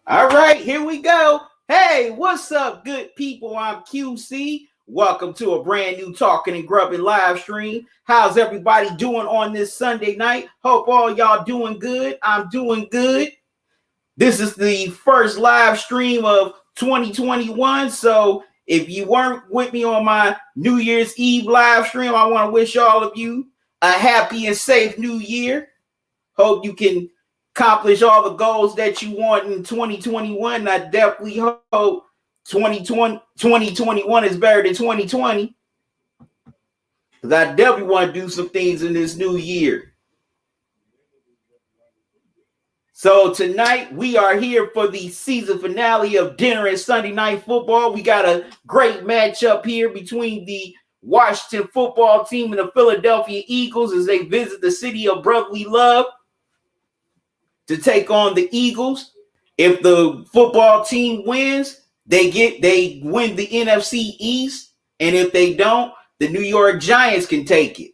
All right, here we go. Hey, what's up, good people? I'm QC. Welcome to a brand new Talking and Grubbing live stream. How's everybody doing on this Sunday night? Hope all y'all doing good. I'm doing good. This is the first live stream of 2021. So if you weren't with me on my New Year's Eve live stream, I want to wish all of you a happy and safe new year. Hope you can accomplish all the goals that you want in 2021. I definitely hope 2021 is better than 2020. Because I definitely want to do some things in this new year. So tonight we are here for the season finale of Dinner and Sunday Night Football. We got a great matchup here between the Washington football team and the Philadelphia Eagles as they visit the city of brotherly love to take on the Eagles. If the football team wins, they win the NFC East, and if they don't, the New York Giants can take it.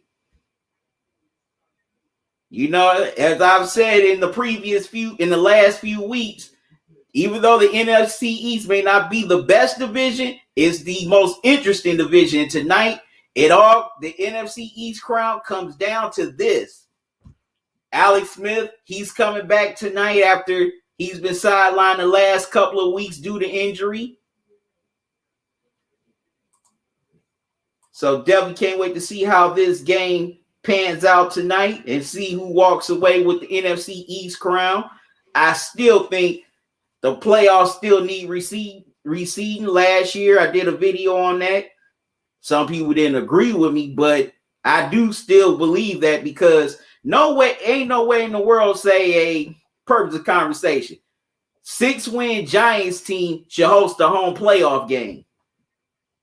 You know, as I've said in the last few weeks, even though the NFC East may not be the best division, it's the most interesting division. And tonight, the NFC East crown comes down to this. Alex Smith, he's coming back tonight after he's been sidelined the last couple of weeks due to injury. So definitely can't wait to see how this game pans out tonight and see who walks away with the NFC East crown. I still think the playoffs still need reseeding. Last year, I did a video on that. Some people didn't agree with me, but I do still believe that because ain't no way in the world say a purpose of conversation. 6-win Giants team should host a home playoff game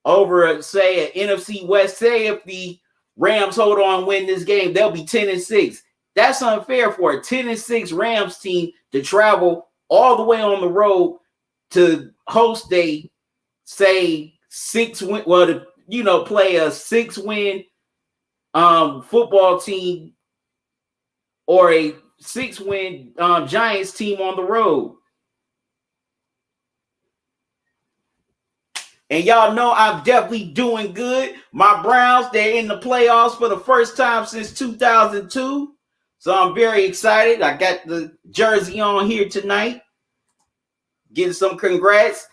over, say, an NFC West. Say if the Rams hold on and win this game, they'll be 10-6. That's unfair for a 10-6 Rams team to travel all the way on the road to host a, say, 6-win, play a 6-win football team or a 6-win Giants team on the road. And y'all know I'm definitely doing good. My Browns, they're in the playoffs for the first time since 2002. So I'm very excited. I got the jersey on here tonight. Getting some congrats.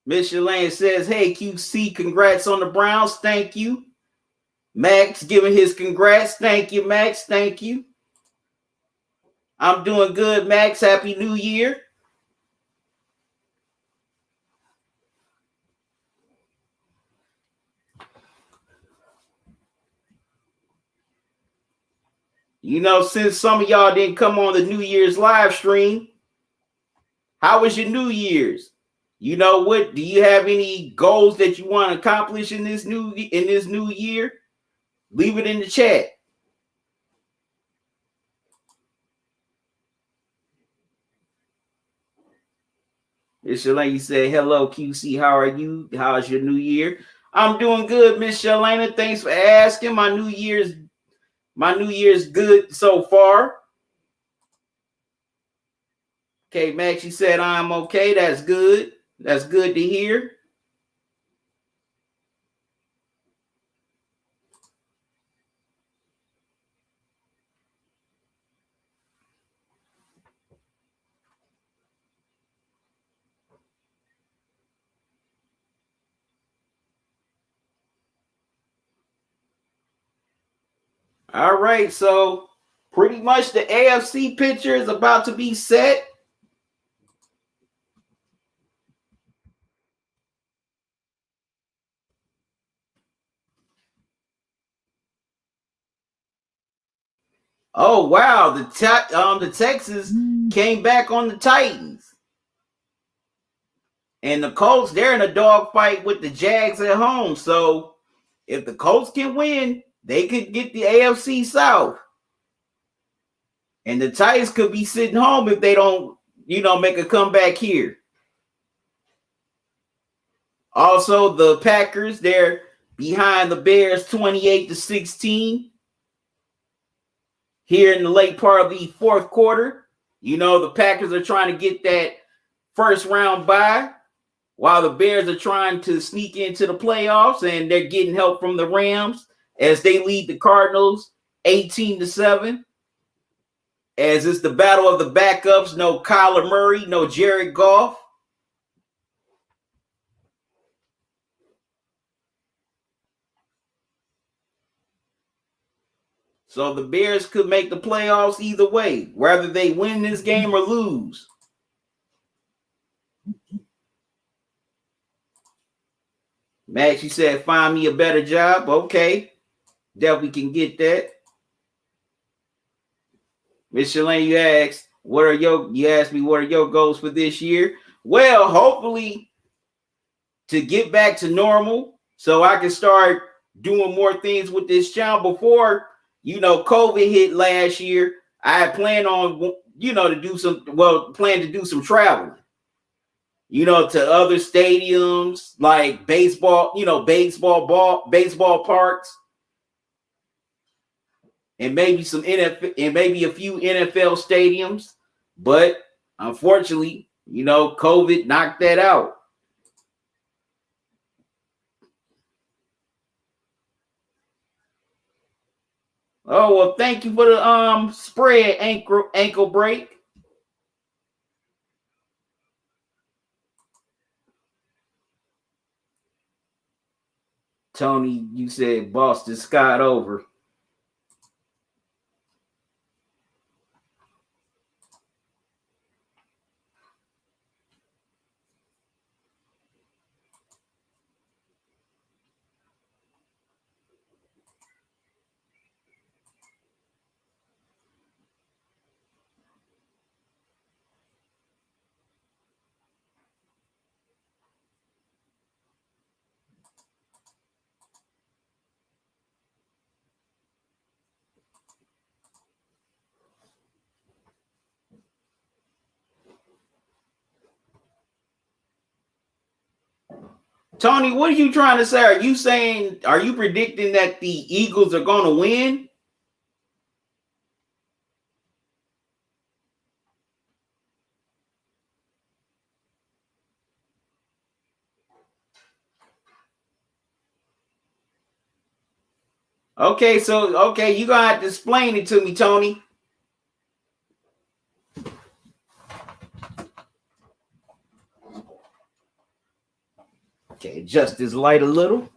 Miss Shalane says, hey, QC, congrats on the Browns. Thank you. Max giving his congrats. Thank you, Max. Thank you. I'm doing good, Max. Happy New Year. You know, since some of y'all didn't come on the New Year's live stream, how was your New Year's? You know what? Do you have any goals that you want to accomplish in this new year? Leave it in the chat. Miss Shalane said, hello, QC. How are you? How's your new year? I'm doing good, Miss Shalane. Thanks for asking. My New Year's good so far. Okay, Max, you said I'm okay. That's good. That's good to hear. All right, so pretty much the AFC picture is about to be set. Oh wow, the Texans came back on the Titans, and the Colts, they're in a dogfight with the Jags at home. So if the Colts can win, they could get the AFC South, and the Titans could be sitting home if they don't, make a comeback here. Also, the Packers, they're behind the Bears 28-16 here in the late part of the fourth quarter. The Packers are trying to get that first round bye, while the Bears are trying to sneak into the playoffs, and they're getting help from the Rams as they lead the Cardinals 18-7. As it's the battle of the backups, no Kyler Murray, no Jared Goff. So the Bears could make the playoffs either way, whether they win this game or lose. Max, you said find me a better job. Okay. Definitely can get that. Miss Shalane, you asked you asked me what are your goals for this year? Well, hopefully to get back to normal so I can start doing more things with this channel. Before, COVID hit last year, I had planned on, to do some traveling, to other stadiums like baseball parks, and maybe some NFL and maybe a few NFL stadiums. But unfortunately, COVID knocked that out. Oh, well, thank you for the spread ankle break. Tony, you said Boston Scott over. Tony, what are you trying to say? Are you predicting that the Eagles are going to win? Okay, you're going to have to explain it to me, Tony. Okay, adjust this light a little.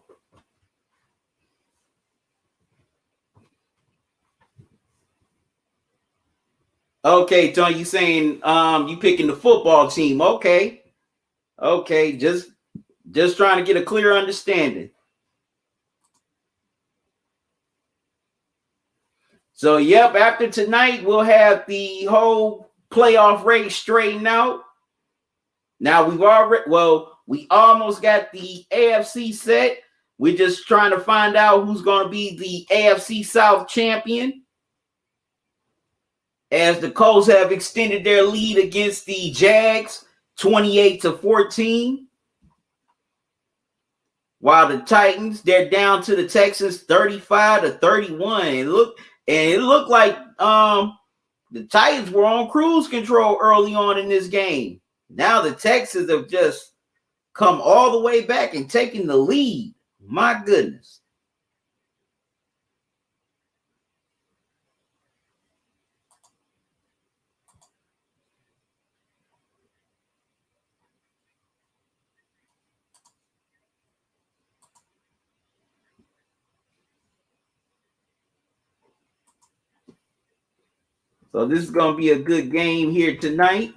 Okay, Tony, you saying you picking the football team. Okay. Okay, just trying to get a clear understanding. So, yep, after tonight, we'll have the whole playoff race straightened out. Now, we almost got the AFC set. We're just trying to find out who's going to be the AFC South champion, as the Colts have extended their lead against the Jags 28-14. While the Titans, they're down to the Texans 35-31. And it looked like the Titans were on cruise control early on in this game. Now the Texans have just come all the way back and taken the lead. My goodness. So this is going to be a good game here tonight.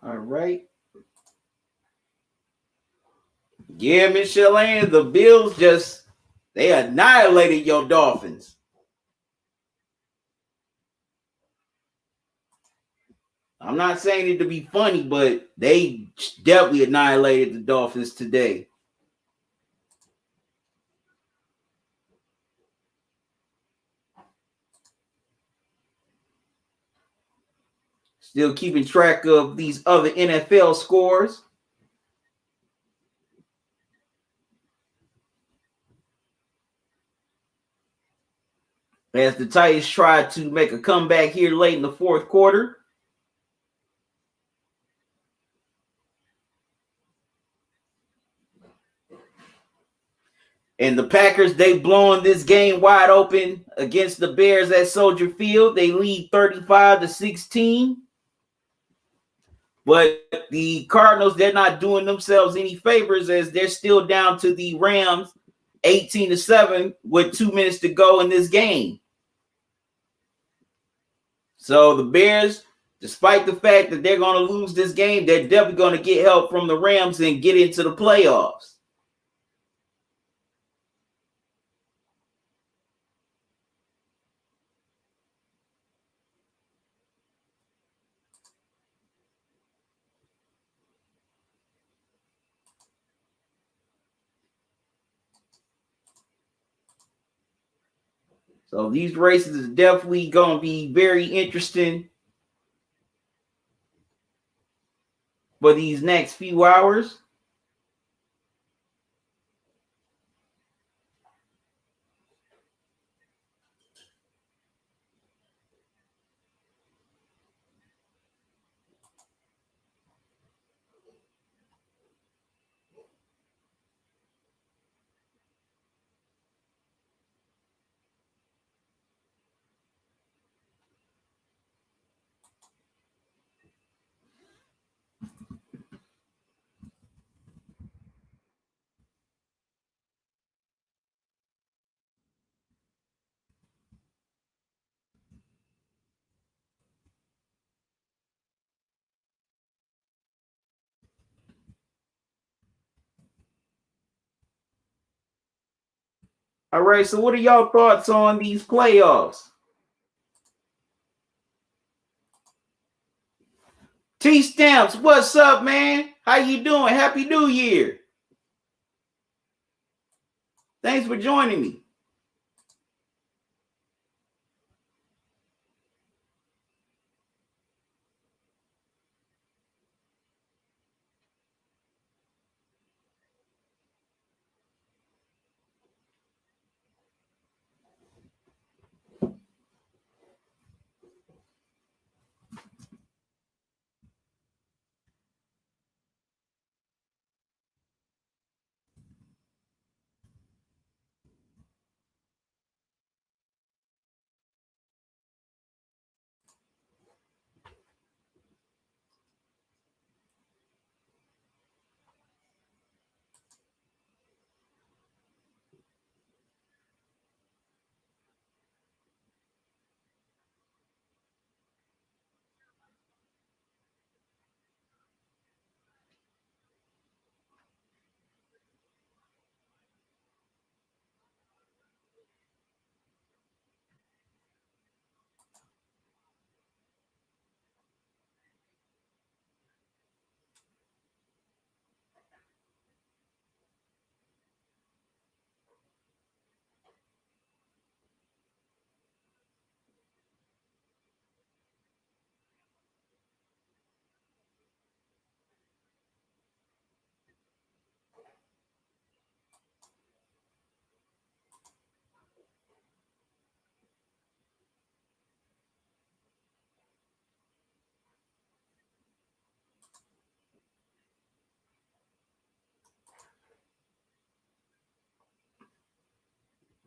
All right. Yeah, Miss Shelane, the Bills they annihilated your Dolphins. I'm not saying it to be funny, but they definitely annihilated the Dolphins today. Still keeping track of these other NFL scores. As the Titans try to make a comeback here late in the fourth quarter. And the Packers, they blowing this game wide open against the Bears at Soldier Field. They lead 35-16. But the Cardinals, they're not doing themselves any favors as they're still down to the Rams 18-7 with 2 minutes to go in this game. So the Bears, despite the fact that they're going to lose this game, they're definitely going to get help from the Rams and get into the playoffs. So these races is definitely going to be very interesting for these next few hours. All right, so what are y'all thoughts on these playoffs? T Stamps, what's up, man? How you doing? Happy New Year. Thanks for joining me.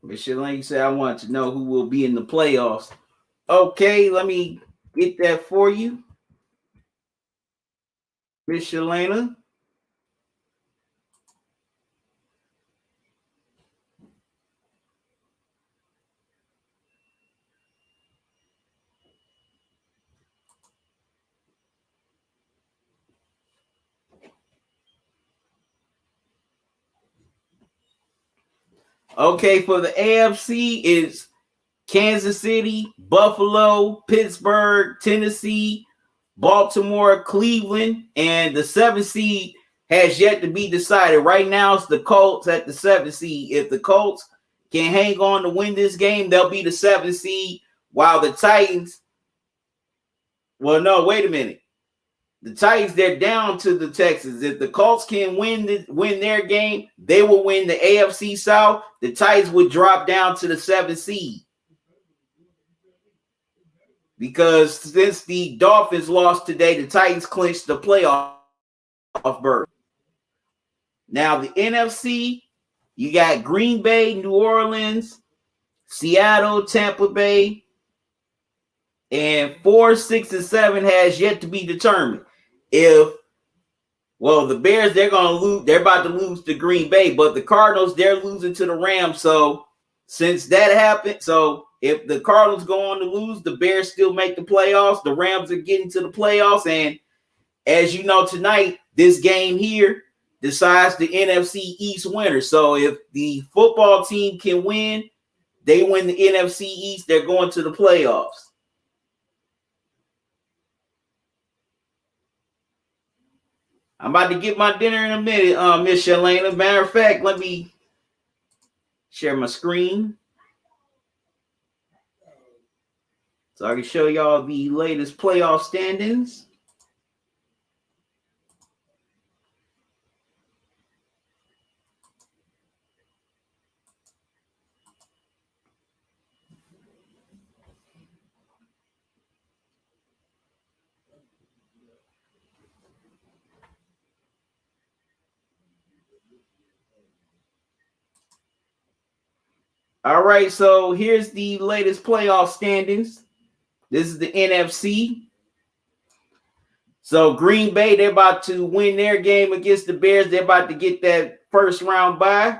Michelle Lane said I want to know who will be in the playoffs. Okay, let me get that for you. Miss Shalana. Okay, for the AFC, it's Kansas City, Buffalo, Pittsburgh, Tennessee, Baltimore, Cleveland, and the 7th seed has yet to be decided. Right now, it's the Colts at the 7th seed. If the Colts can hang on to win this game, they'll be the 7th seed, while the Titans, well, no, wait a minute. The Titans, they're down to the Texans. If the Colts can win their game, they will win the AFC South. The Titans would drop down to the 7th seed. Because since the Dolphins lost today, the Titans clinched the playoff berth. Now, the NFC, you got Green Bay, New Orleans, Seattle, Tampa Bay, and 4, 6, and 7 has yet to be determined. The Bears, they're going to lose. They're about to lose to Green Bay, but the Cardinals, they're losing to the Rams. So since that happened, if the Cardinals go on to lose, the Bears still make the playoffs. The Rams are getting to the playoffs. And as you know, tonight, this game here decides the NFC East winner. So if the football team can win, they win the NFC East, they're going to the playoffs. I'm about to get my dinner in a minute, Miss Shalana. Matter of fact, let me share my screen so I can show y'all the latest playoff standings. All right, so here's the latest playoff standings. This is the NFC. So Green Bay, they're about to win their game against the Bears. They're about to get that first round bye.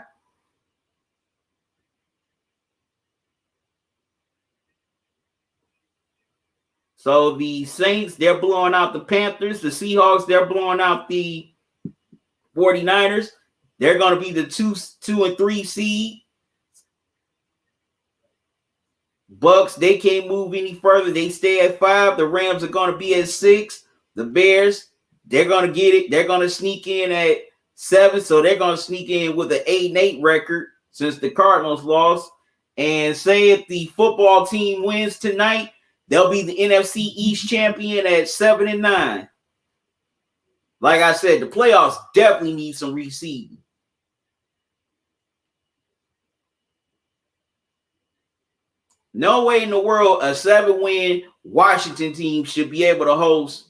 So the Saints, they're blowing out the Panthers. The Seahawks, they're blowing out the 49ers. They're going to be the 2 and 3 seed. Bucks, they can't move any further. They stay at 5. The Rams are going to be at 6. The Bears, they're going to get it. They're going to sneak in at 7. So they're going to sneak in with an 8-8 record since the Cardinals lost. And say if the football team wins tonight, they'll be the NFC East champion at 7-9. Like I said, the playoffs definitely need some reseeding. No way in the world a 7-win Washington team should be able to host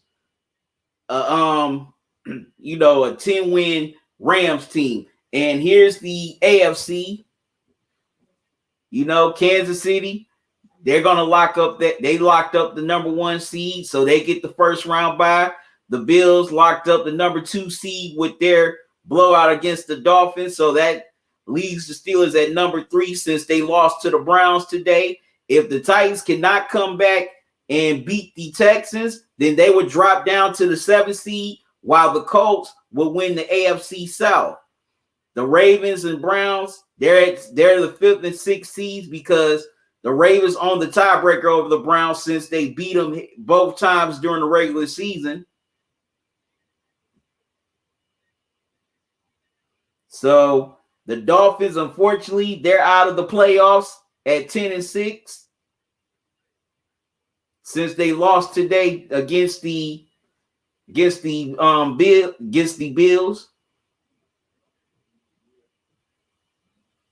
a 10-win Rams team. And here's the AFC. Kansas City, they're going to lock up they locked up the number 1 seed, so they get the first round bye. The Bills locked up the number 2 seed with their blowout against the Dolphins, so that leaves the Steelers at number 3 since they lost to the Browns today. If the Titans cannot come back and beat the Texans, then they would drop down to the 7th seed, while the Colts will win the AFC South. The Ravens and Browns, they're the 5th and 6th seeds because the Ravens own the tiebreaker over the Browns since they beat them both times during the regular season. So the Dolphins, unfortunately, they're out of the playoffs at 10-6 since they lost today against the Bills.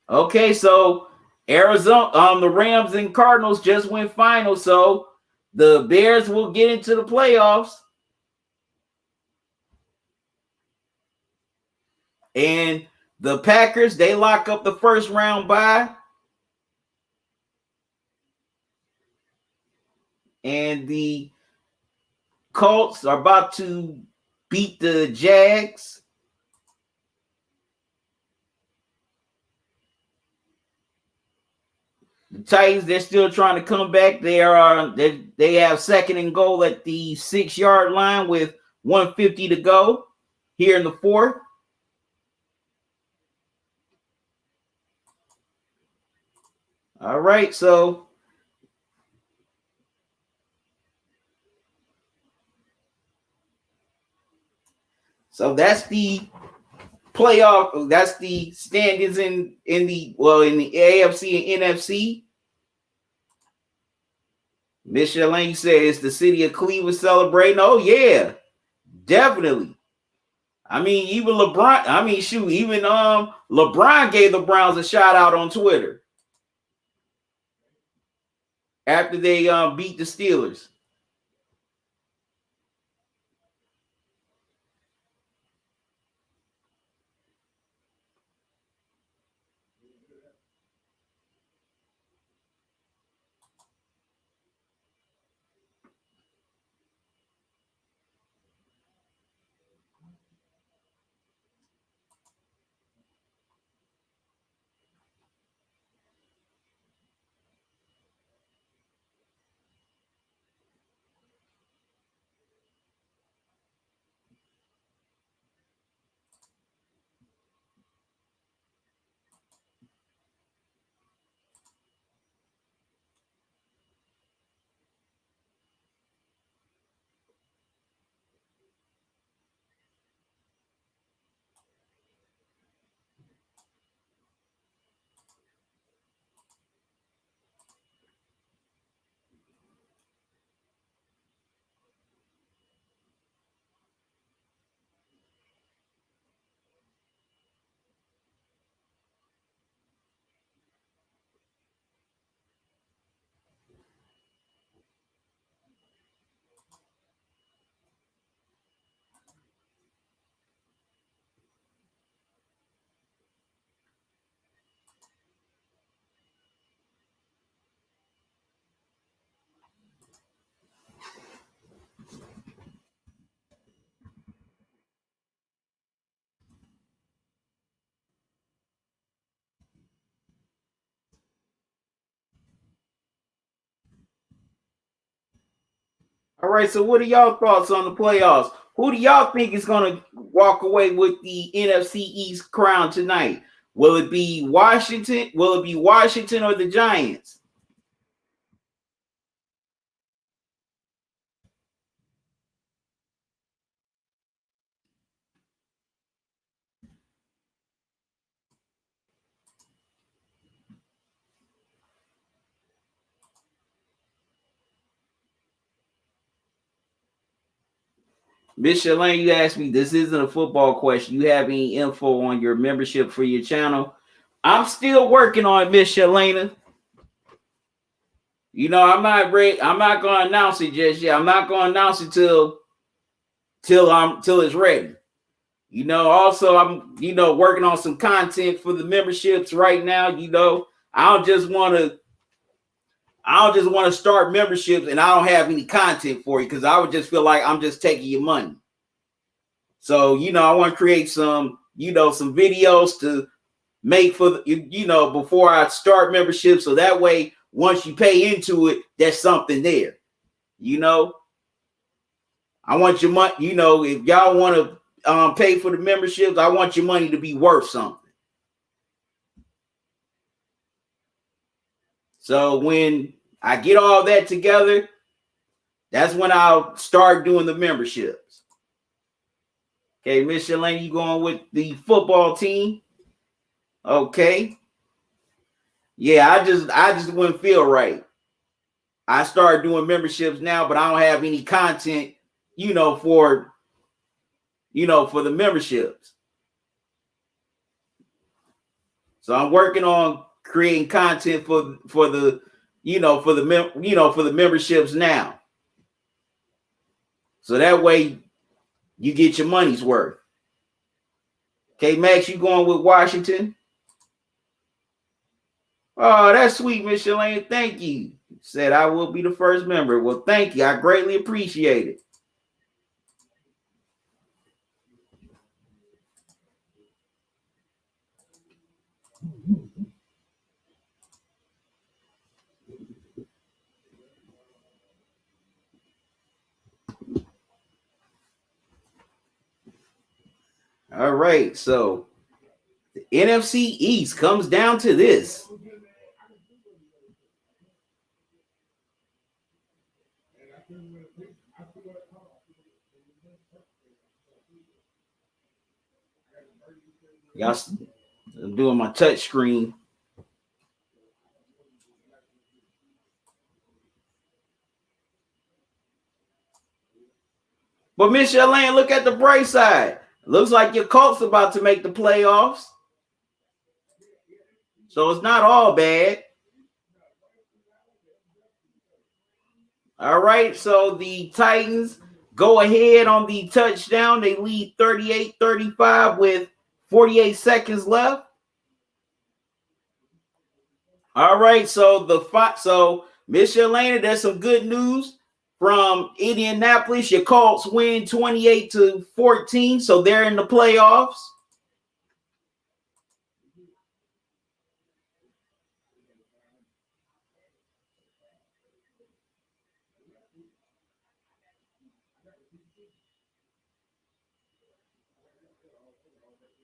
Okay, so Arizona, the Rams and Cardinals just went final, so the Bears will get into the playoffs. And the Packers, they lock up the first round bye. And the Colts are about to beat the Jags. The Titans, they're still trying to come back. They have 2nd and goal at the 6-yard line with 1:50 to go here in the 4th. All right, so that's the playoff. That's the standings in the AFC and NFC. Miss Lane said it's the city of Cleveland celebrating. Oh yeah, definitely. I mean, even LeBron. I mean, shoot, even LeBron gave the Browns a shout out on Twitter after they beat the Steelers. All right, so what are y'all thoughts on the playoffs? Who do y'all think is going to walk away with the NFC East crown tonight? Will it be Washington? Will it be Washington or the Giants? Miss Shalane, you asked me, this isn't a football question. You have any info on your membership for your channel? I'm still working on it, Miss Shalana. You know, I'm not ready. I'm not going to announce it just yet. I'm not going to announce it till it's ready. You know, also I'm, working on some content for the memberships right now. You know, I don't just want to start memberships and I don't have any content for you because I would just feel like I'm just taking your money. So, I want to create some, some videos to make for the, before I start membership. So that way, once you pay into it, there's something there. I want your money, if y'all want to pay for the memberships, I want your money to be worth something. So when I get all that together, that's when I'll start doing the memberships. Okay, Miss Shalane, you going with the football team? Okay. Yeah, I just wouldn't feel right. I started doing memberships now, but I don't have any content, for the memberships. So I'm working on creating content for the for the memberships now. So that way you get your money's worth. Okay, Max, you going with Washington? Oh, that's sweet, Miss Shalane. Thank you. Said I will be the first member. Well, thank you. I greatly appreciate it. All right, so the NFC East comes down to this. Y'all, I'm doing my touch screen. But Michelle Lane, look at the bright side. Looks like your Colts about to make the playoffs. So it's not all bad. All right. So the Titans go ahead on the touchdown. They lead 38-35 with 48 seconds left. All right. So Miss Atlanta, there's some good news from Indianapolis. Your Colts win 28-14. So they're in the playoffs.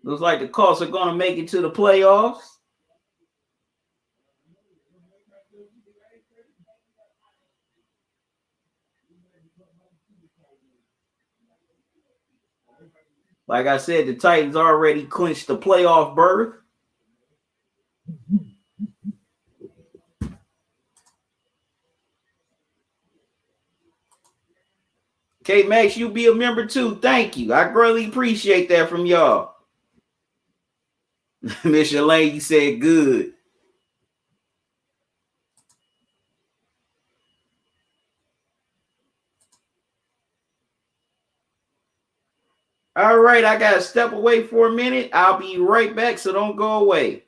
Looks like the Colts are going to make it to the playoffs. Like I said, the Titans already clinched the playoff berth. Okay, Max, you be a member too. Thank you. I greatly appreciate that from y'all. Miss Elaine, you said good. All right, I got to step away for a minute. I'll be right back, so don't go away.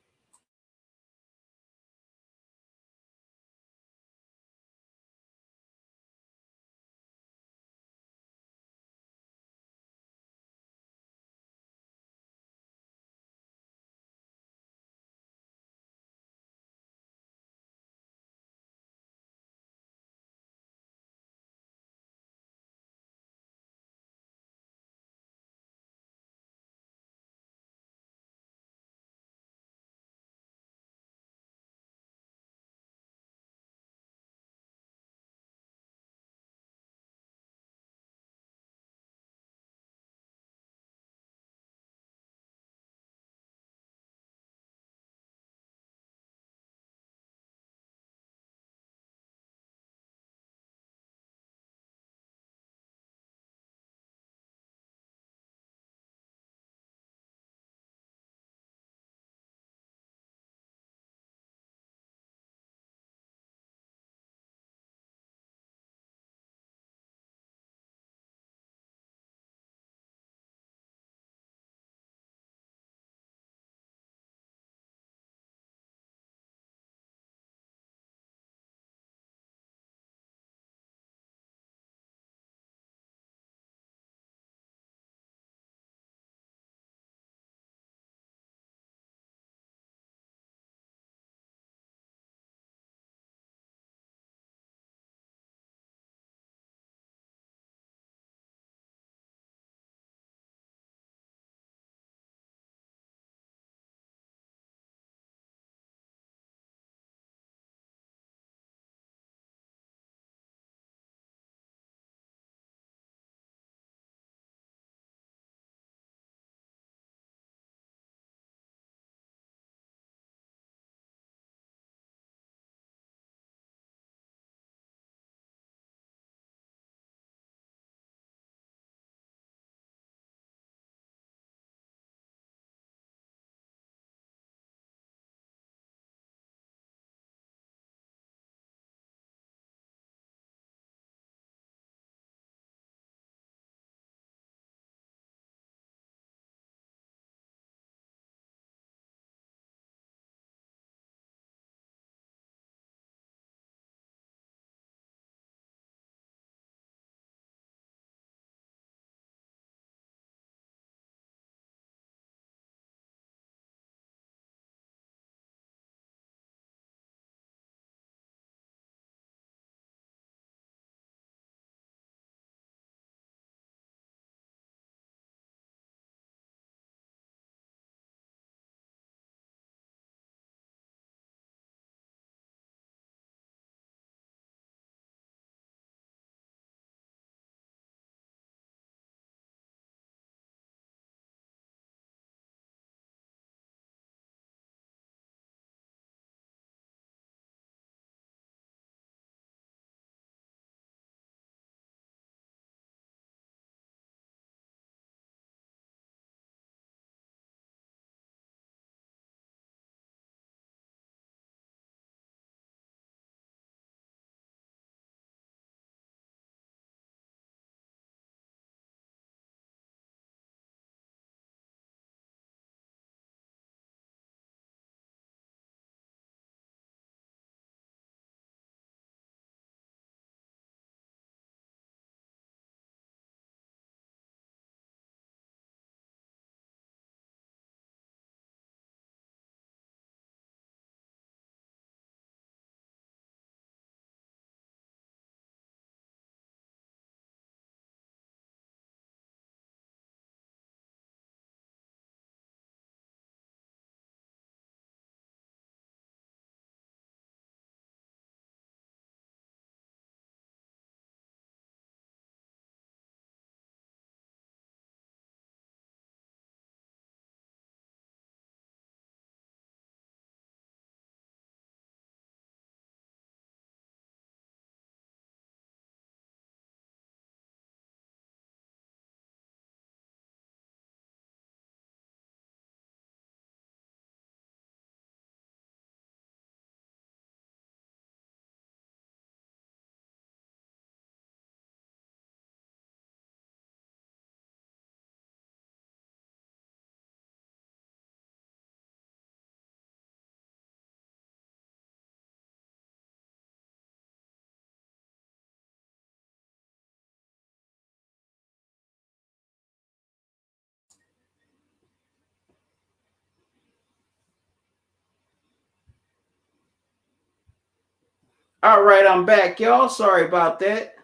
All right, I'm back, y'all. Sorry about that.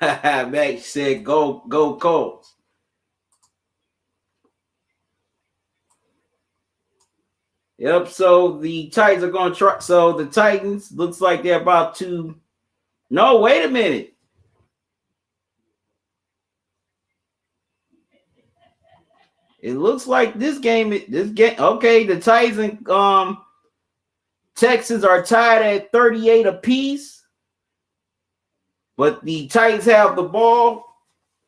Max said, "Go, go, Colts." Yep. So the Titans are going to try. So the Titans looks like they're about to. No, wait a minute. It looks like this game. Okay, the Titans and Texans are tied at 38 apiece, but the Titans have the ball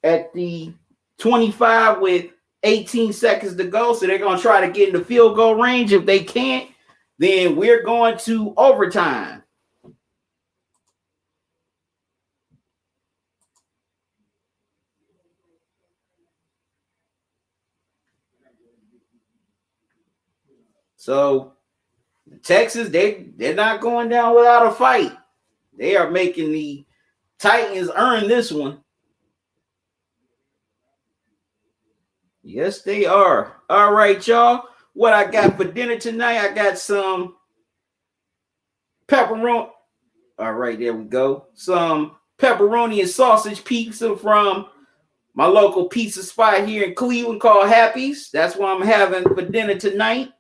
at the 25 with 18 seconds to go. So they're going to try to get in the field goal range. If they can't, then we're going to overtime. So Texas, they're not going down without a fight. They are making the Titans earn this one. Yes, they are. All right, y'all. What I got for dinner tonight? I got some pepperoni. All right, there we go. Some pepperoni and sausage pizza from my local pizza spot here in Cleveland called Happy's. That's what I'm having for dinner tonight.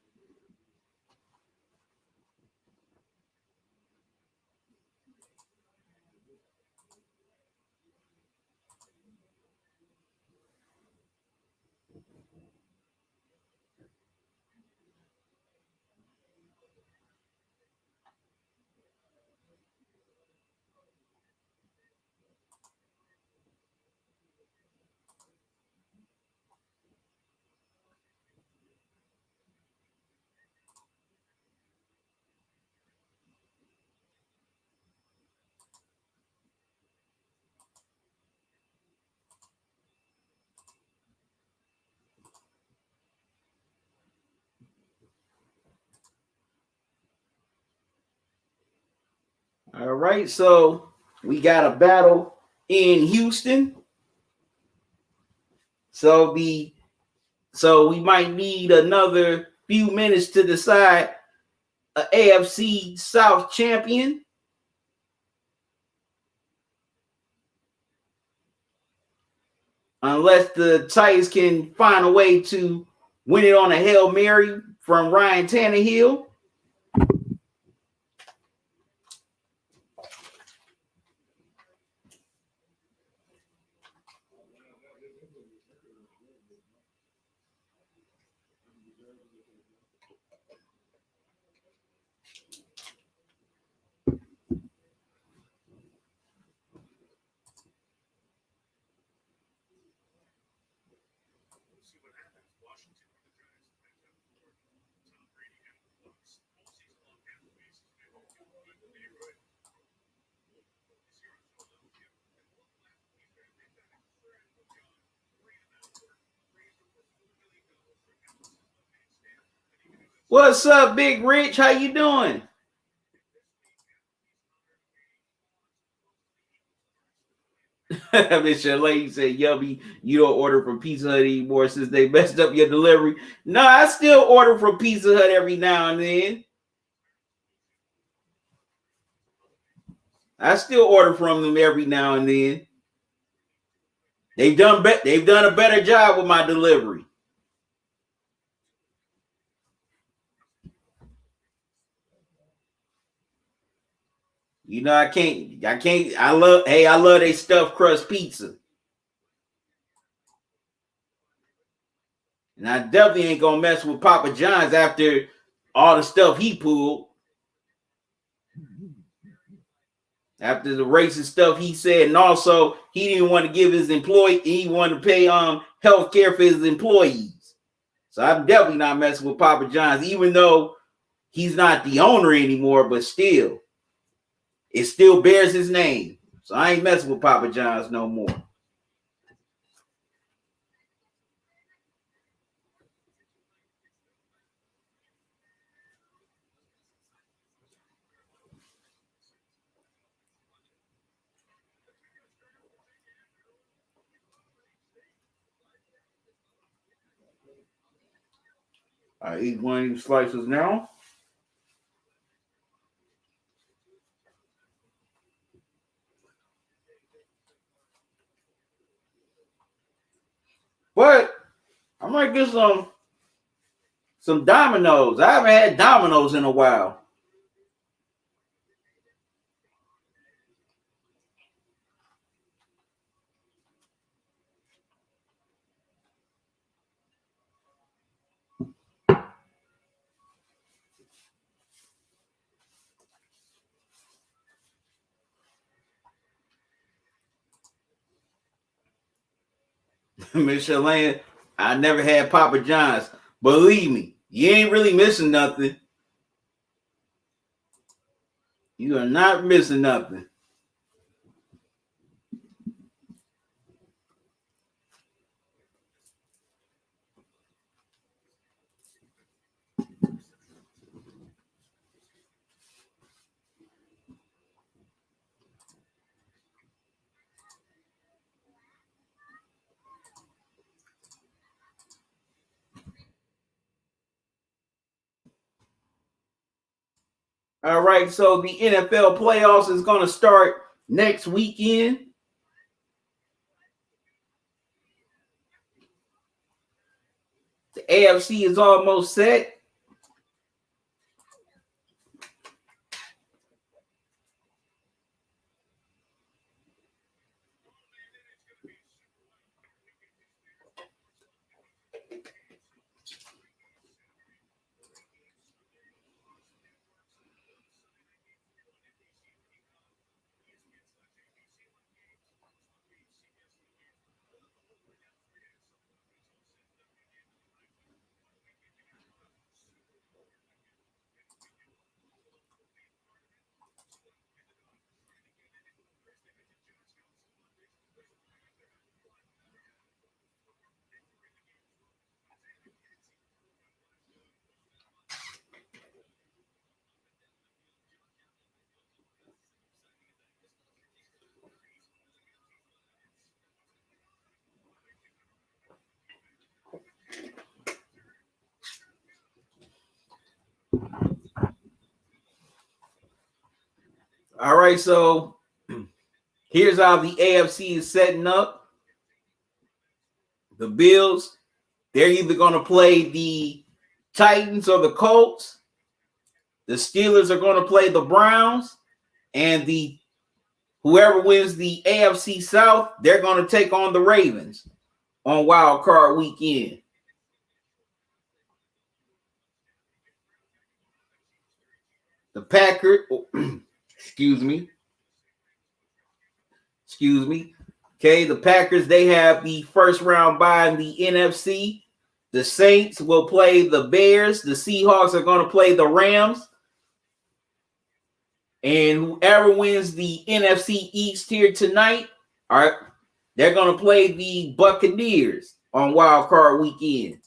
All right, so we got a battle in Houston. So we might need another few minutes to decide a AFC South champion. Unless the Titans can find a way to win it on a Hail Mary from Ryan Tannehill. What's up, Big Rich? How you doing? Miss Lady said, "Yubby, you don't order from Pizza Hut anymore since they messed up your delivery." No, I still order from Pizza Hut every now and then. I still order from them every now and then. They've done a better job with my delivery. You know, I love they stuffed crust pizza. And I definitely ain't gonna mess with Papa John's after all the stuff he pulled. After the racist stuff he said, and also he didn't want to give his employee, he wanted to pay health care for his employees. So I'm definitely not messing with Papa John's, even though he's not the owner anymore, but still, it still bears his name. So I ain't messing with Papa John's no more. I eat one of these slices now. might get some Domino's. I haven't had Domino's in a while. Michelin, I never had Papa John's. Believe me, you ain't really missing nothing. You are not missing nothing. All right, so the NFL playoffs is going to start next weekend. The AFC is almost set. All right, so here's how the AFC is setting up. The Bills, they're either going to play the Titans or the Colts. The Steelers are going to play the Browns, and whoever wins the AFC South, they're going to take on the Ravens on Wild Card Weekend. The Packers, excuse me. Okay, the Packers, they have the first round bye in the NFC. The Saints will play the Bears. The Seahawks are going to play the Rams. And whoever wins the NFC East here tonight, all right, they're going to play the Buccaneers on Wild Card Weekend.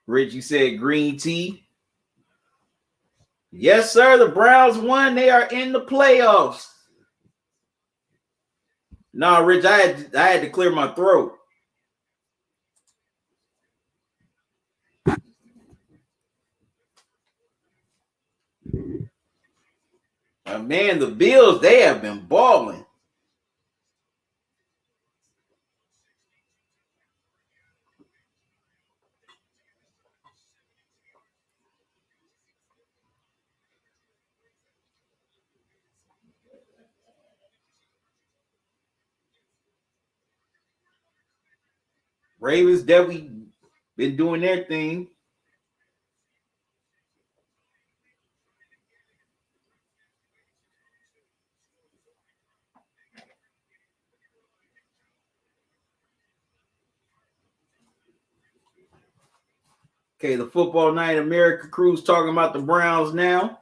Richie said green tea. Yes, sir. The Browns won. They are in the playoffs. No, Rich, I had to clear my throat. Man, the Bills, they have been balling. Ravens definitely been doing their thing. Okay, the Football Night America crew's talking about the Browns now.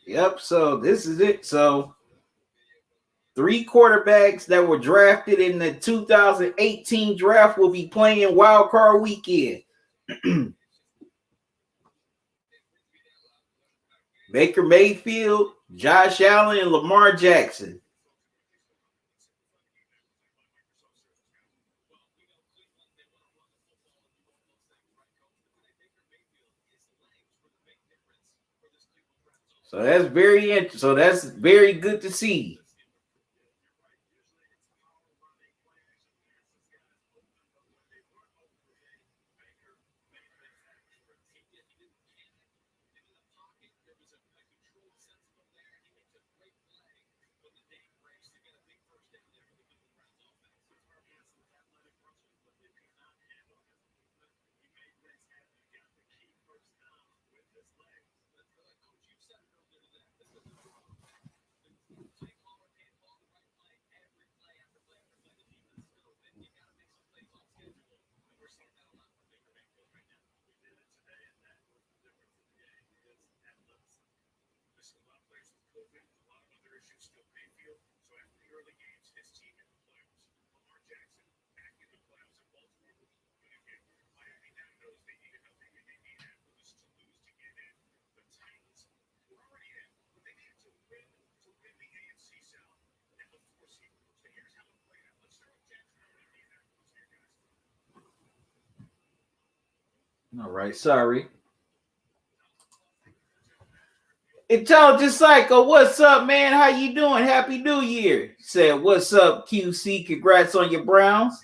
Yep. So this is it. So 3 quarterbacks that were drafted in the 2018 draft will be playing wild card weekend. Baker Mayfield, Josh Allen, and Lamar Jackson. So that's very interesting. So that's very good to see. All right, sorry. Intelligent Psycho, what's up, man? How you doing? Happy New Year. Said, what's up, QC? Congrats on your Browns.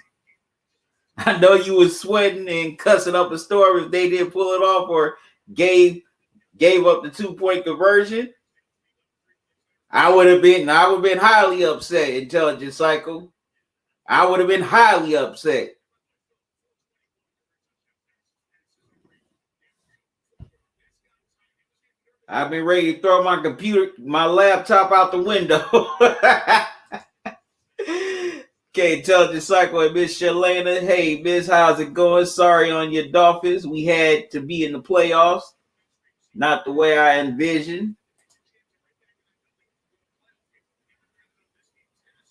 I know you was sweating and cussing up a storm if they didn't pull it off or gave up the 2-point conversion. I would have been highly upset, Intelligent Psycho. I would have been highly upset. I've been ready to throw my laptop out the window. Okay, Intelligent Psycho and Miss Shalana. Hey, Miss, how's it going? Sorry on your Dolphins. We had to be in the playoffs. Not the way I envisioned.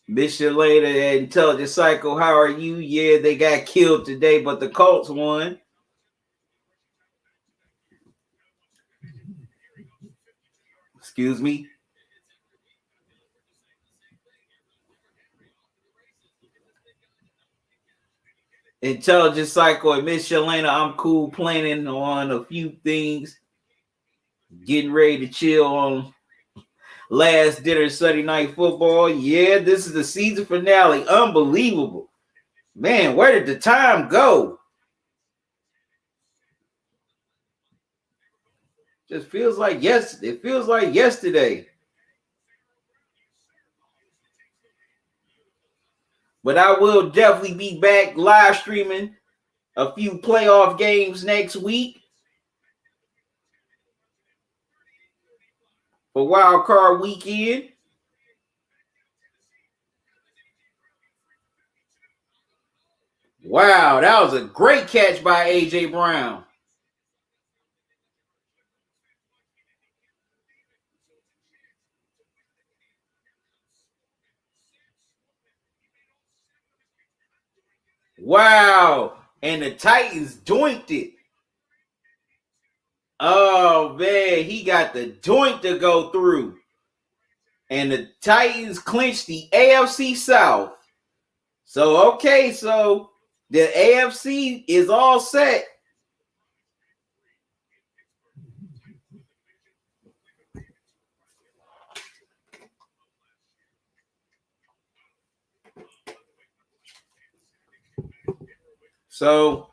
Miss Shalana and Intelligent Psycho, how are you? Yeah, they got killed today, but the Colts won. Excuse me. Intelligent Psycho and Miss Shalana, I'm cool, planning on a few things. Getting ready to chill on last dinner Sunday Night Football. Yeah, this is the season finale. Unbelievable. Man, where did the time go? Just feels like it feels like yesterday. But I will definitely be back live streaming a few playoff games next week for Wild Card Weekend. Wow, that was a great catch by A.J. Brown. Wow, and the Titans doinked it. Oh, man, he got the joint to go through. And the Titans clinched the AFC South. So, okay, so the AFC is all set. So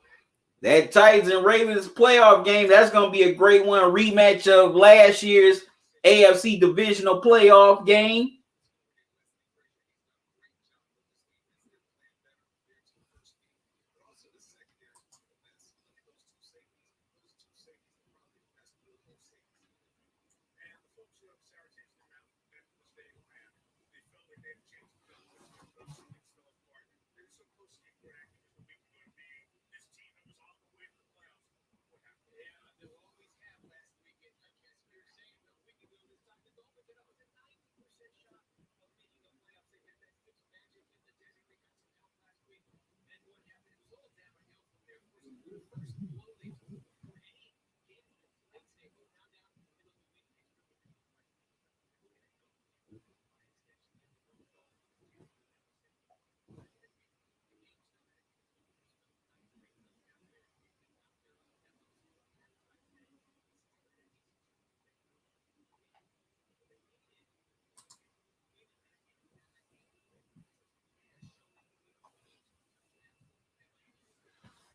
that Titans and Ravens playoff game, that's going to be a great one. A rematch of last year's AFC divisional playoff game.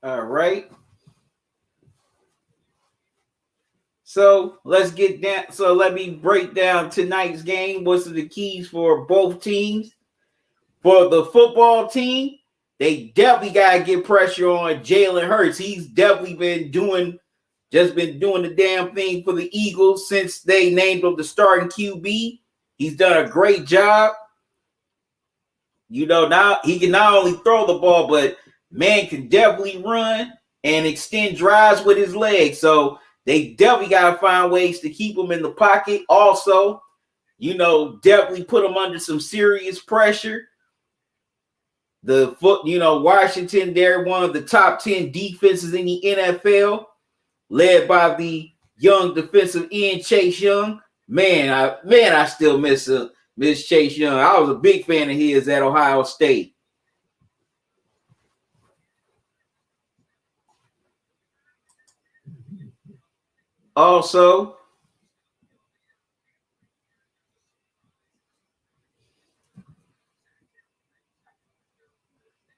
All right. So let's get down. So let me break down tonight's game. What's the keys for both teams? For the football team, they definitely gotta get pressure on Jalen Hurts. He's definitely been doing the damn thing for the Eagles since they named him the starting QB. He's done a great job. You know, now he can not only throw the ball, but man can definitely run and extend drives with his legs. So they definitely got to find ways to keep him in the pocket. Also, you know, definitely put him under some serious pressure. Washington, they're one of the top 10 defenses in the NFL, led by the young defensive end Chase Young. I still miss Chase Young. I was a big fan of his at Ohio State. Also,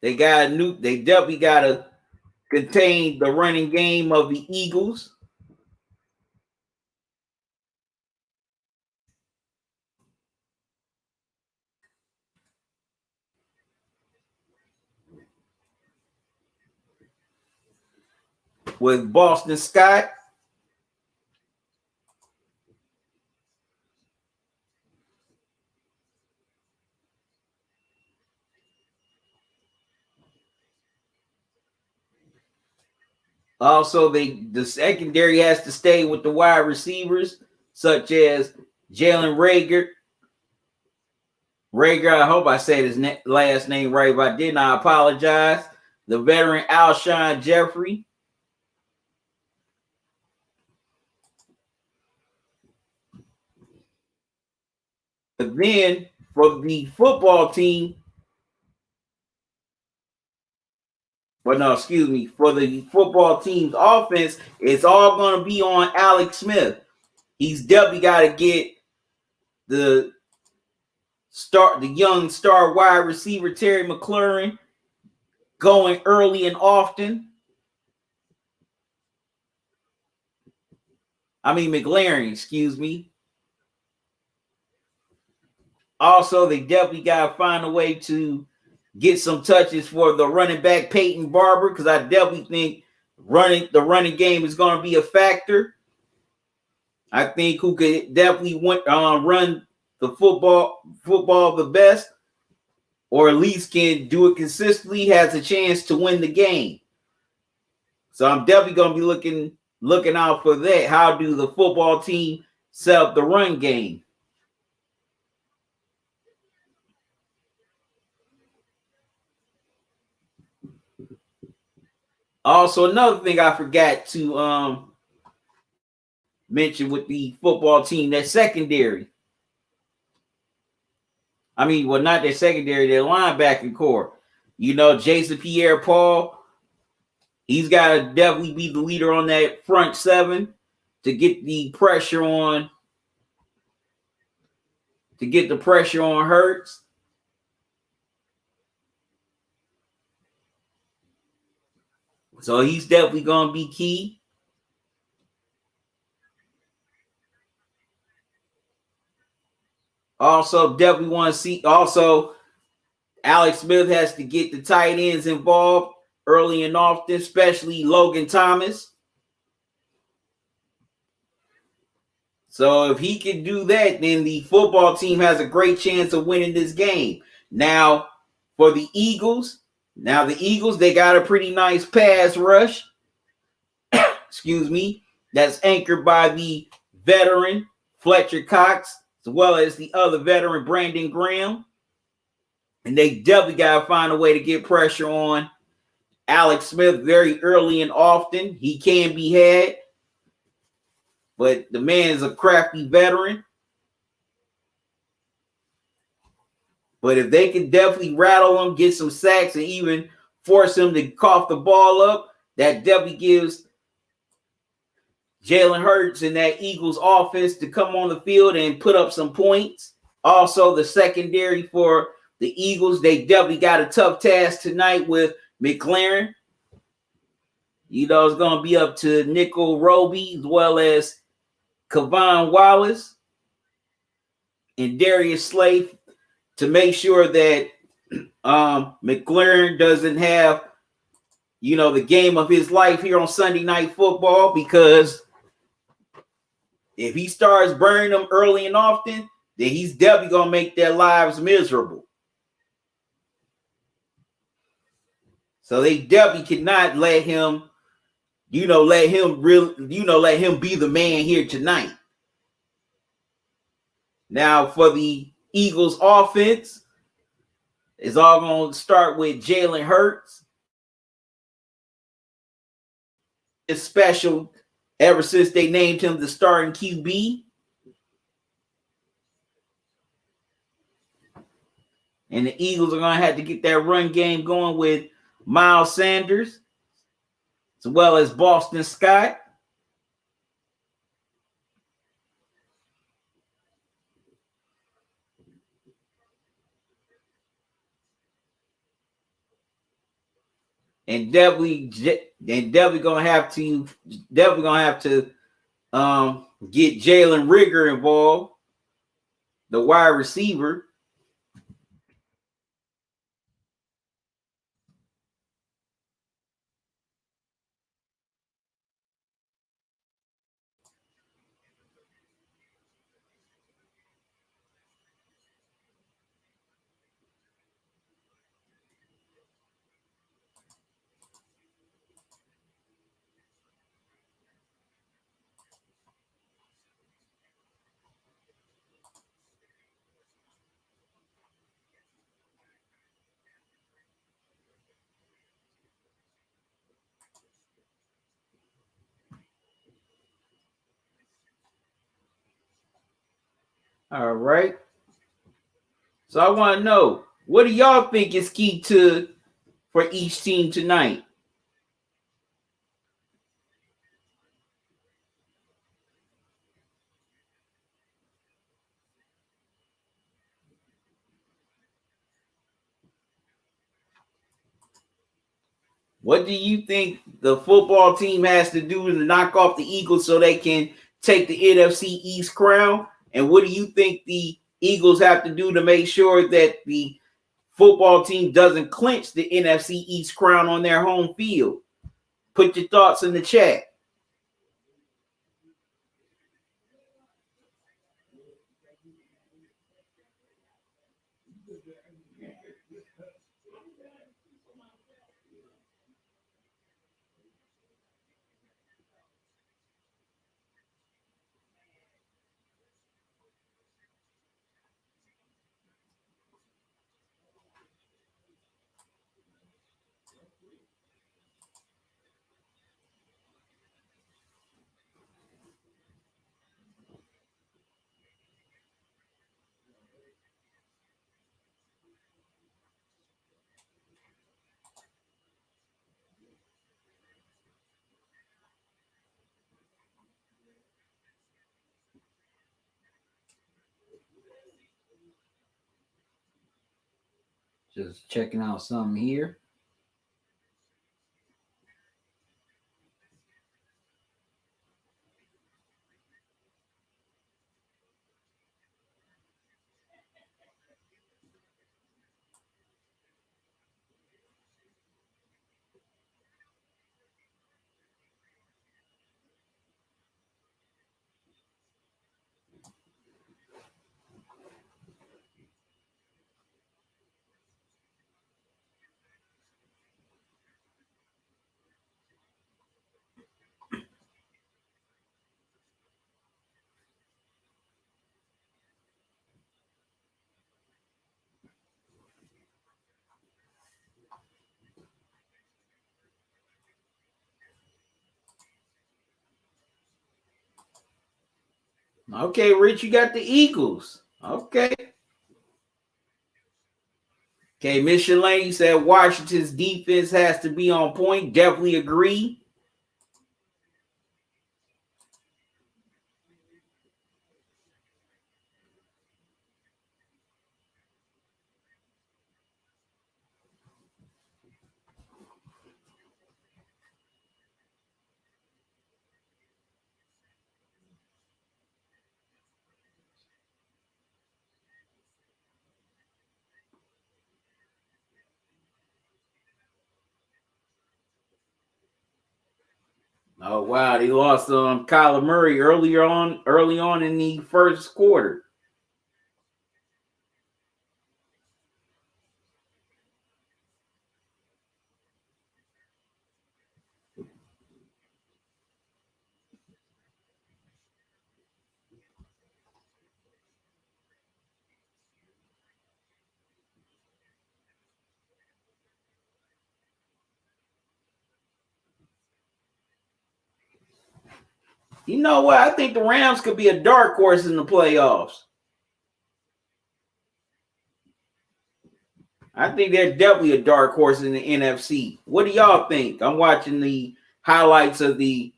they definitely got to contain the running game of the Eagles. With Boston Scott. Also, the secondary has to stay with the wide receivers, such as Jalen Reagor. I hope I said his last name right. If I didn't, I apologize. The veteran Alshon Jeffrey. But then for the football team, for the football team's offense, it's all going to be on Alex Smith. He's definitely got to get the young star wide receiver Terry McLaurin going early and often. McLaurin, excuse me. Also, they definitely got to find a way to get some touches for the running back Peyton Barber, because I definitely think the running game is going to be a factor. I think who could definitely run the football the best, or at least can do it consistently, has a chance to win the game. So I'm definitely going to be looking out for that. How do the football team set up the run game? Also, another thing I forgot to mention with the football team, that secondary. Not their secondary, their linebacking core. You know, Jason Pierre-Paul, he's got to definitely be the leader on that front seven to get the pressure on Hurts. So he's definitely going to be key. Also, definitely want to see. Also, Alex Smith has to get the tight ends involved early and often, especially Logan Thomas. So if he can do that, then the football team has a great chance of winning this game. Now, for the Eagles, they got a pretty nice pass rush. Excuse me. That's anchored by the veteran Fletcher Cox, as well as the other veteran Brandon Graham. And they definitely got to find a way to get pressure on Alex Smith very early and often. He can be had, but the man is a crafty veteran. But if they can definitely rattle him, get some sacks, and even force him to cough the ball up, that definitely gives Jalen Hurts and that Eagles offense to come on the field and put up some points. Also, the secondary for the Eagles, they definitely got a tough task tonight with McLaurin. You know, it's going to be up to Nickel Roby as well as Kavon Wallace and Darius Slade to make sure that McLaurin doesn't have, the game of his life here on Sunday Night Football, because if he starts burning them early and often, then he's definitely going to make their lives miserable. So they definitely cannot let him, let him be the man here tonight. Now for the Eagles offense, it's all going to start with Jalen Hurts. It's special ever since they named him the starting QB. And the Eagles are going to have to get that run game going with Miles Sanders, as well as Boston Scott. And definitely gonna have to get Jalen Rigger involved, the wide receiver. All right. So I want to know, what do y'all think is key for each team tonight? What do you think the football team has to do to knock off the Eagles so they can take the NFC East crown? And what do you think the Eagles have to do to make sure that the football team doesn't clinch the NFC East crown on their home field? Put your thoughts in the chat. Just checking out something here. Okay, Rich, you got the Eagles. Okay. Okay, Mission Lane said Washington's defense has to be on point. Definitely agree. Oh wow, they lost Kyler Murray early on in the first quarter. You know what? I think the Rams could be a dark horse in the playoffs. I think they're definitely a dark horse in the NFC. What do y'all think? I'm watching the highlights of the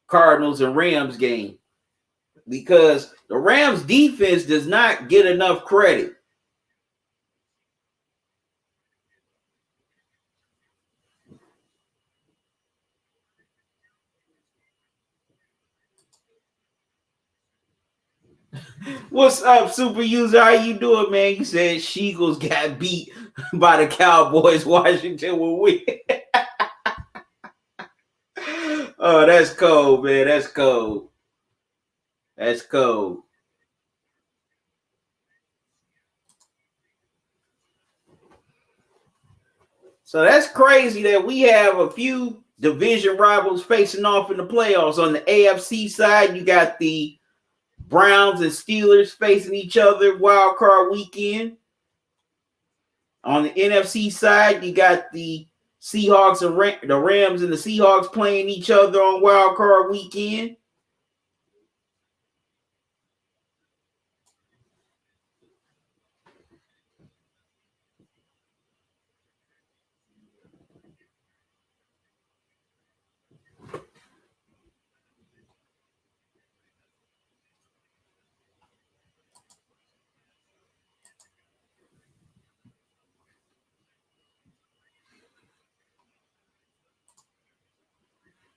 Cardinals and Rams game because the Rams defense does not get enough credit. What's up, super user? How you doing, man? You said Sheagles got beat by the Cowboys. Washington will win. Oh, that's cold, man. That's cold. That's cold. So that's crazy that we have a few division rivals facing off in the playoffs. On the AFC side, you got the Browns and Steelers facing each other wild card weekend. On the NFC side, you got the Seahawks and the Rams and the Seahawks playing each other on wild card weekend.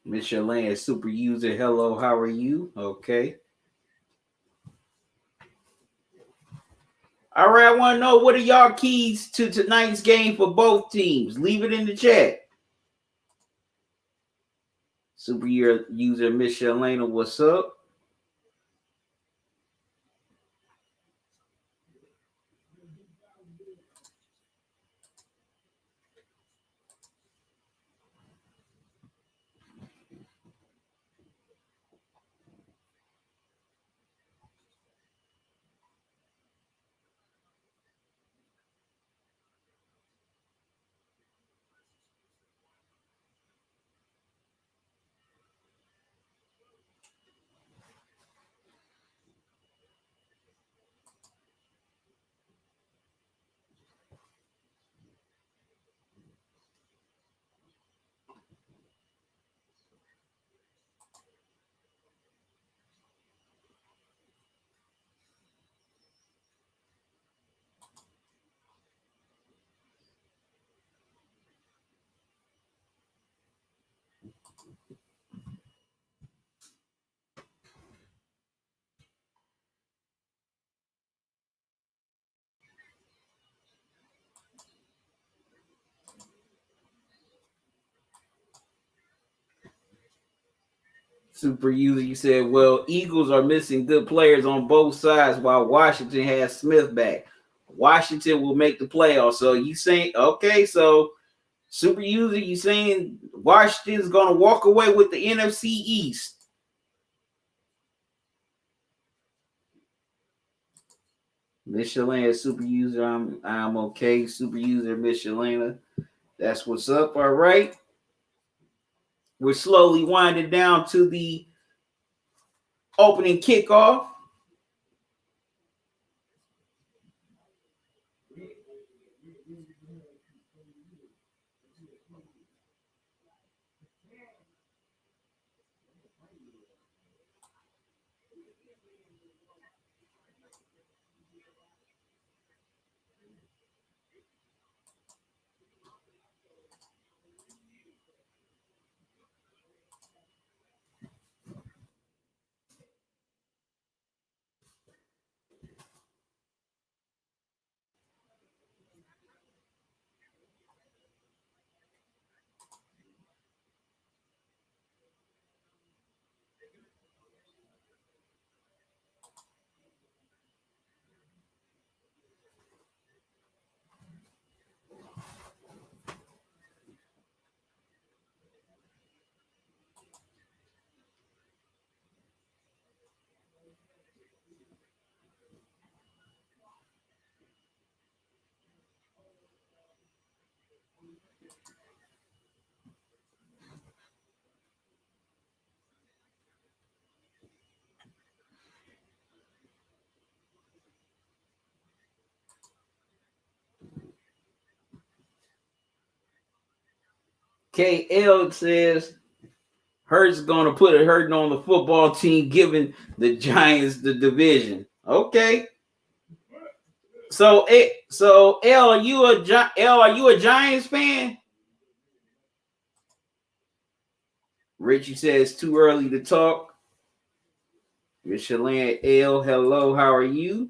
Michelin super user. Hello, how are you? Okay. All right, I want to know what are y'all keys to tonight's game for both teams? Leave it in the chat. Super user Michelina, what's up? Super user, you said, well, Eagles are missing good players on both sides while Washington has Smith back. Washington will make the playoffs. So you saying, okay, so super user, you saying Washington's going to walk away with the NFC East? Michelin super user, I'm okay. Super user Michelina, that's what's up. All right, we're slowly winding down to the opening kickoff. KL says Hurts is going to put a hurting on the football team, giving the Giants the division. Okay. So L, are you a Giants fan? Richie says too early to talk. Micheline L, hello, how are you?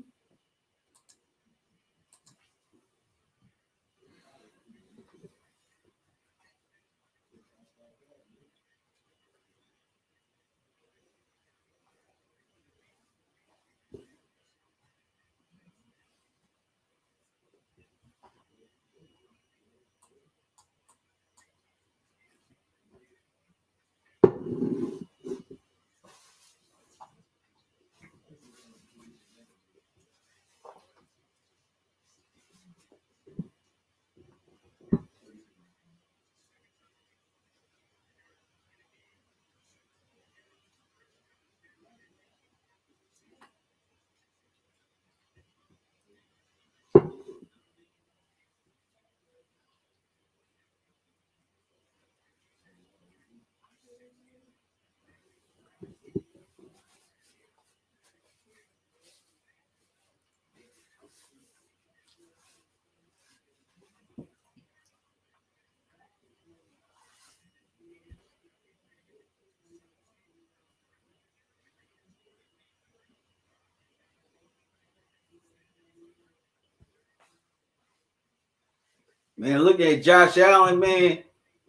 Man, look at Josh Allen, man.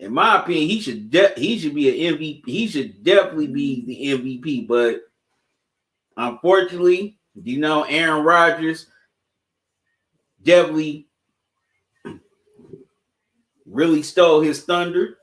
In my opinion, he should be an MVP. He should definitely be the MVP. But unfortunately, Aaron Rodgers definitely really stole his thunder.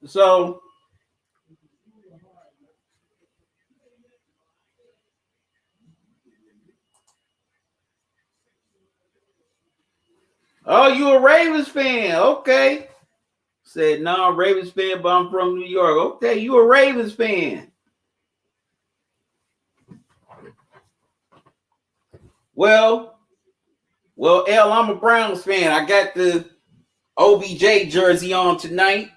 So oh, you a Ravens fan. Okay. Said, no, Ravens fan, but I'm from New York. Okay, you a Ravens fan. Well, L, I'm a Browns fan. I got the OBJ jersey on tonight.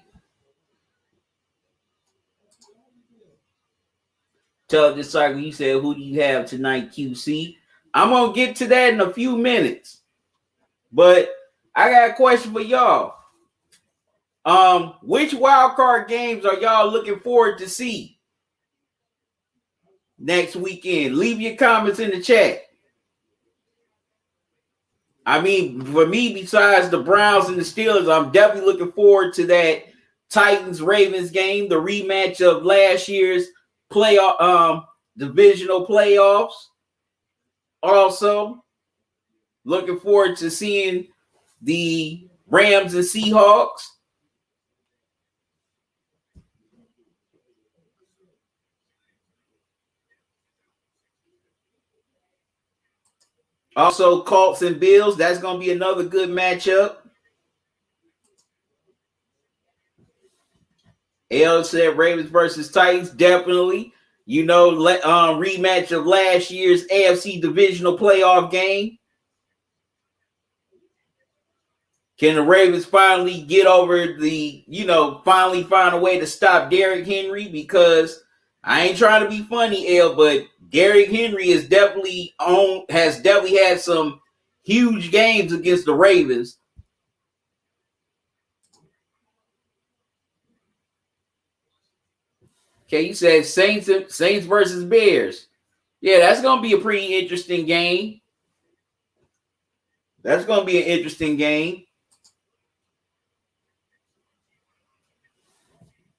Tell this cycle, you said, who do you have tonight, QC? I'm going to get to that in a few minutes. But I got a question for y'all. Which wild card games are y'all looking forward to see next weekend? Leave your comments in the chat. I mean, for me, besides the Browns and the Steelers, I'm definitely looking forward to that Titans-Ravens game, the rematch of last year's divisional playoffs. Also, looking forward to seeing the Rams and Seahawks. Also, Colts and Bills. That's going to be another good matchup. L said Ravens versus Titans. Definitely. Rematch of last year's AFC divisional playoff game. Can the Ravens finally get over finally find a way to stop Derrick Henry? Because I ain't trying to be funny, L, but Derrick Henry has definitely had some huge games against the Ravens. Okay, you said Saints versus Bears. Yeah, that's going to be a pretty interesting game. That's going to be an interesting game.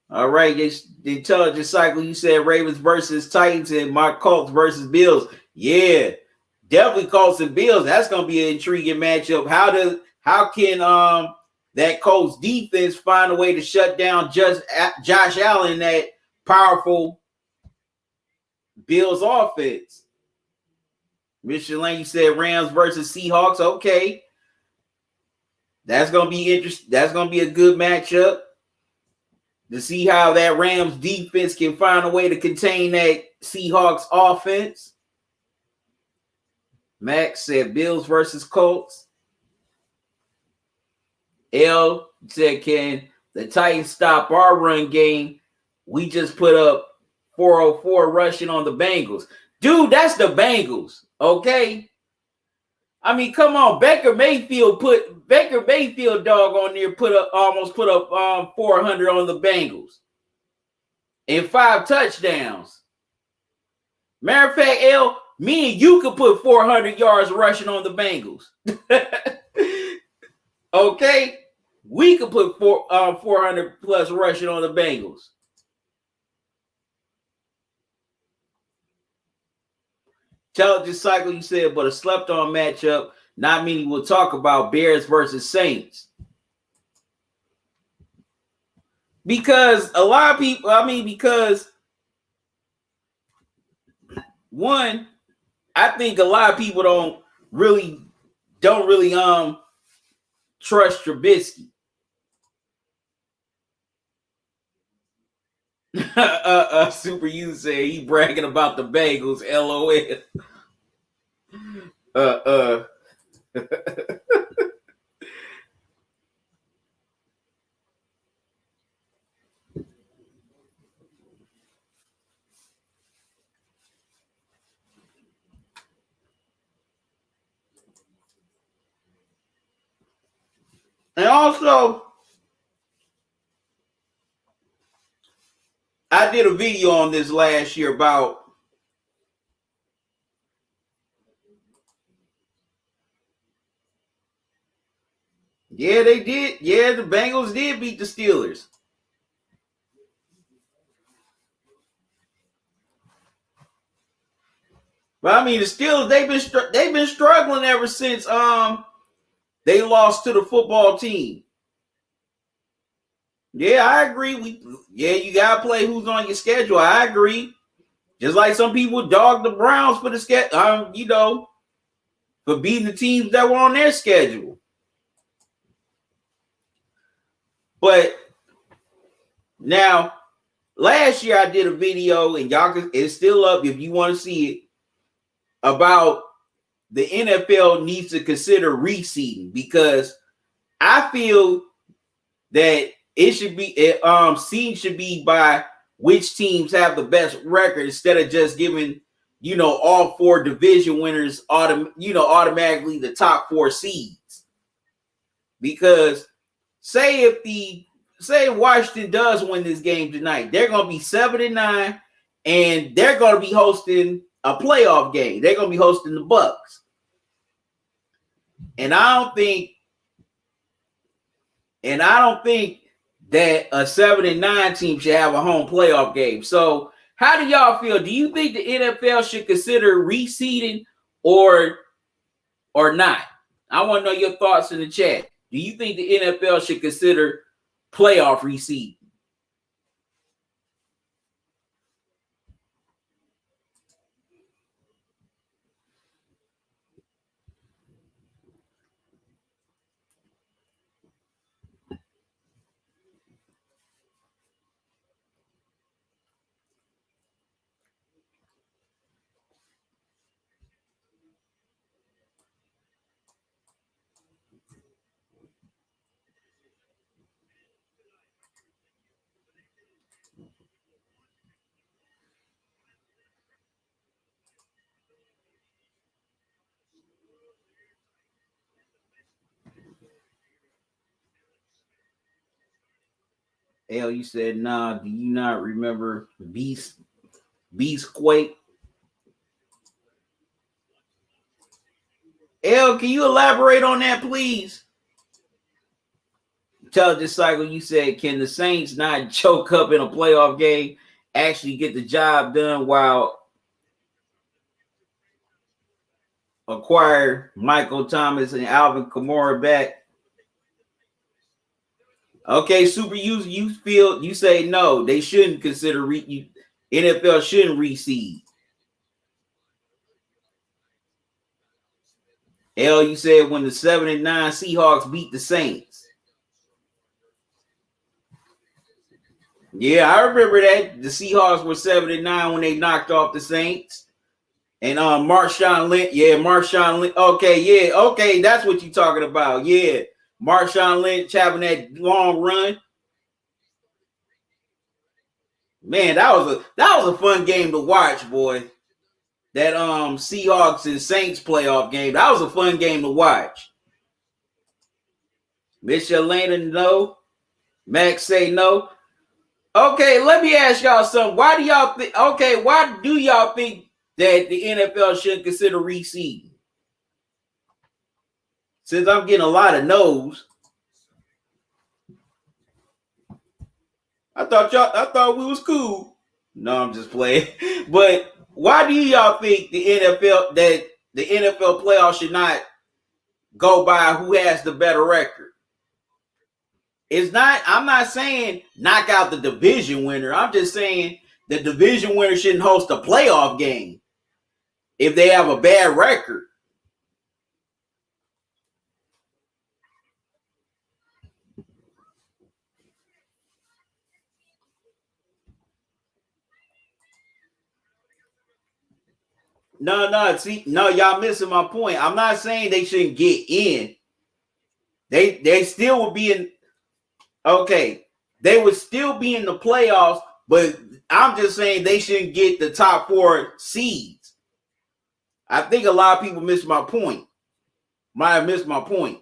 All right, the intelligence cycle. You said Ravens versus Titans and Mark Colts versus Bills. Yeah, definitely Colts and Bills. That's going to be an intriguing matchup. How can that Colts defense find a way to shut down Josh Allen, that powerful Bills offense? Mr. Lane, you said Rams versus Seahawks. Okay, that's going to be interesting. That's going to be a good matchup to see how that Rams defense can find a way to contain that Seahawks offense. Max said Bills versus Colts. L said, can the Titans stop our run game? We just put up 404 rushing on the Bengals. Dude, that's the Bengals, okay? I mean, come on. Baker Mayfield dog on there almost put up 400 on the Bengals and 5 touchdowns. Matter of fact, L, me and you could put 400 yards rushing on the Bengals. Okay, we could put 400 plus rushing on the Bengals. Intelligence cycle, you said, but a slept-on matchup. Not many will talk about Bears versus Saints. Because a lot of people, one, I think a lot of people don't really trust Trubisky. Super U said he bragging about the Bengals. LOL. And also, I did a video on this last year about they did. Yeah, the Bengals did beat the Steelers. But I mean, the Steelers, they've been struggling ever since they lost to the football team. Yeah, I agree. You gotta play who's on your schedule. I agree. Just like some people dog the Browns for the schedule, for beating the teams that were on their schedule. But now, last year I did a video, and it's still up if you want to see it, about the NFL needs to consider reseeding, because I feel that it should be seeding should be by which teams have the best record, instead of just giving all 4 division winners automatically the top 4 seeds. Because say Washington does win this game tonight, they're going to be 7-9, and they're going to be hosting a playoff game. They're going to be hosting the Bucks. And I don't think that a 7-9 team should have a home playoff game. So How do y'all feel? Do you think the NFL should consider reseeding or not? I want to know your thoughts in the chat. Do you think the NFL should consider playoff reseeding? L, you said, nah, do you not remember Beast Quake? L, can you elaborate on that, please? Intelligent Cycle, you said, can the Saints not choke up in a playoff game, actually get the job done while acquire Michael Thomas and Alvin Kamara back? Okay, Super, you feel, you say no, they shouldn't consider NFL shouldn't reseed. L, you said when the 7-9 Seahawks beat the Saints. Yeah, I remember that. The Seahawks were 7-9 when they knocked off the Saints. And Marshawn Lynch, Marshawn Lynch. Okay, okay, that's what you're talking about. Yeah, Marshawn Lynch having that long run. Man, that was a fun game to watch, boy. That Seahawks and Saints playoff game. That was a fun game to watch. Miss Atlanta, no. Max say no. Okay, let me ask y'all something. Why do y'all think that the NFL should consider reseeding? Since I'm getting a lot of no's. I thought we was cool. No, I'm just playing. But why do y'all think the NFL playoffs should not go by who has the better record? I'm not saying knock out the division winner. I'm just saying the division winner shouldn't host a playoff game if they have a bad record. No, y'all missing my point. I'm not saying they shouldn't get in. They still would be in. Okay, they would still be in the playoffs, but I'm just saying they shouldn't get the top 4 seeds. I think a lot of people might have missed my point.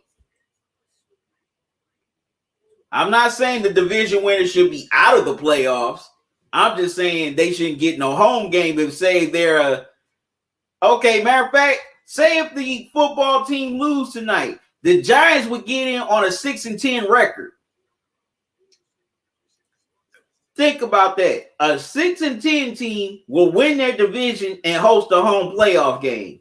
I'm not saying the division winner should be out of the playoffs. I'm just saying they shouldn't get no home game if, say, they're a. Okay, matter of fact, say if the football team lose tonight, the Giants would get in on a 6-10 record. Think about that. A 6-10 team will win their division and host a home playoff game.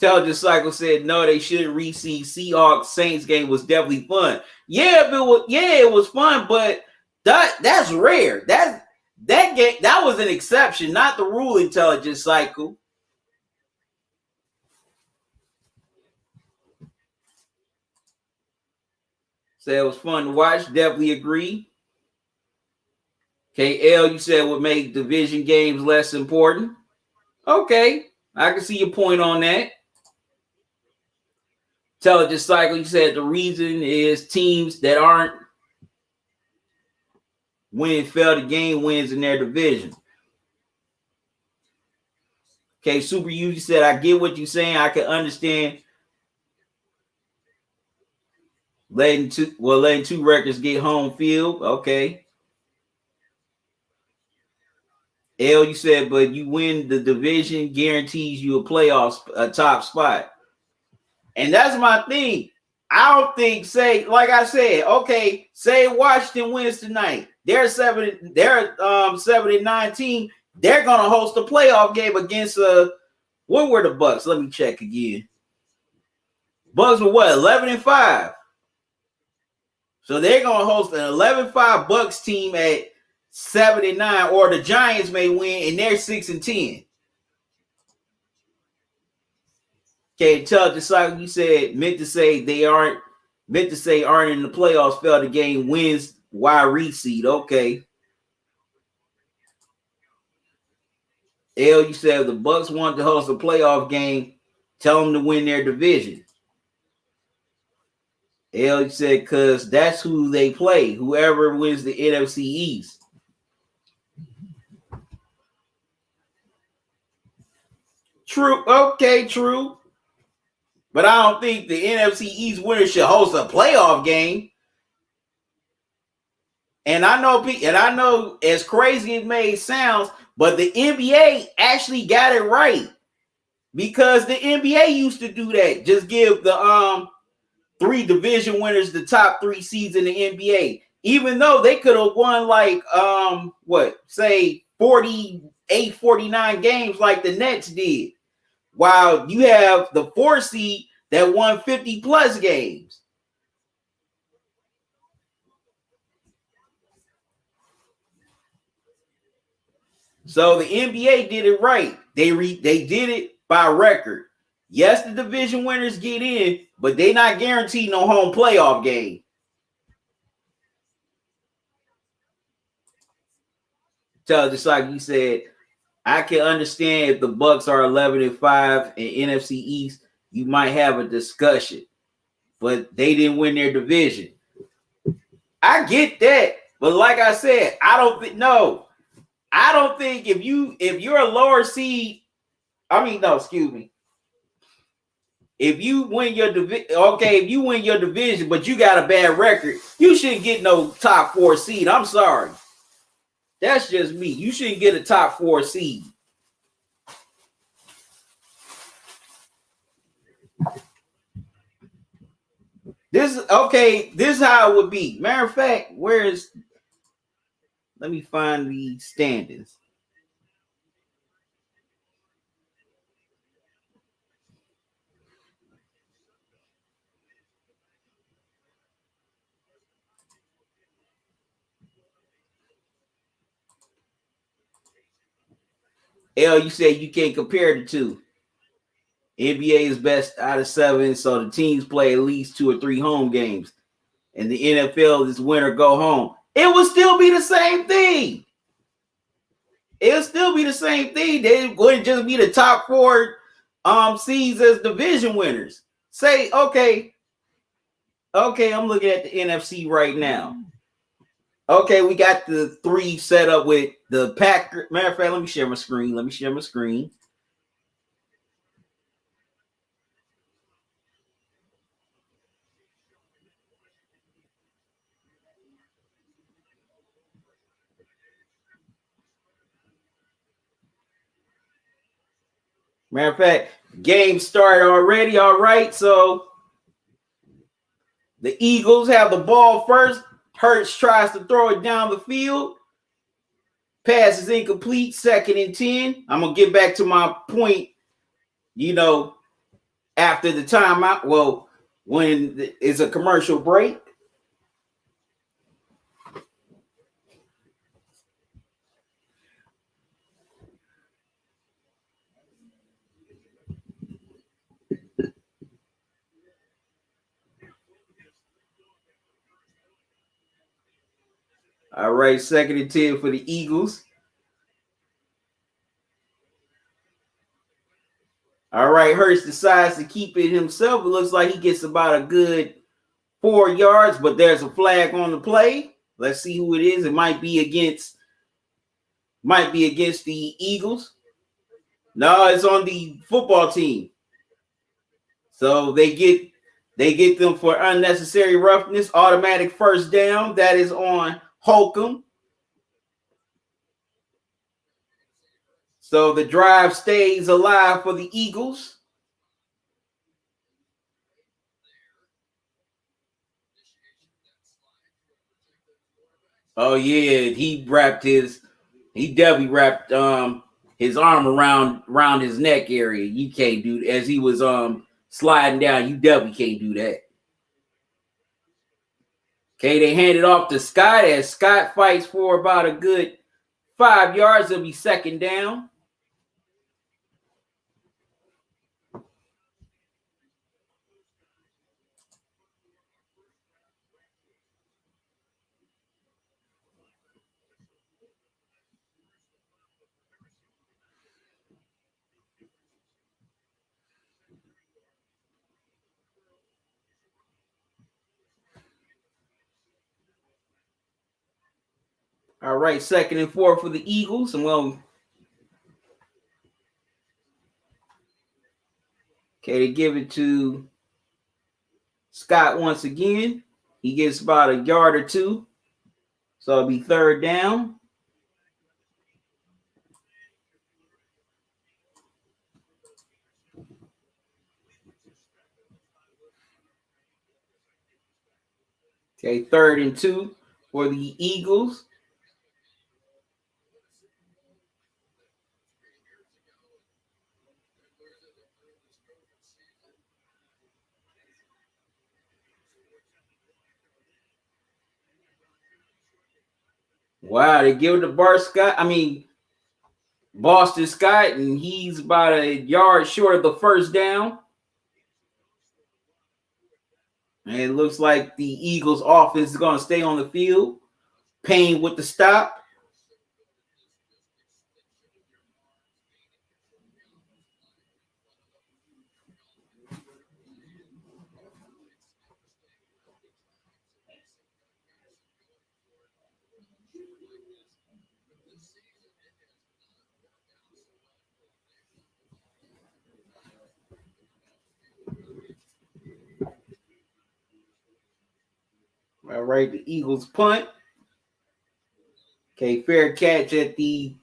Intelligent Cycle said no, they shouldn't reseed. Seahawks Saints game was definitely fun. It was fun, but that's rare. That game, that was an exception, not the rule. Intelligent Cycle. Said it was fun to watch. Definitely agree. KL, you said would make division games less important. Okay, I can see your point on that. Intelligent Cycle, you said the reason is teams that aren't winning fail to gain wins in their division. Okay, Super U, you said I get what you're saying. I can understand letting two records get home field. Okay. L, you said, but you win the division guarantees you a top spot. And that's my thing. I don't think, say, like I said, okay, say Washington wins tonight. They're 7-19. They're gonna host a playoff game against what were the Bucks? Let me check again. Bucks were what, 11-5. So they're gonna host an 11-5 Bucks team at 7-9, or the Giants may win and they're 6-10. Okay, tell just like you said, meant to say aren't in the playoffs, fell the game, wins, why reseed? Okay. L, you said if the Bucks want to host a playoff game, tell them to win their division. L, you said because that's who they play. Whoever wins the NFC East. True. Okay, true. But I don't think the NFC East winner should host a playoff game. And I know as crazy as it may sound, but the NBA actually got it right. Because the NBA used to do that. Just give the 3 division winners the top 3 seeds in the NBA. Even though they could have won like 48, 49 games like the Nets did. While you have the 4 seed that won 50 plus games. So the NBA did it right. They did it by record. Yes, the division winners get in, but they not guaranteed no home playoff game. So just like you said, I can understand if the Bucks are 11-5 in NFC East, you might have a discussion, but they didn't win their division. I get that, but like I said, I don't think if you're a lower seed, if you win your division, but you got a bad record, you shouldn't get no top 4 seed. I'm sorry. That's just me. You shouldn't get a top 4 seed. This is how it would be. Matter of fact, let me find the standings. L, you said you can't compare the two. NBA is best out of 7, so the teams play at least 2 or 3 home games. And the NFL is win or go home. It would still be the same thing. It'll still be the same thing. They wouldn't just be the top 4 seeds as division winners. Say, okay, I'm looking at the NFC right now. Okay, we got the 3 set up with the Packers. Matter of fact, let me share my screen. Matter of fact, game started already. All right, so the Eagles have the ball first. Hurts tries to throw it down the field. Pass is incomplete. 2nd and 10. I'm going to get back to my point, after the timeout. Well, when it's a commercial break. All right, 2nd and 10 for the Eagles. All right, Hurts decides to keep it himself. It looks like he gets about a good 4 yards, but there's a flag on the play. Let's see who it is. It might be against the Eagles. No, it's on the football team. So they get them for unnecessary roughness. Automatic first down. That is on Holcomb. So the drive stays alive for the Eagles. Oh yeah, he definitely wrapped his arm around his neck area. You can't do as he was sliding down. You definitely can't do that. Okay, they hand it off to Scott as Scott fights for about a good 5 yards. It'll be second down. All right, 2nd and 4 for the Eagles. And okay, they give it to Scott once again. He gets about a yard or two. So it'll be 3rd down. Okay, 3rd and 2 for the Eagles. Wow, they give it to Boston Scott, and he's about a yard short of the 1st down. And it looks like the Eagles offense is going to stay on the field. Payne with the stop. All right, the Eagles punt. Okay, fair catch at the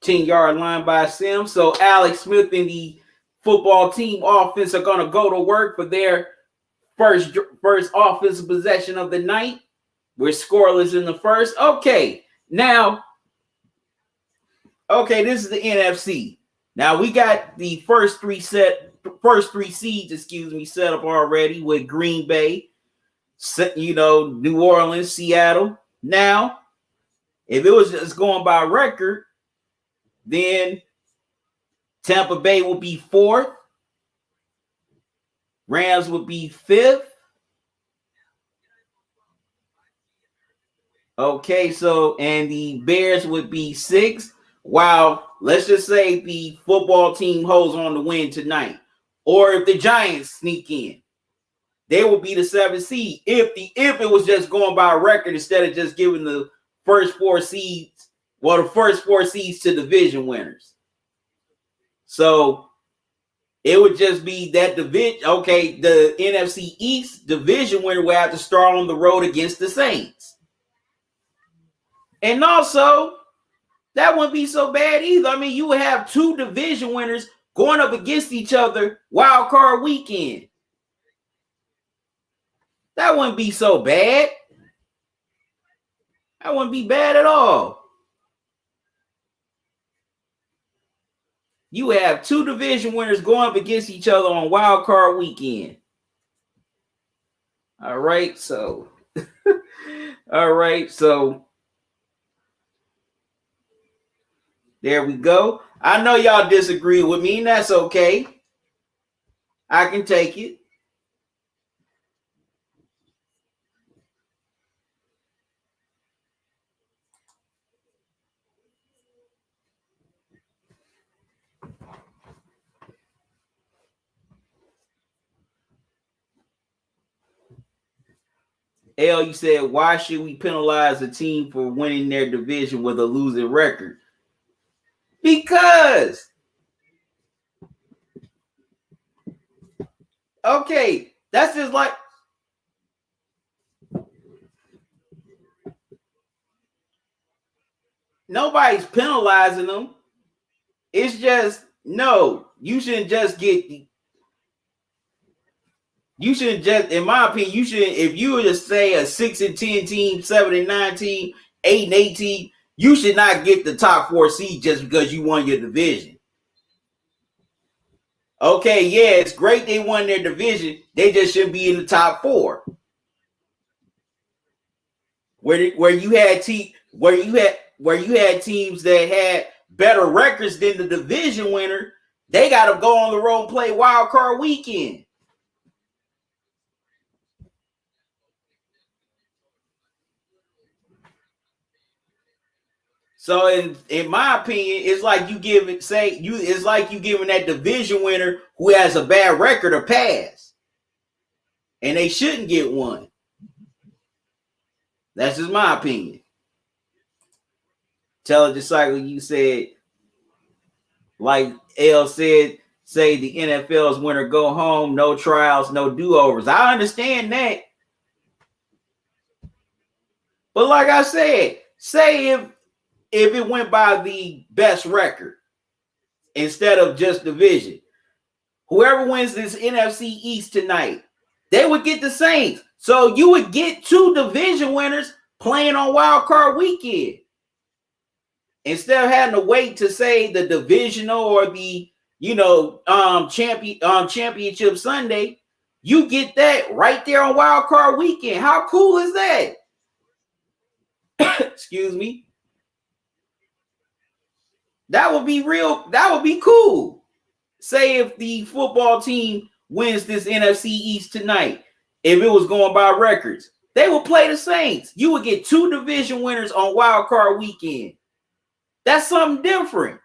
10-yard line by Sims. So Alex Smith and the football team offense are going to go to work for their first offensive possession of the night. We're scoreless in the first. Okay, now, this is the NFC. Now we got the first three seeds, set up already with Green Bay, New Orleans, Seattle. Now, if it was just going by record, then Tampa Bay will be 4th. Rams would be 5th. Okay, so and the Bears would be 6th. While let's just say the football team holds on to win tonight, or if the Giants sneak in, they will be the 7th seed. If it was just going by record instead of just giving the first 4 seeds, the first 4 seeds to division winners. So it would just be that division. Okay, the NFC East division winner will have to start on the road against the Saints. And also, that wouldn't be so bad either. I mean, you would have 2 division winners going up against each other wild card weekend. That wouldn't be so bad. That wouldn't be bad at all. You have 2 division winners going up against each other on wild card weekend. All right, so there we go. I know y'all disagree with me, and that's okay. I can take it. L, you said, why should we penalize a team for winning their division with a losing record? Because, okay, that's just like, nobody's penalizing them. It's just, no, you shouldn't just get You shouldn't just, in my opinion, you should, if you were to say a 6-10 team, 7-9 team, 8-8 team, you should not get the top 4 seed just because you won your division. Okay, yeah, it's great they won their division. They just shouldn't be in the top 4. Where you had teams that had better records than the division winner, they got to go on the road and play wild card weekend. So in my opinion, it's like you giving that division winner who has a bad record a pass, and they shouldn't get one. That's just my opinion. Tell it just like you said, like L said, say the NFL's winner go home, no trials, no do-overs. I understand that. But like I said, say if it went by the best record instead of just division, whoever wins this NFC East tonight, they would get the Saints. So you would get 2 division winners playing on wild card weekend. Instead of having to wait to say the divisional or the championship Sunday, you get that right there on wild card weekend. How cool is that? Excuse me. That would be real. That would be cool. Say if the football team wins this NFC East tonight, if it was going by records, they would play the Saints. You would get 2 division winners on wild card weekend. That's something different.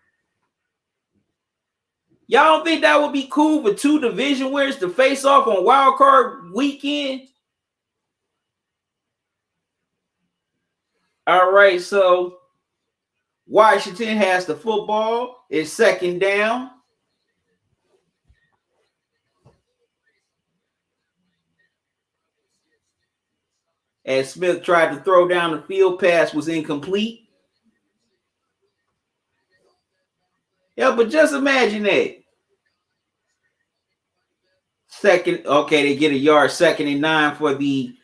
Y'all don't think that would be cool for 2 division winners to face off on wild card weekend? All right, so Washington has the football. It's 2nd down. As Smith tried to throw down the field, pass was incomplete. Yeah, but just imagine that. Second, okay, they get a yard, 2nd and 9 for the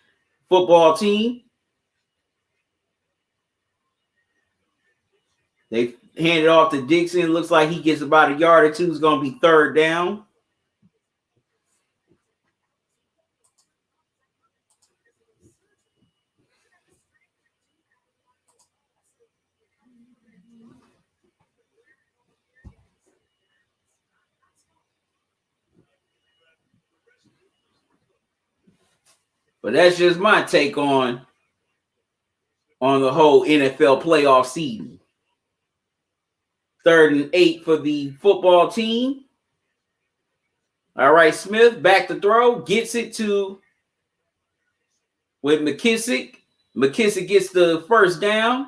football team. They hand it off to Dixon. Looks like he gets about a yard or 2. It's going to be 3rd down. But that's just my take on the whole NFL playoff season. 3rd and 8 for the football team. All right, Smith back to throw. Gets it with McKissick. McKissick gets the 1st down.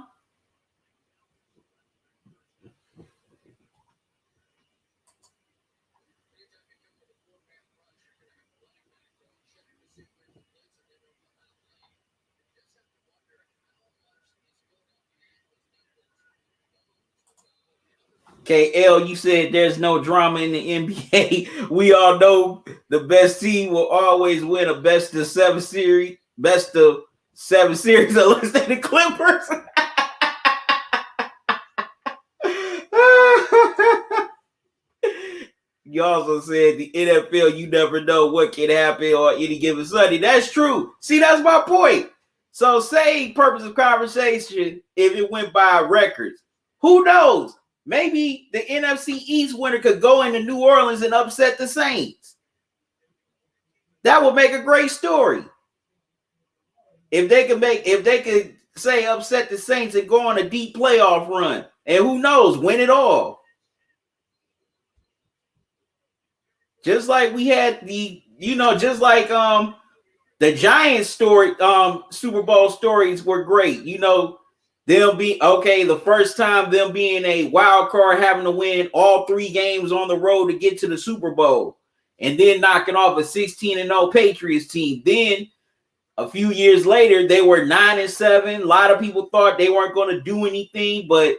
Okay, L, you said there's no drama in the NBA. We all know the best team will always win a best of 7 series unless they're the Clippers. You also said the NFL, you never know what can happen on any given Sunday. That's true. See, that's my point. So say purpose of conversation, if it went by records, who knows? Maybe the NFC East winner could go into New Orleans and upset the Saints. That would make a great story. If they could say upset the Saints and go on a deep playoff run, and who knows, win it all. Just like we had just like the Giants story, Super Bowl stories were great. Them be okay. The first time them being a wild card, having to win all 3 games on the road to get to the Super Bowl, and then knocking off a 16-0 Patriots team. Then a few years later, they were 9-7. A lot of people thought they weren't going to do anything, but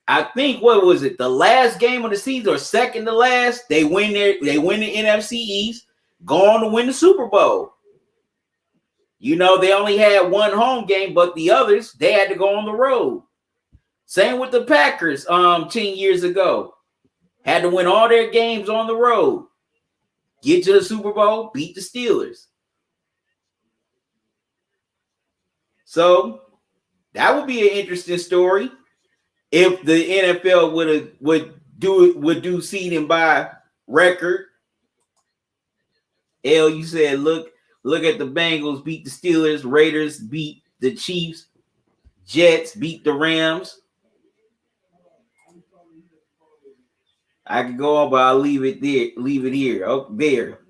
I think what was it? The last game of the season or second to last, they win the NFC East. go on to win the Super Bowl. You know, they only had one home game, but the others, they had to go on the road. Same with the Packers 10 years ago. Had to win all their games on the road. Get to the Super Bowl, beat the Steelers. So that would be an interesting story if the NFL would do seeding by record. L, you said look at the Bengals beat the Steelers, Raiders beat the Chiefs, Jets beat the Rams. I could go on, but I'll leave it there. Leave it here. Oh, there.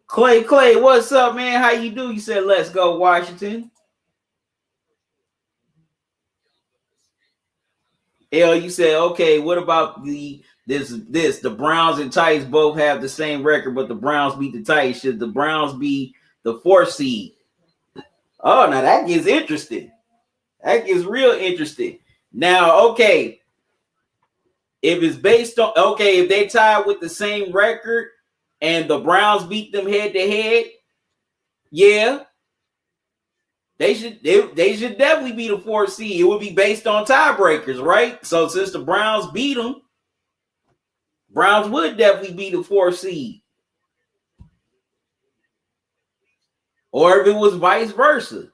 Clay, what's up, man? How you do? You said let's go, Washington. L, you said okay. What about this? The Browns and Titans both have the same record, but the Browns beat the Titans. Should the Browns be the 4th seed? Oh, now that gets interesting. That gets real interesting. Now, okay, if it's based on if they tie with the same record and the Browns beat them head to head, yeah, they should definitely be the 4th seed. It would be based on tiebreakers, right? So since the Browns beat them, Browns would definitely be the 4th seed. Or if it was vice versa.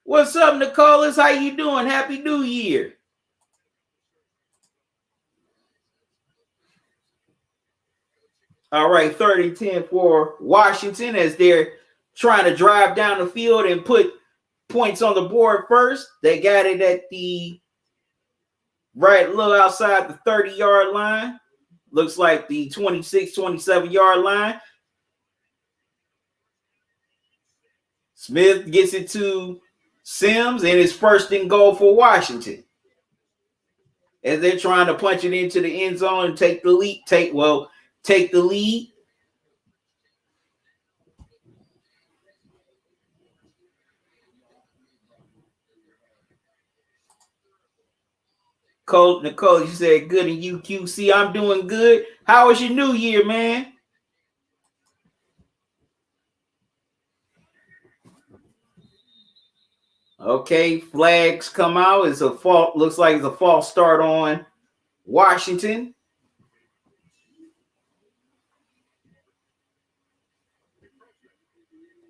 What's up, Nicholas? How you doing? Happy New Year. All right, 3rd and 10 for Washington as they're trying to drive down the field and put points on the board first. They got it at the right little outside the 30-yard line. Looks like the 26, 27-yard line. Smith gets it to Sims, and it's 1st and goal for Washington. As they're trying to punch it into the end zone and take the lead. Take the lead. Nicole, you said good in UQC. I'm doing good. How was your New Year, man? Okay, flags come out. It's a fault. Looks like it's a false start on Washington.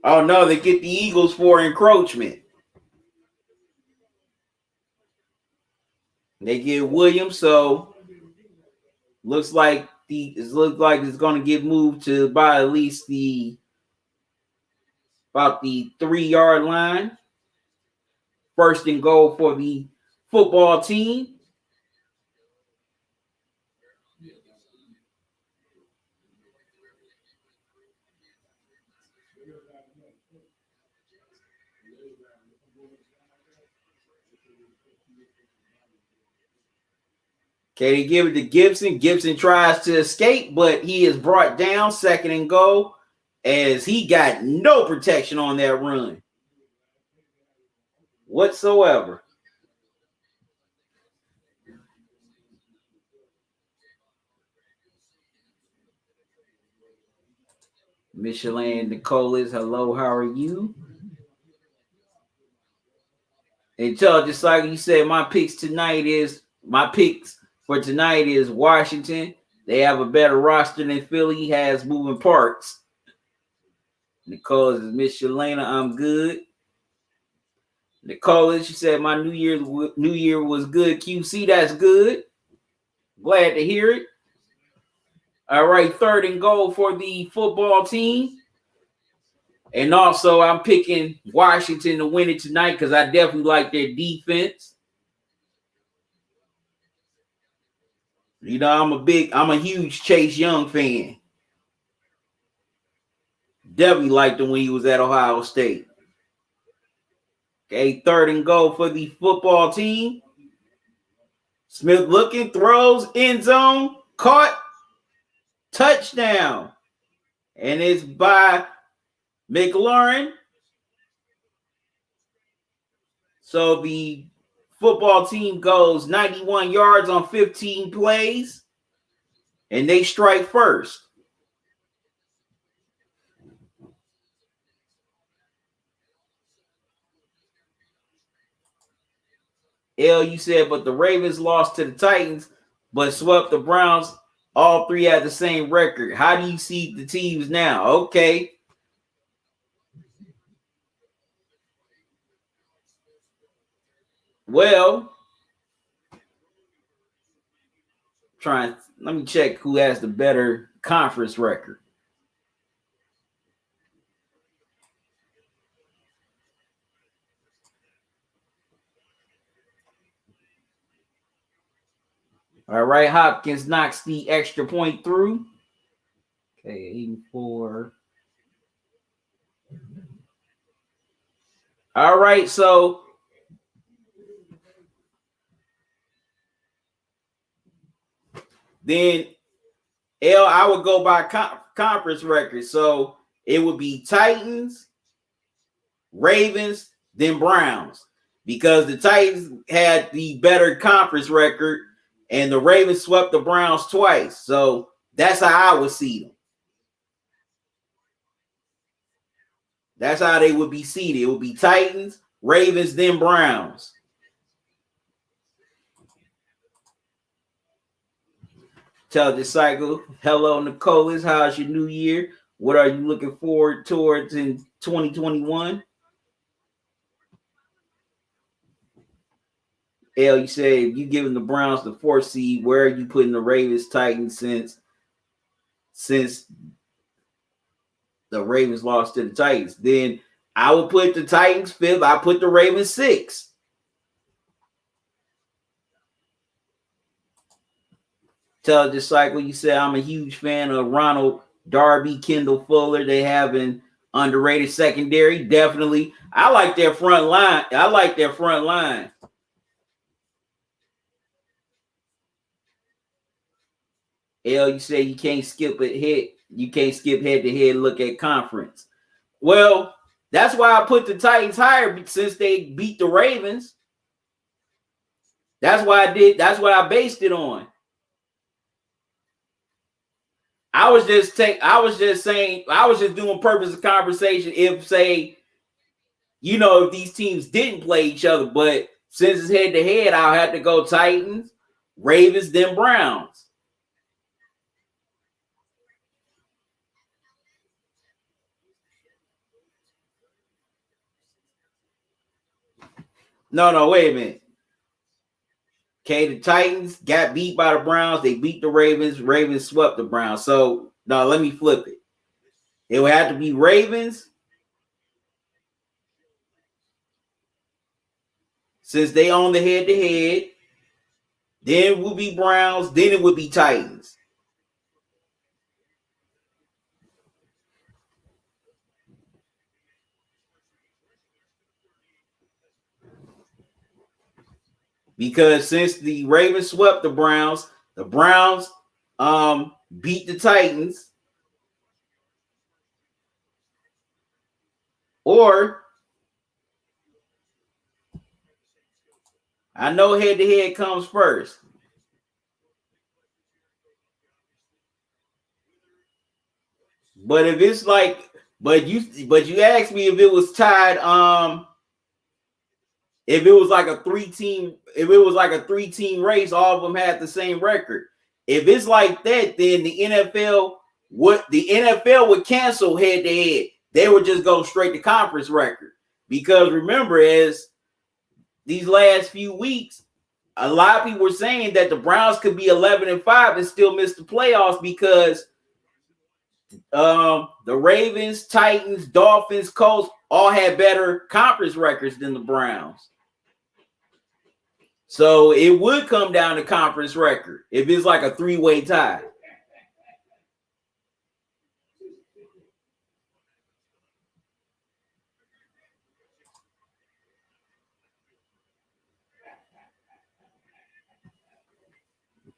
Oh no, they get the Eagles for encroachment. They get Williams, so looks like it's going to get moved to about at least about the 3-yard line. 1st and goal for the football team. Okay, they give it to Gibson. Gibson tries to escape, but he is brought down. 2nd and goal as he got no protection on that run whatsoever. Michelin Nicholas, hello, how are you? And tell just like you said, my picks for tonight is Washington. They have a better roster than Philly has moving parts. Nicholas is Miss Shalana. I'm good. Nicholas, she said my New Year was good. QC, that's good. Glad to hear it. All right, 3rd and goal for the football team. And also, I'm picking Washington to win it tonight because I definitely like their defense. You know, I'm a huge Chase Young fan. Definitely liked him when he was at Ohio State. Okay, 3rd and goal for the football team. Smith looking, throws, end zone, caught, touchdown. And it's by McLaurin. So the football team goes 91 yards on 15 plays, and they strike first. L, you said, but the Ravens lost to the Titans, but swept the Browns. All three had the same record. How do you see the teams now? Okay. Well, let me check who has the better conference record. All right, Hopkins knocks the extra point through. Okay, 84. All right, so then L, I would go by conference record. So it would be Titans, Ravens, then Browns, because the Titans had the better conference record and the Ravens swept the Browns twice. So that's how I would see them. That's how they would be seeded. It would be Titans, Ravens, then Browns. Tell the cycle, hello, Nicholas. How's your new year? What are you looking forward towards in 2021? L, you say if you giving the Browns the 4th seed, where are you putting the Ravens, Titans since the Ravens lost to the Titans? Then I will put the Titans 5th. I put the Ravens 6th. Tell the cycle, you said I'm a huge fan of Ronald Darby, Kendall Fuller. They have an underrated secondary. Definitely. I like their front line. L, you say you can't skip head to head look at conference. Well, that's why I put the Titans higher, since they beat the Ravens. That's why I did. That's what I based it on. I was just doing purpose of conversation. If, say, if these teams didn't play each other, but since it's head to head, I'll have to go Titans, Ravens, then Browns. No, wait a minute. Okay, the Titans got beat by the Browns. They beat the Ravens. Ravens swept the Browns. So, no, let me flip it. It would have to be Ravens, since they own the head-to-head. Then it would be Browns. Then it would be Titans. Because since the Ravens swept the Browns beat the Titans. Or, I know head-to-head comes first. But if it's like, but you asked me if it was tied, if it was like a 3-team race, all of them had the same record. If it's like that, then the NFL would cancel head to head. They would just go straight to conference record. Because remember, as these last few weeks, a lot of people were saying that the Browns could be 11-5 and still miss the playoffs, because the Ravens, Titans, Dolphins, Colts all had better conference records than the Browns. So it would come down to conference record if it's like a 3-way tie.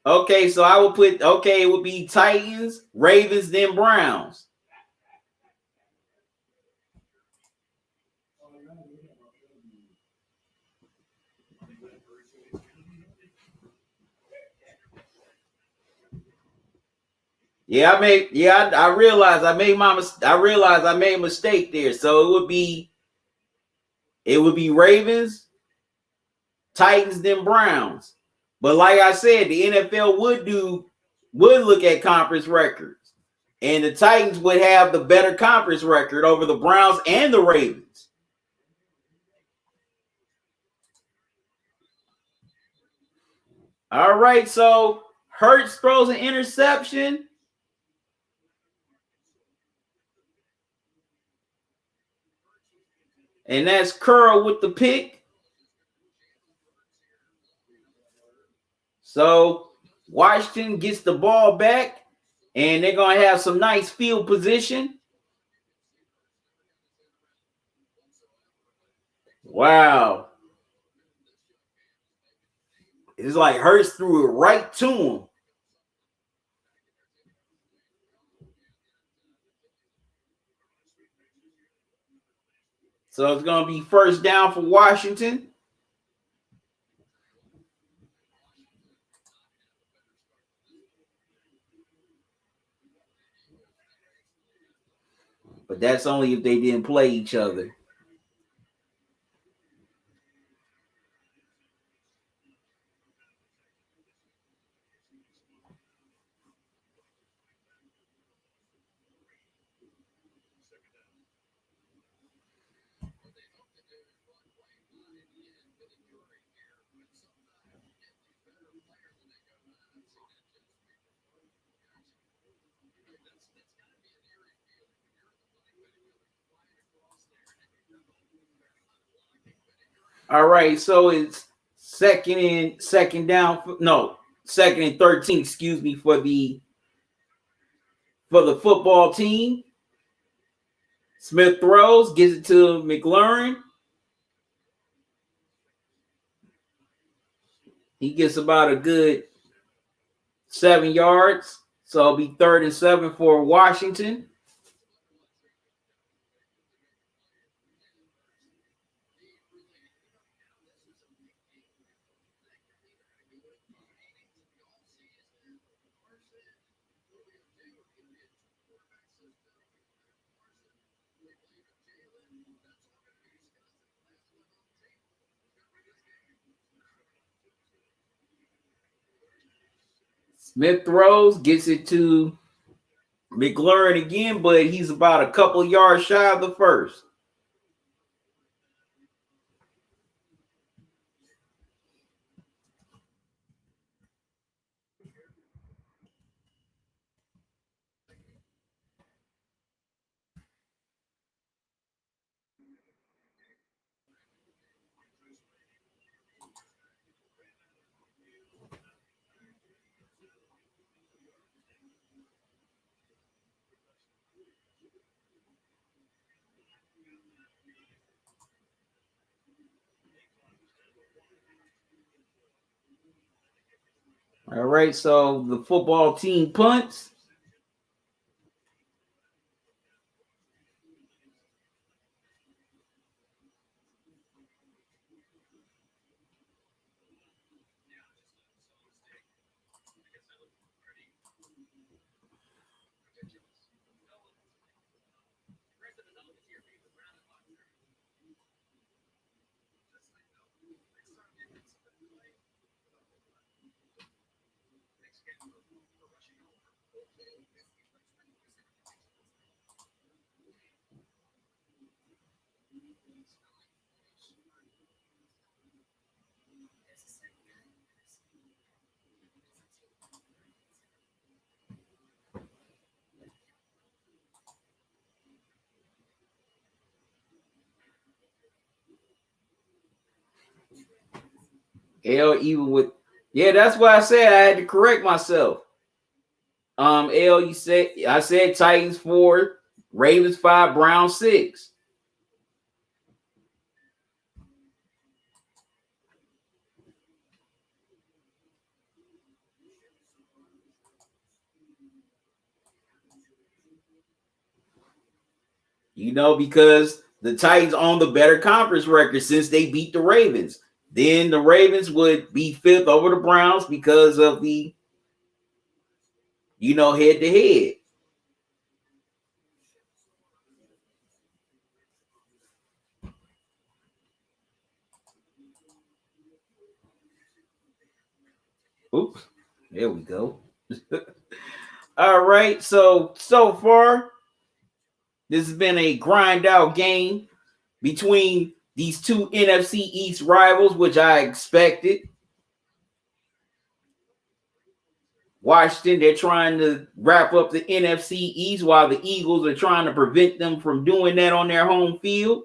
Okay, so I would put, it would be Titans, Ravens, then Browns. Yeah, I realized I made a mistake there. So it would be Ravens, Titans than Browns. But like I said, the NFL would look at conference records. And the Titans would have the better conference record over the Browns and the Ravens. All right, so Hurts throws an interception. And that's Curl with the pick. So Washington gets the ball back, and they're going to have some nice field position. Wow. It's like Hurts threw it right to him. So it's going to be first down for Washington. But that's only if they didn't play each other. All right, so it's second and 13, excuse me, for the football team. Smith throws, gives it to McLaurin. He gets about a good 7 yards. So it'll be 3rd and 7 for Washington. Smith throws, gets it to McLaurin again, but he's about a couple yards shy of the first. All right, so the football team punts. L even with that's why I said I had to correct myself. L, I said Titans 4, Ravens 5, Browns 6. Because the Titans own the better conference record since they beat the Ravens. Then the Ravens would be 5th over the Browns because of the, head to head. Oops, there we go. All right, so far this has been a grind out game between these two NFC East rivals, which I expected. Washington, they're trying to wrap up the NFC East while the Eagles are trying to prevent them from doing that on their home field.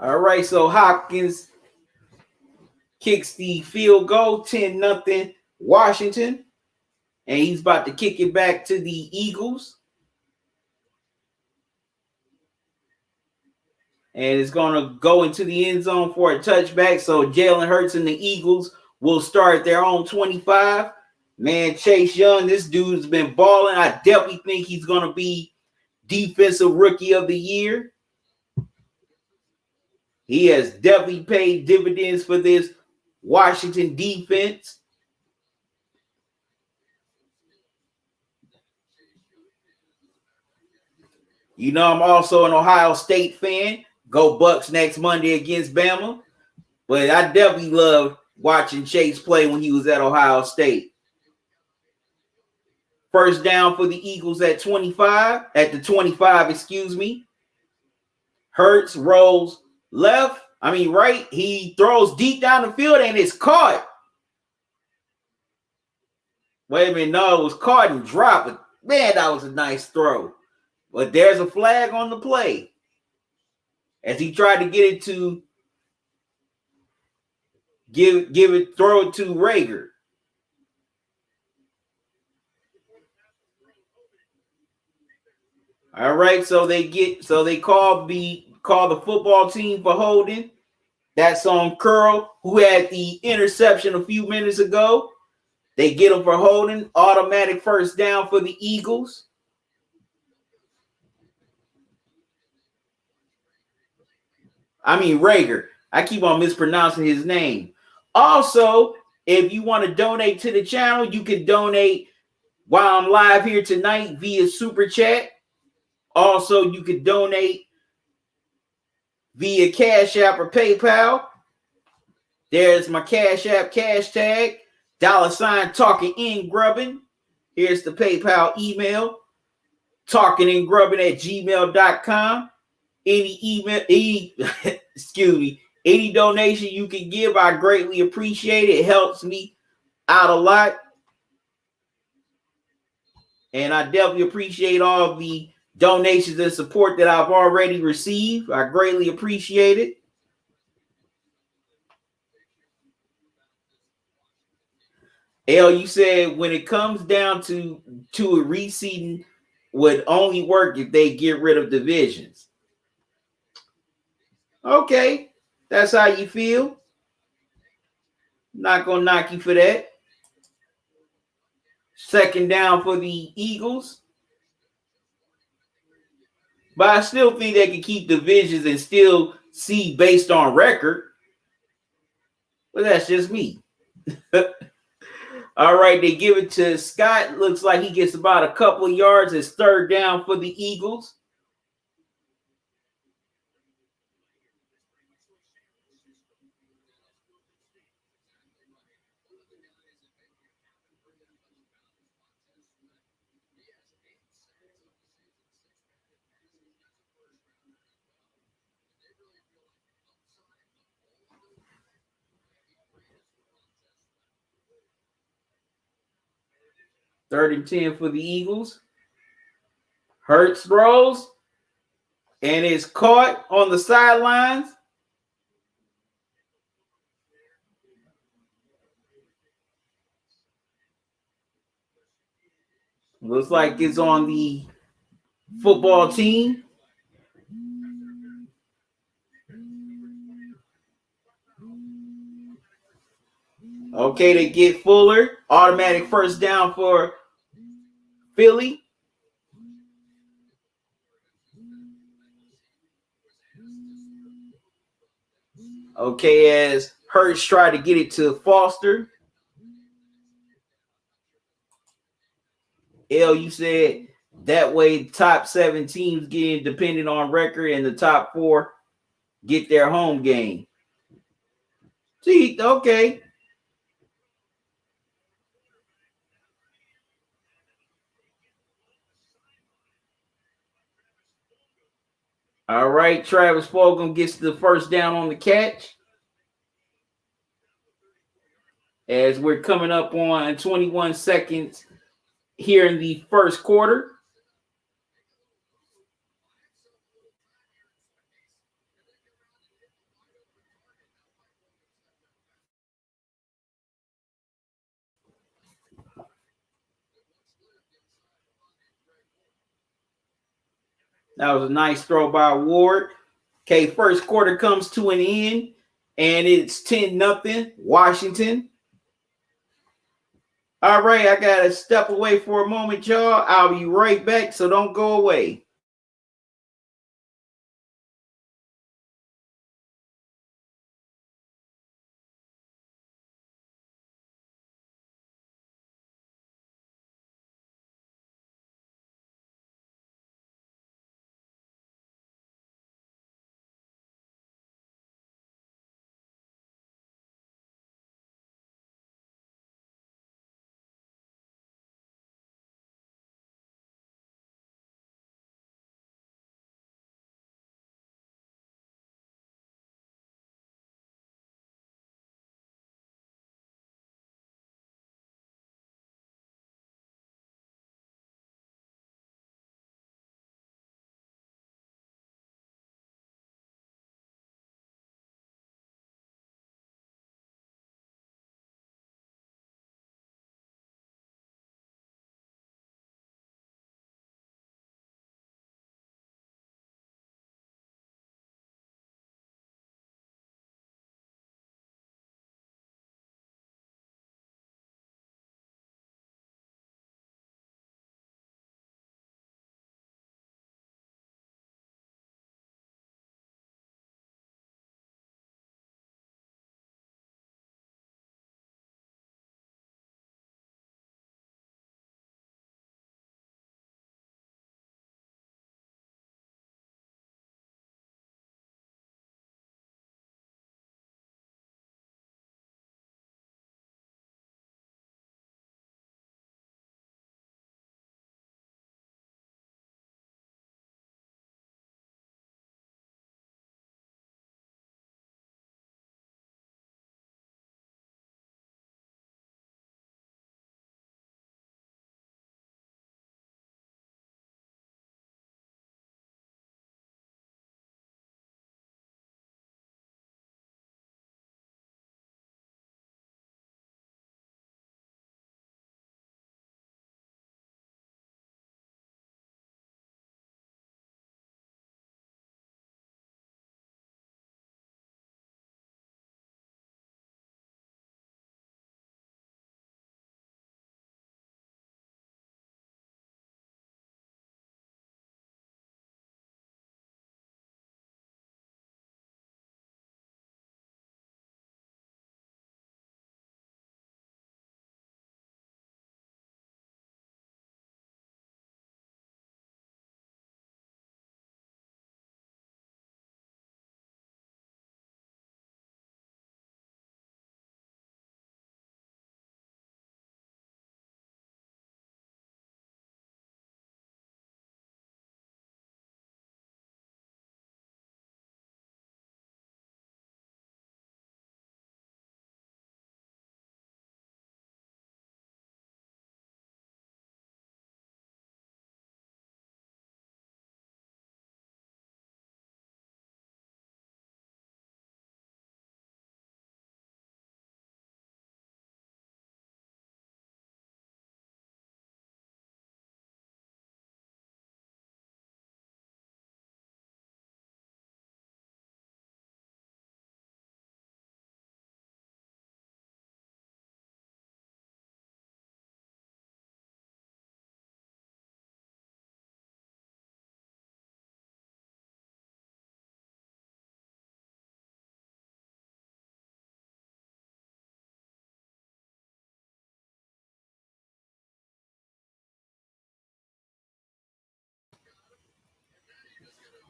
All right, so Hopkins kicks the field goal, 10-0 Washington, and he's about to kick it back to the Eagles. And it's going to go into the end zone for a touchback. So Jalen Hurts and the Eagles will start their own 25. Man, Chase Young, this dude's been balling. I definitely think he's going to be Defensive Rookie of the Year. He has definitely paid dividends for this Washington defense. You know, I'm also an Ohio State fan. Go Bucks next Monday against Bama. But I definitely love watching Chase play when he was at Ohio State. First down for the Eagles at 25. At the 25, excuse me. Hurts rolls right. He throws deep down the field and it's caught. Wait a minute, no, it was caught and dropped. Man, that was a nice throw. But there's a flag on the play as he tried to get it to throw it to Rager. All right, so they call the football team for holding. That's on Curl, who had the interception a few minutes ago. They get him for holding. Automatic first down for the Eagles. Rager. I keep on mispronouncing his name. Also, if you want to donate to the channel, you can donate while I'm live here tonight via Super Chat. Also, you can donate via Cash App or PayPal. There's my Cash App cash tag, $ talking in grubbing. Here's the PayPal email, talkingandgrubbing@gmail.com. Any donation you can give, I greatly appreciate it. It helps me out a lot. And I definitely appreciate all the donations and support that I've already received. I greatly appreciate it. L, you said when it comes down to a reseeding would only work if they get rid of divisions. Okay, that's how you feel. Not gonna knock you for that. Second down for the Eagles. But I still think they can keep divisions and still see based on record. But that's just me. All right, they give it to Scott. Looks like he gets about a couple of yards. It's third down for the Eagles. Third and 10 for the Eagles. Hurts throws and is caught on the sidelines. Looks like it's on the football team. Okay, they get Fuller. Automatic first down for Philly. Okay, as Hurts tried to get it to Foster. L, you said that way top 7 teams getting dependent on record and the top 4 get their home game. See, okay. All right, Travis Fulgham gets the first down on the catch. As we're coming up on 21 seconds here in the first quarter. That was a nice throw by Ward. Okay, first quarter comes to an end, and it's 10-0 Washington. All right, I got to step away for a moment, y'all. I'll be right back, so don't go away.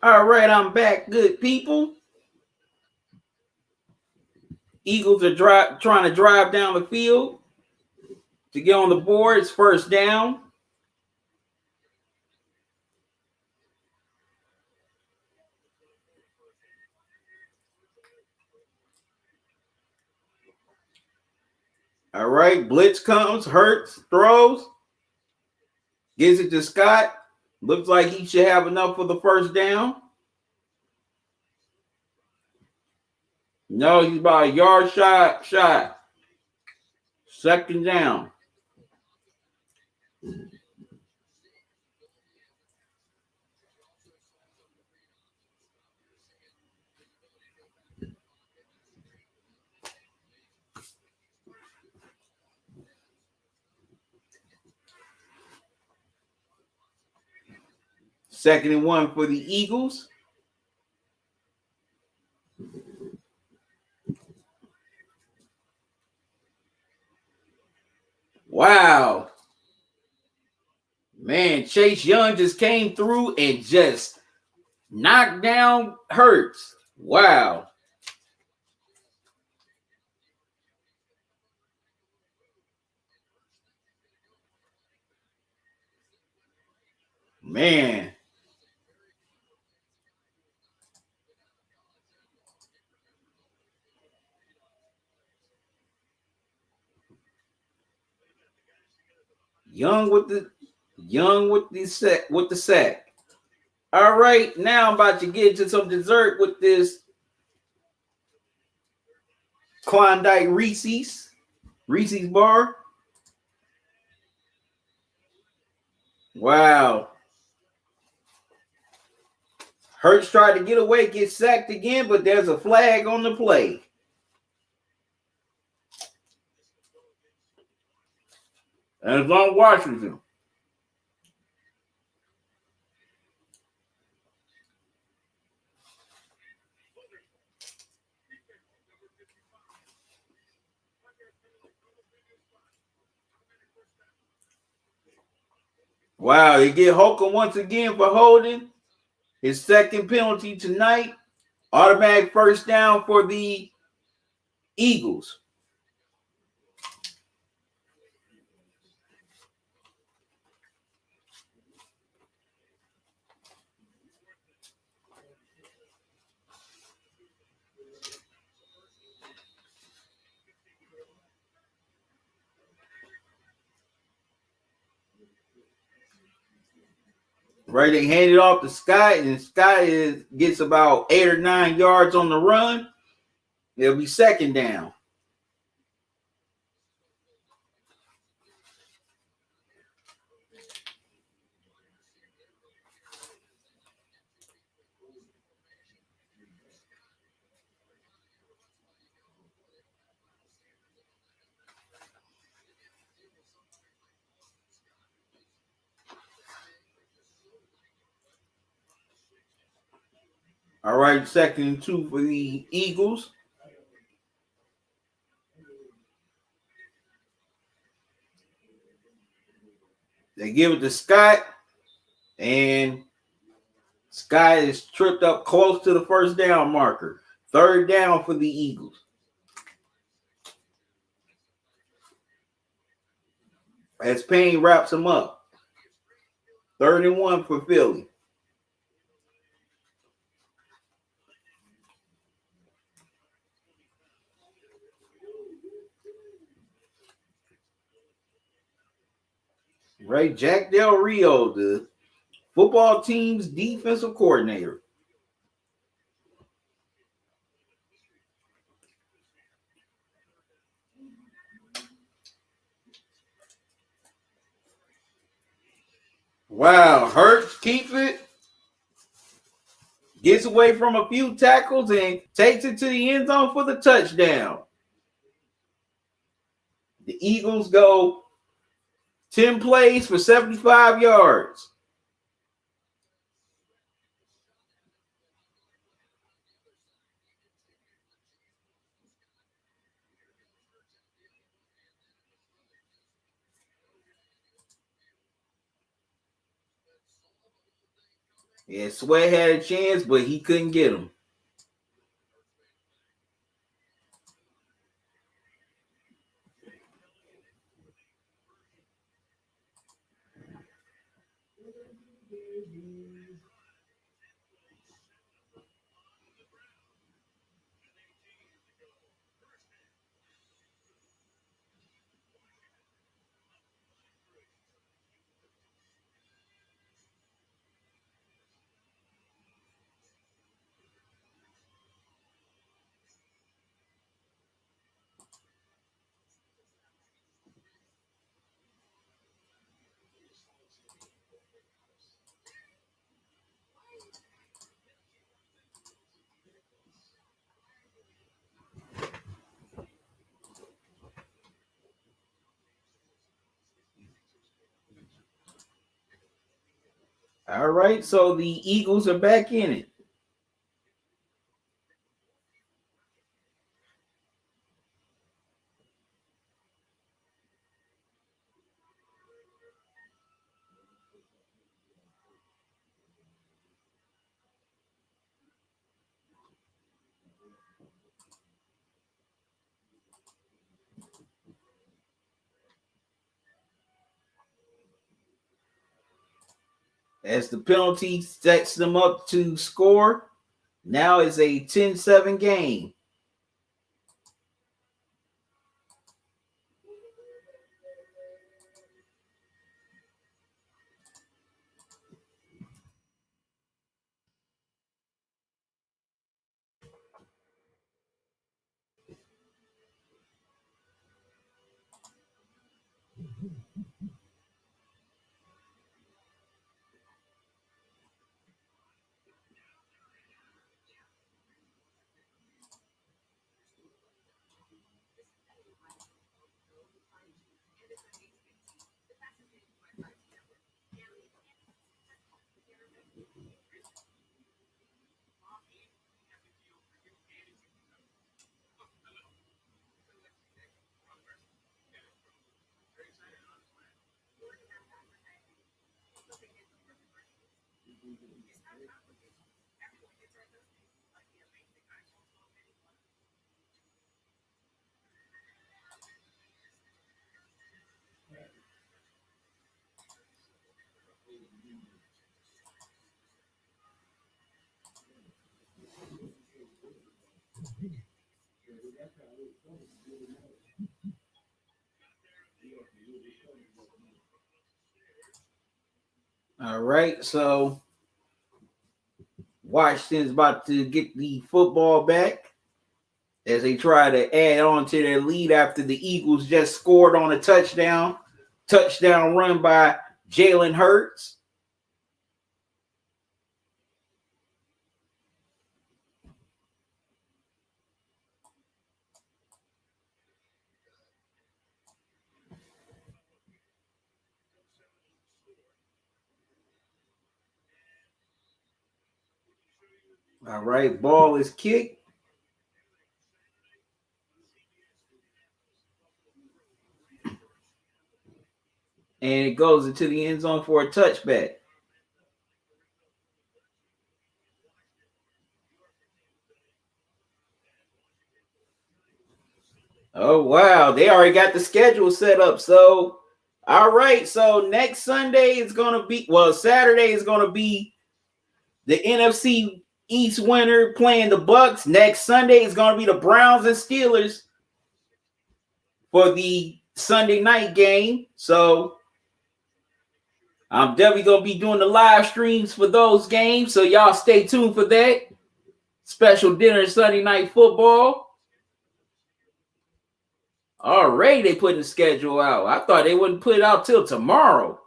All right, I'm back, good people. Eagles are trying to drive down the field to get on the board. It's first down. All right, blitz comes, Hurts throws, gives it to Scott. Looks like he should have enough for the first down. No, he's about a yard shy. Second down. Second and 1 for the Eagles. Wow. Man, Chase Young just came through and just knocked down Hurts. Wow. Man. Young with the sack. All right, now I'm about to get into some dessert with this Klondike Reese's bar. Wow. Hurts tried to get away, get sacked again, but there's a flag on the play. And it's on Washington. Wow, they get Holcomb once again for holding. His second penalty tonight. Automatic first down for the Eagles. Right, they hand it off to Scott, and Scott gets about 8 or 9 yards on the run. It'll be second down. All right, second and 2 for the Eagles. They give it to Scott, and Scott is tripped up close to the first down marker. Third down for the Eagles. As Payne wraps him up. Third and 1 for Philly. Right, Jack Del Rio, the football team's defensive coordinator. Wow, Hurts keeps it, gets away from a few tackles, and takes it to the end zone for the touchdown. The Eagles go 10 plays for 75 yards. Yeah, Sweat had a chance, but he couldn't get him. All right, so the Eagles are back in it. As the penalty sets them up to score, now it's a 10-7 game. All right, so Washington's about to get the football back as they try to add on to their lead after the Eagles just scored on a touchdown run by Jalen Hurts. All right, ball is kicked. And it goes into the end zone for a touchback. Oh, wow. They already got the schedule set up. So, all right. So, next Sunday is going to be, well, Saturday is going to be the NFC East winner playing the Bucks. Next Sunday is going to be the Browns and Steelers for the Sunday night game. So, I'm definitely going to be doing the live streams for those games. So, y'all stay tuned for that. Special dinner Sunday night football. Already they putting the schedule out. I thought they wouldn't put it out till tomorrow.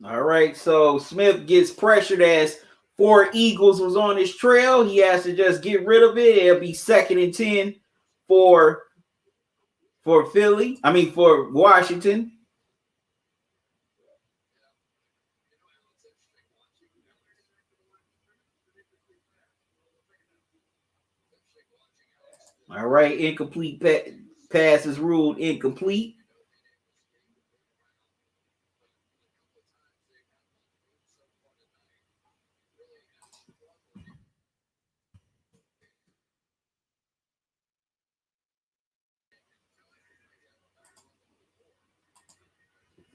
All right, so Smith gets pressured as 4 Eagles was on his trail. He has to just get rid of it. It'll be 2nd and 10 for Philly. I mean for Washington. All right, incomplete pass is ruled incomplete.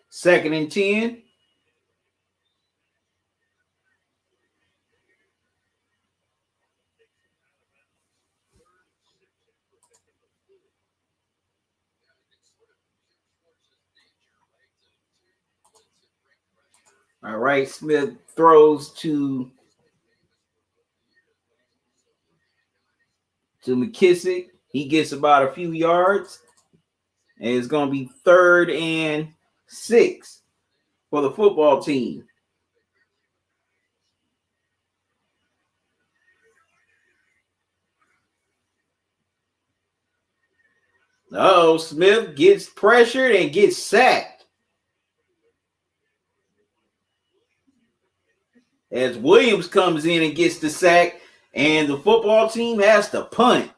Second and 10. All right, Smith throws to McKissick. He gets about a few yards. And it's going to be 3rd and 6 for the football team. Oh, Smith gets pressured and gets sacked. As Williams comes in and gets the sack, and the football team has to punt.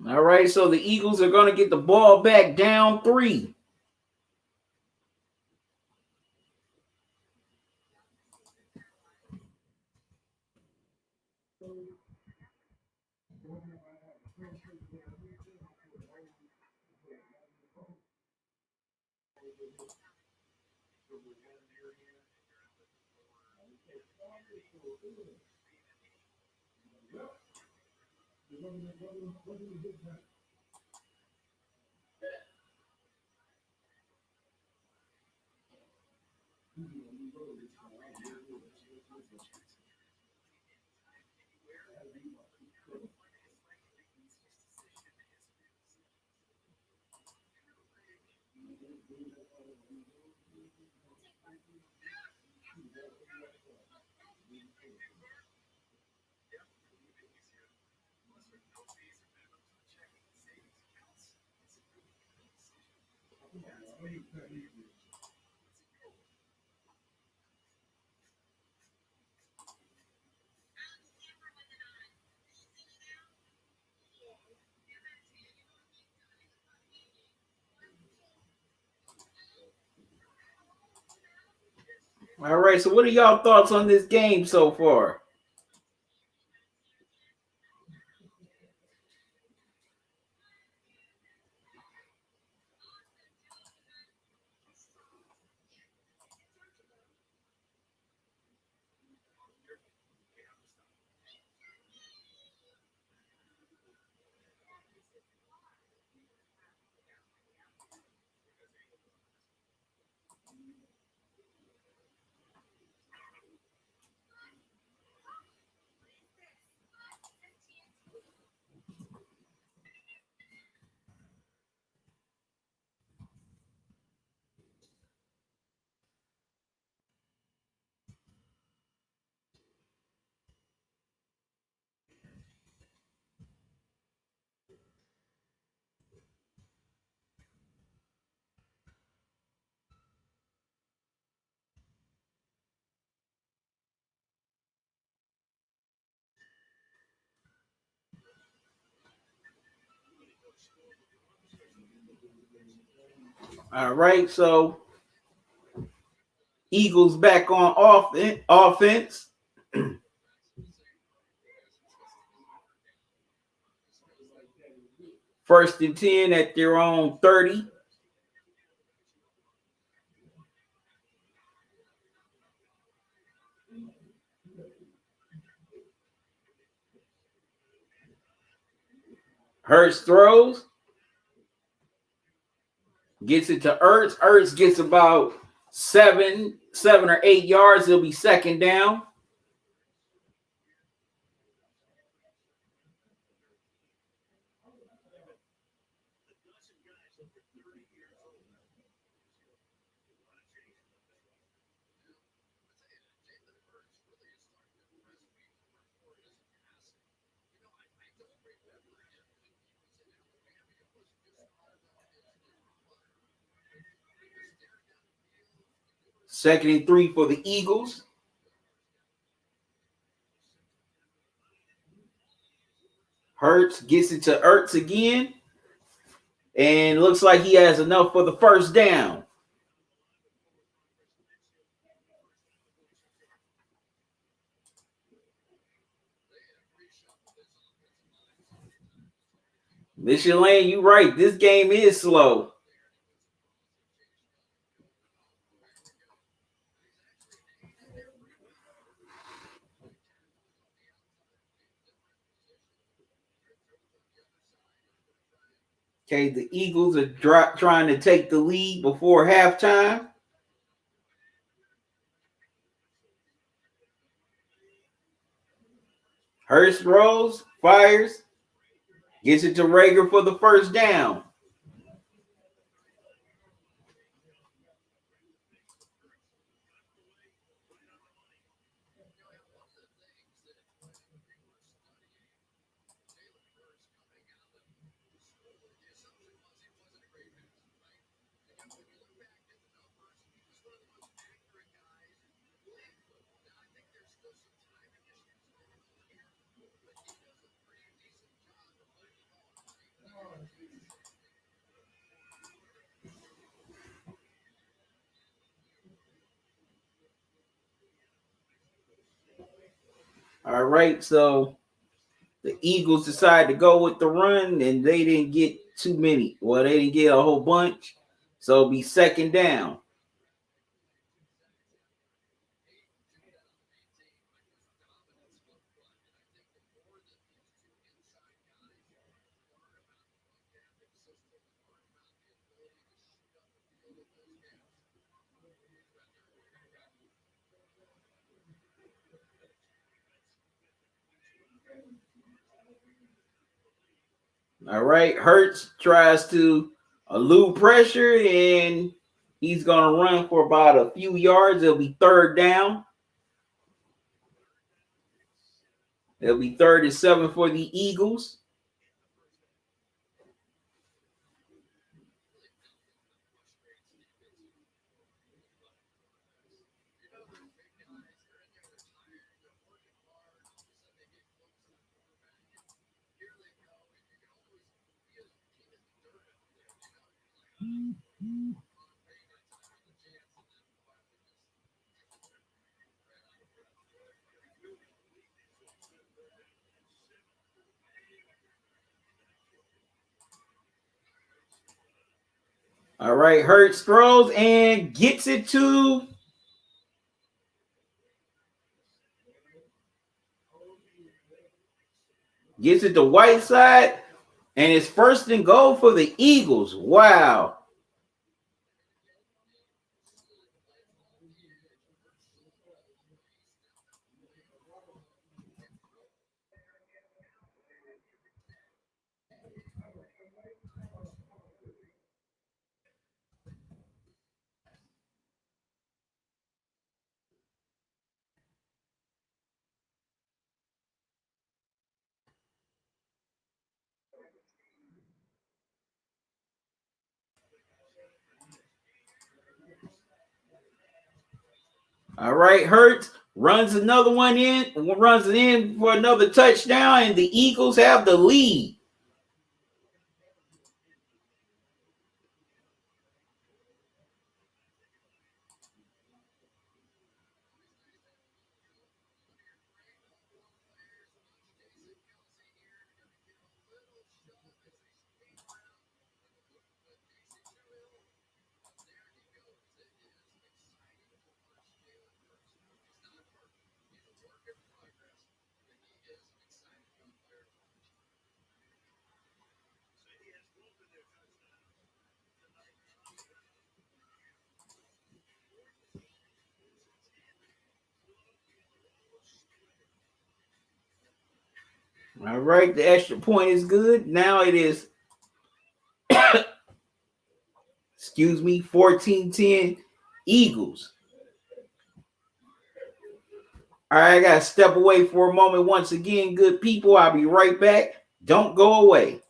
All right, so the Eagles are going to get the ball back down 3. All right, so what are y'all thoughts on this game so far? All right, so Eagles back on offense. First and 10 at their own 30. Hurts throws. Gets it to Ertz. Ertz gets about 7 or 8 yards. It'll be second down. Second and 3 for the Eagles. Hurts gets it to Ertz again. And looks like he has enough for the first down. Mission Lane, you right. This game is slow. Okay, the Eagles are trying to take the lead before halftime. Hurst rolls, fires, gets it to Rager for the first down. All right, so the Eagles decided to go with the run, and they didn't get too many. Well, they didn't get a whole bunch, so it'll be second down. All right, Hurts tries to elude pressure, and he's going to run for about a few yards. It'll be third down. It'll be 3rd and 7 for the Eagles. All right, Hurts throws and gets it to Whiteside, and it's 1st and goal for the Eagles. Wow. All right, Hurts runs another one in, runs it in for another touchdown, and the Eagles have the lead. All right, the extra point is good. Now it is, excuse me, 14-10 Eagles. All right, I got to step away for a moment once again, good people. I'll be right back. Don't go away.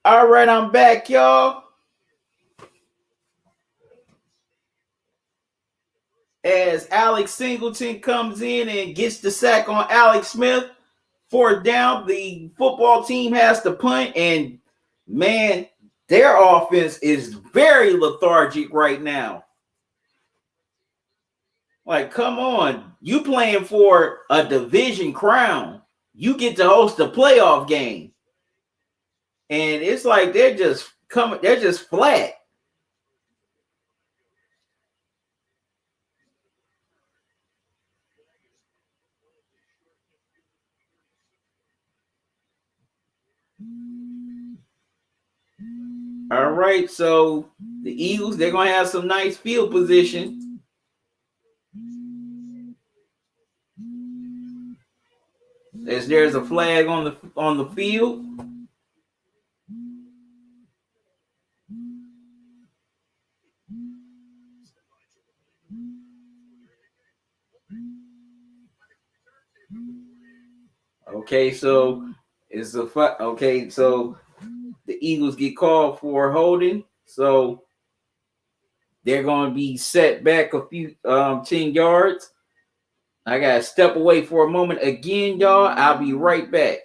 All right, I'm back, y'all. As Alex Singleton comes in and gets the sack on Alex Smith, 4th down, the football team has to punt, and man, their offense is very lethargic right now. Like, come on, you playing for a division crown. You get to host a playoff game. And it's like they're just flat. All right, so the Eagles, they're gonna have some nice field position. There's a flag on the field. Okay, so okay, so the Eagles get called for holding, so they're going to be set back a few 10 yards. I gotta step away for a moment again, y'all. I'll be right back.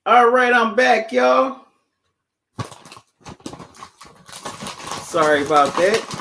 All right, I'm back, y'all. Sorry about that.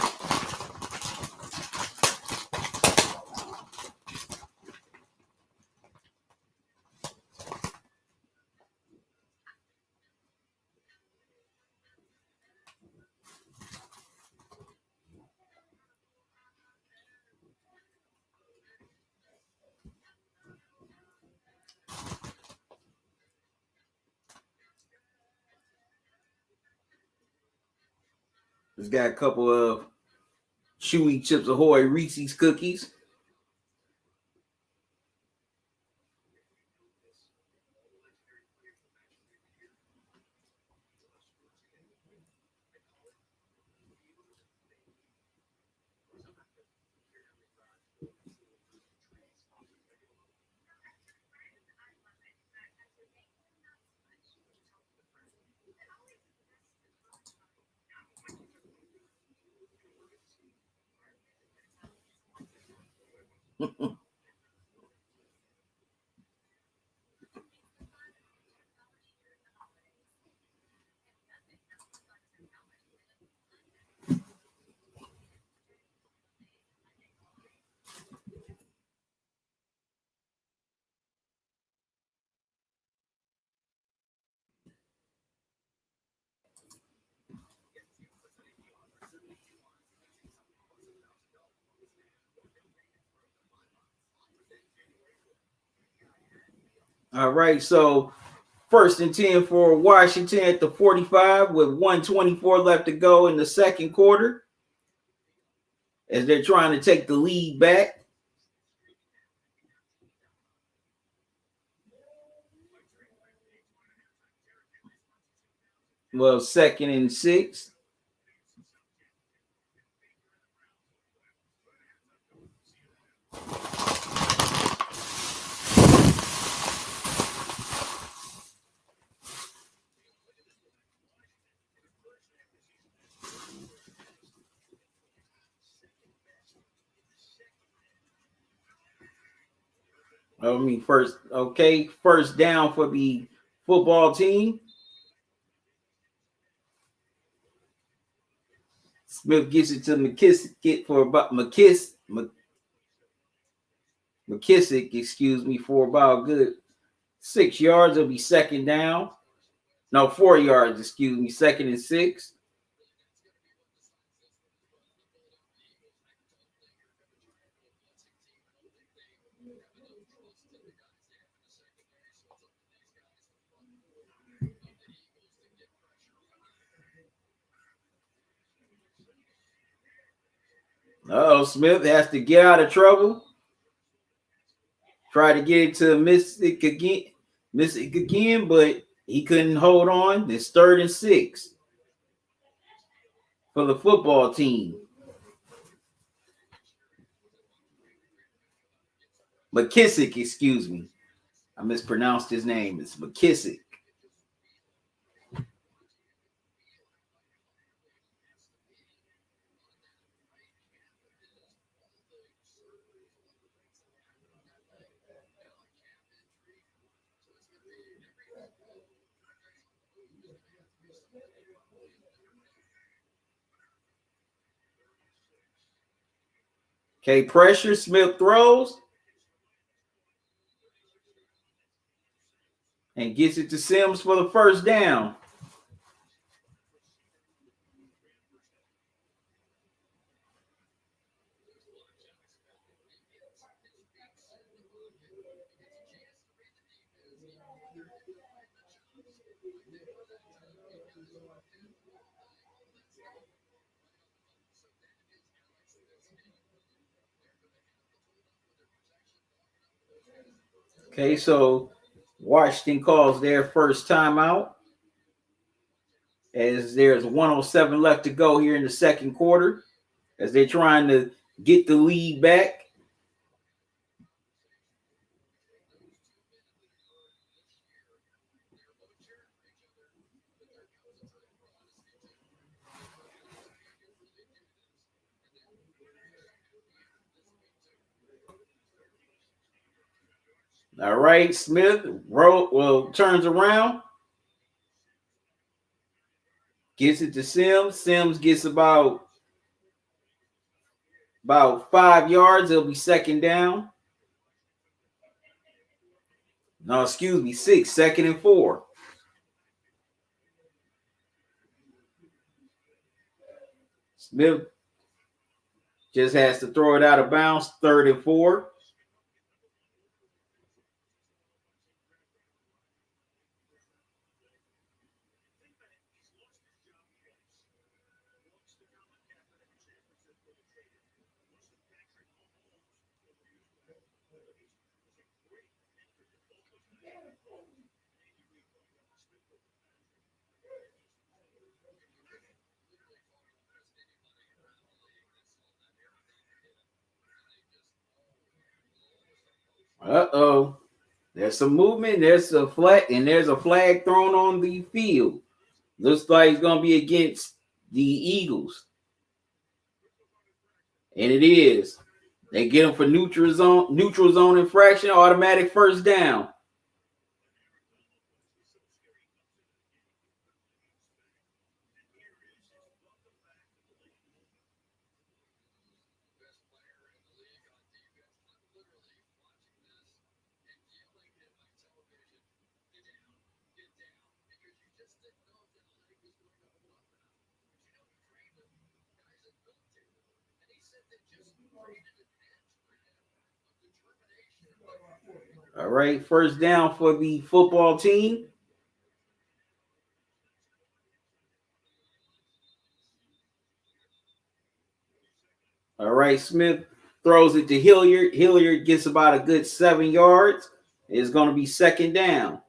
Just got a couple of Chewy Chips Ahoy Reese's cookies. All right, so 1st and 10 for Washington at the 45 with 124 left to go in the second quarter as they're trying to take the lead back. Well, 2nd and 6. First down for the football team. Smith gets it to McKissick for about McKissick, for about good 6 yards. It'll be second down. No, 4 yards, 2nd and 6. Smith has to get out of trouble. Try to get it to Mystic again, but he couldn't hold on. It's 3rd and 6 for the football team. McKissick, I mispronounced his name. It's McKissick. Okay, pressure. Smith throws and gets it to Sims for the first down. Okay, so Washington calls their first timeout as there's 107 left to go here in the second quarter as they're trying to get the lead back. All right, Smith turns around, gets it to Sims. Sims gets about 5 yards. It'll be second down. No, excuse me, 6, 2nd and 4. Smith just has to throw it out of bounds, 3rd and 4. Uh-oh. There's some movement. There's a flag thrown on the field. Looks like it's going to be against the Eagles. And it is. They get him for neutral zone infraction, automatic first down. All right, first down for the football team. All right, Smith throws it to Hilliard. Hilliard gets about a good 7 yards. It's going to be second down.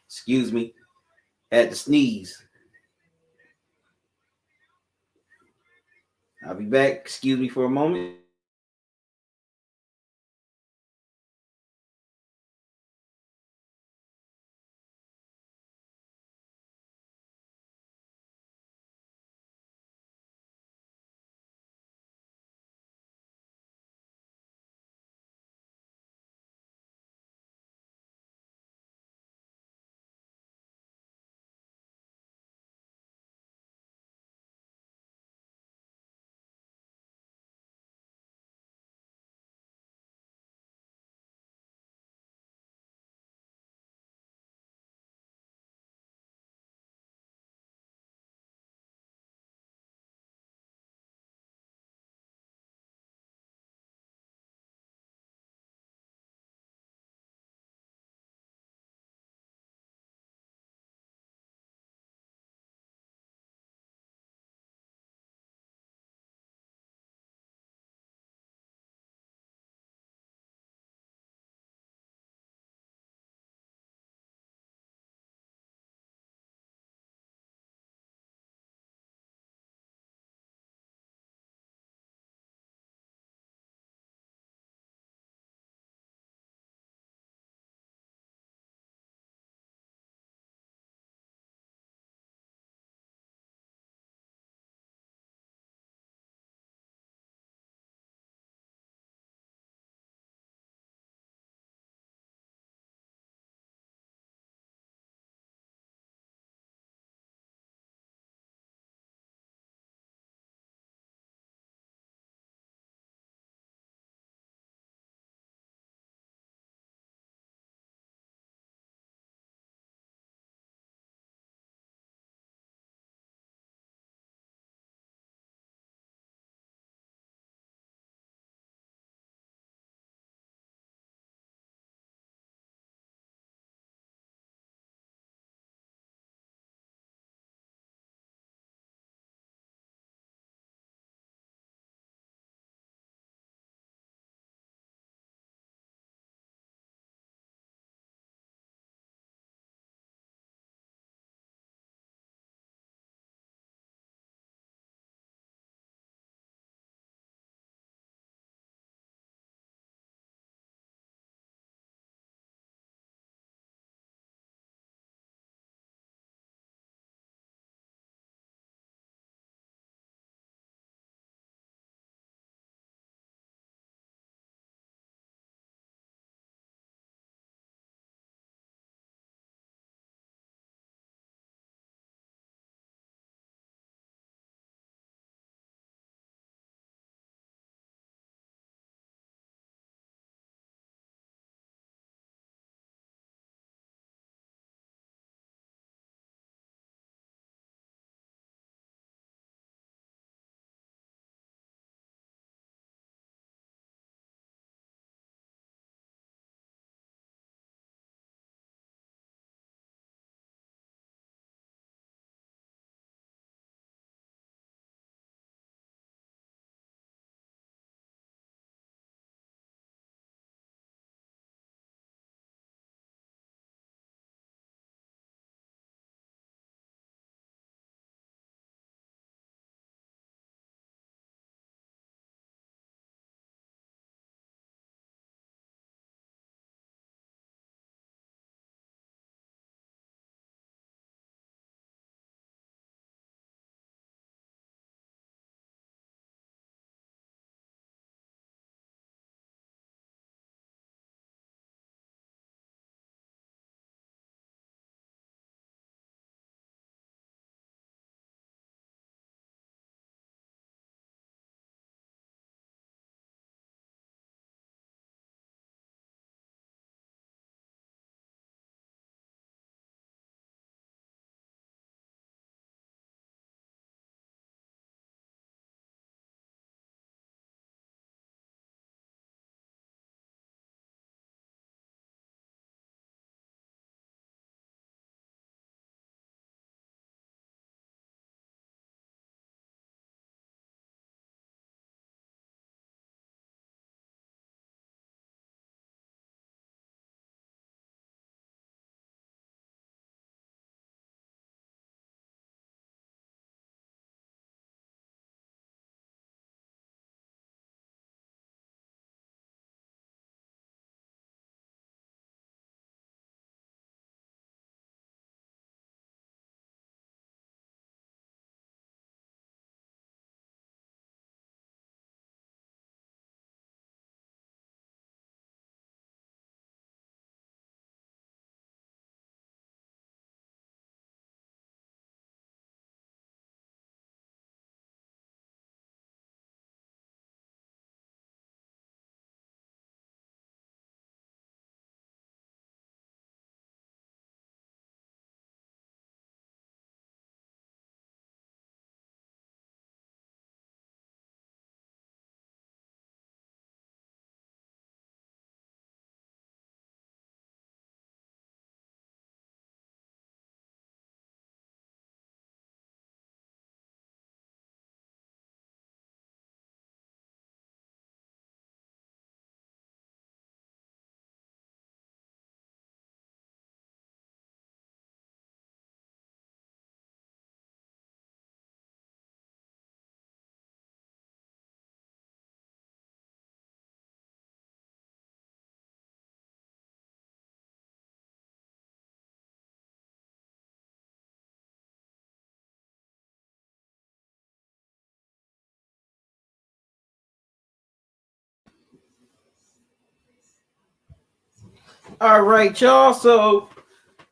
Excuse me. Had to sneeze. I'll be back. Excuse me for a moment. All right, y'all. So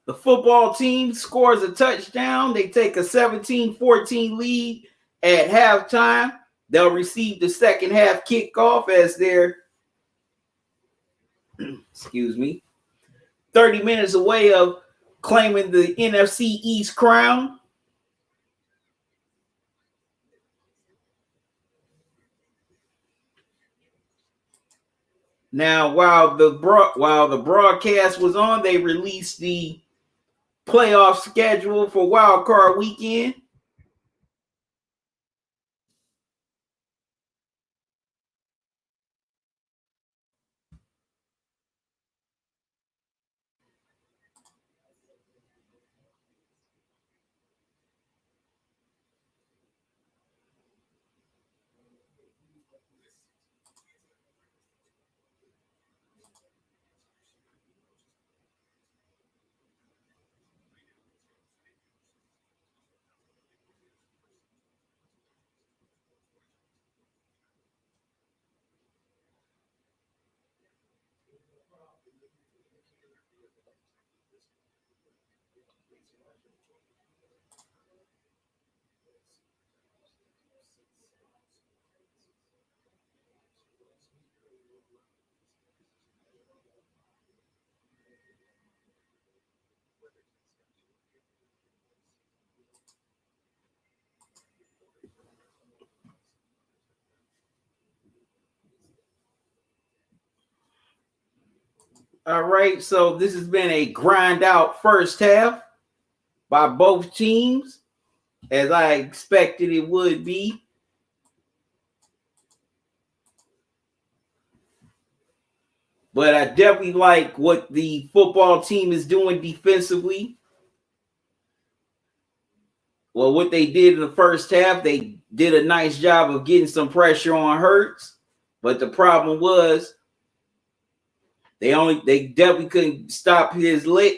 the football team scores a touchdown. They take a 17-14 lead at halftime. They'll receive the second half kickoff as they're, 30 minutes away of claiming the NFC East crown. Now, while the broadcast was on, they released the playoff schedule for Wild Card Weekend. All right, so this has been a grind out first half by both teams, as I expected it would be. But I definitely like what the football team is doing defensively. Well, what they did in the first half, they did a nice job of getting some pressure on Hurts. But the problem was they definitely couldn't stop his leg,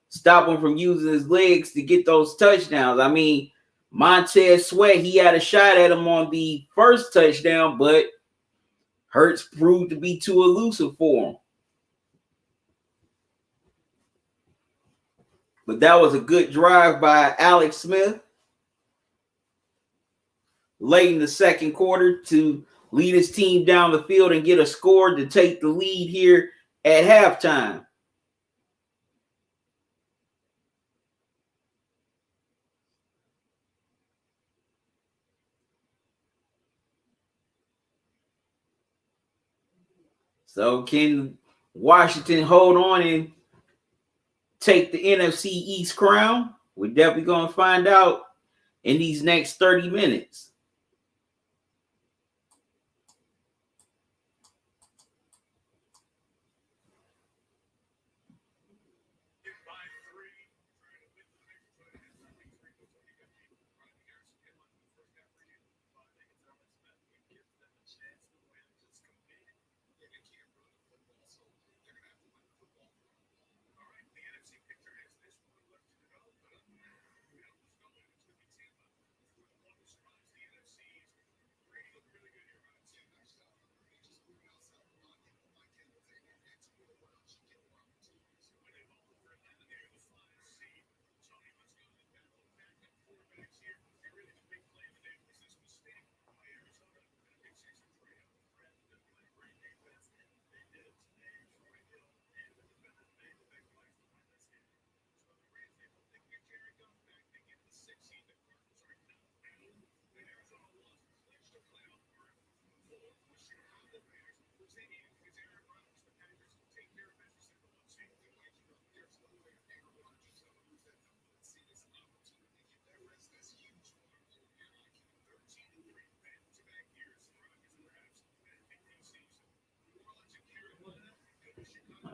stop him from using his legs to get those touchdowns. I mean, Montez Sweat, he had a shot at him on the first touchdown, but Hurts proved to be too elusive for him. But that was a good drive by Alex Smith late in the second quarter to lead his team down the field and get a score to take the lead here at halftime. So can Washington hold on and take the NFC East crown? We're definitely going to find out in these next 30 minutes.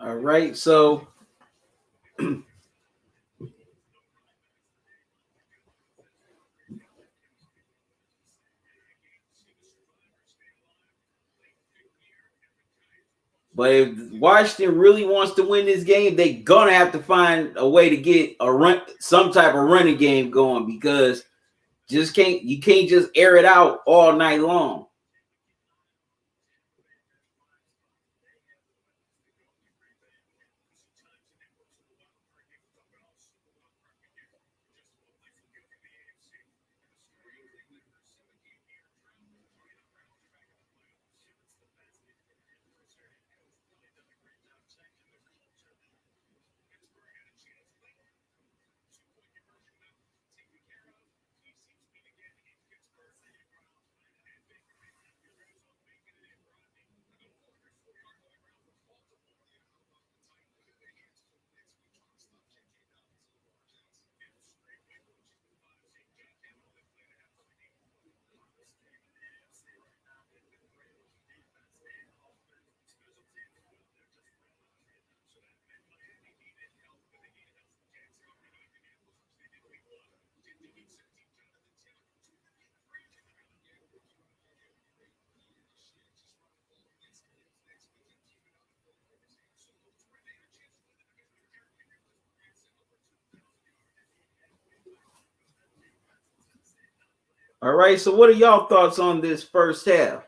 All right, so but if Washington really wants to win this game, they're gonna have to find a way to get some type of running game going, because you can't just air it out all night long. All right. So, what are y'all thoughts on this first half?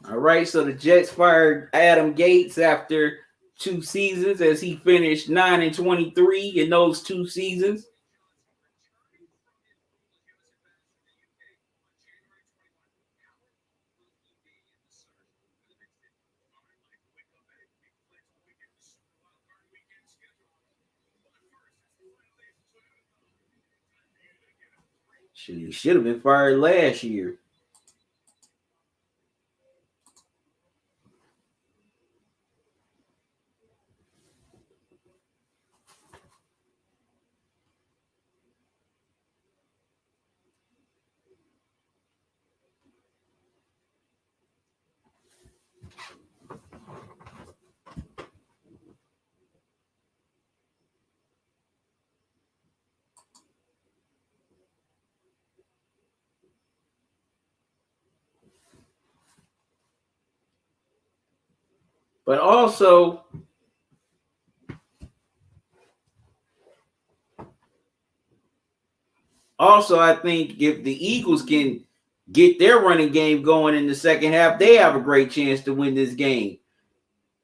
All right. So the Jets fired Adam Gates after 2 seasons as he finished 9-23 in those 2 seasons. He should have been fired last year. But also, I think if the Eagles can get their running game going in the second half, they have a great chance to win this game.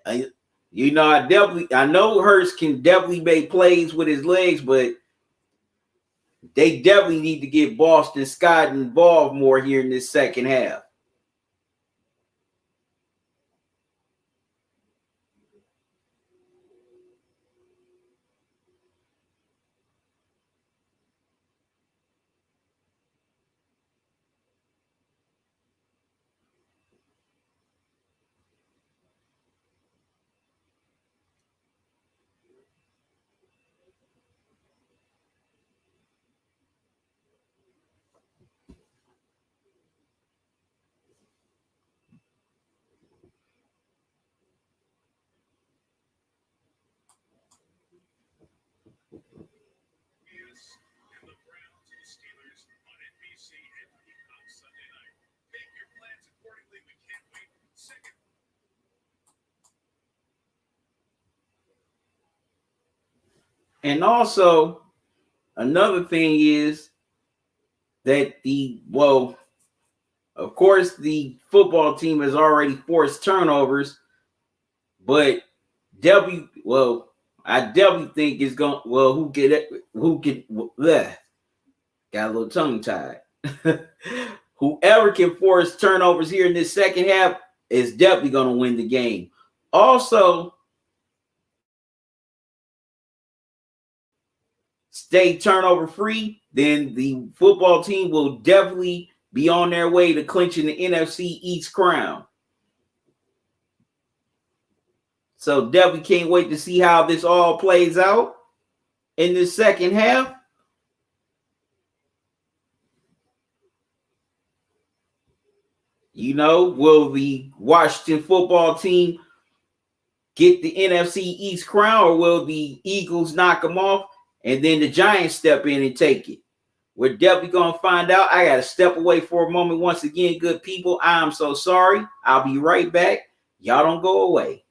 I know Hurts can definitely make plays with his legs, but they definitely need to get Boston Scott involved more here in this second half. And also, another thing is that of course, the football team has already forced turnovers, but I definitely think it's going. Well, who get bleh, got a little tongue tied. Whoever can force turnovers here in this second half is definitely going to win the game. Also, stay turnover free, then the football team will definitely be on their way to clinching the NFC East crown. So definitely can't wait to see how this all plays out in the second half. Will the Washington football team get the NFC East crown, or will the Eagles knock them off and then the Giants step in and take it? We're definitely going to find out. I got to step away for a moment. Once again, good people, I'm so sorry. I'll be right back. Y'all don't go away.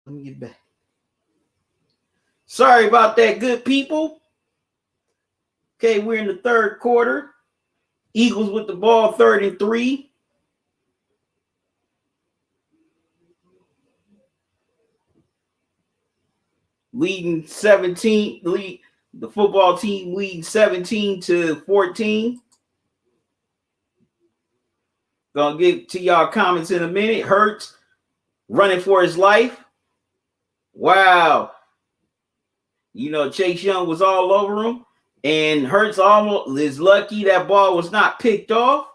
Let me get back. Sorry about that, good people. Okay, we're in the third quarter. Eagles with the ball, 3rd and 3. Leading 17, the football team leading 17-14. Gonna get to y'all comments in a minute. Hurts running for his life. Wow. You know, Chase Young was all over him. And Hurts almost is lucky that ball was not picked off.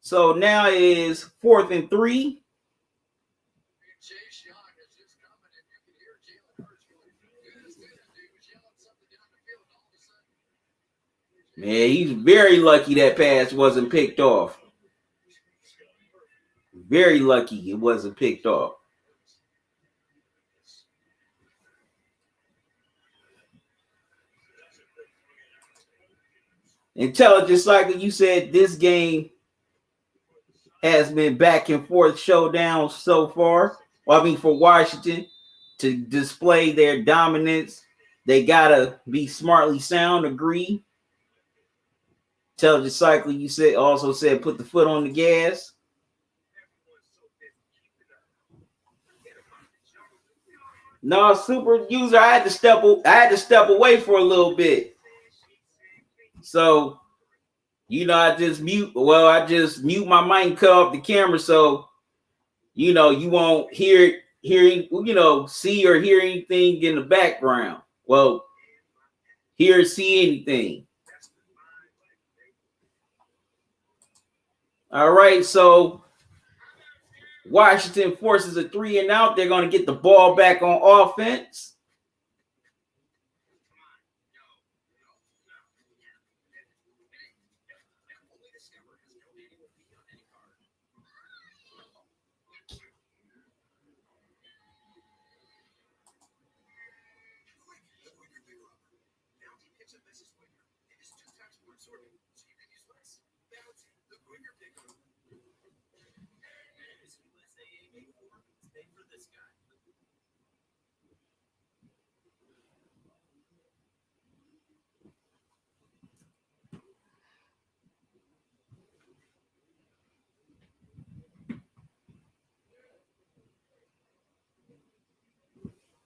So now it is 4th and 3. Man, he's very lucky that pass wasn't picked off. Very lucky it wasn't picked off. Intelligence Cycle, you said this game has been back and forth showdown so far. Well, I mean, for Washington to display their dominance, they gotta be smartly sound. Agree. Intelligence Cycle, you said also said put the foot on the gas. No, super user. I had to step away for a little bit. So, you know, I just mute my mic and cut off the camera so you know you won't see or hear anything in the background. Well, hear or see anything. All right, so Washington forces a 3 and out. They're going to get the ball back on offense.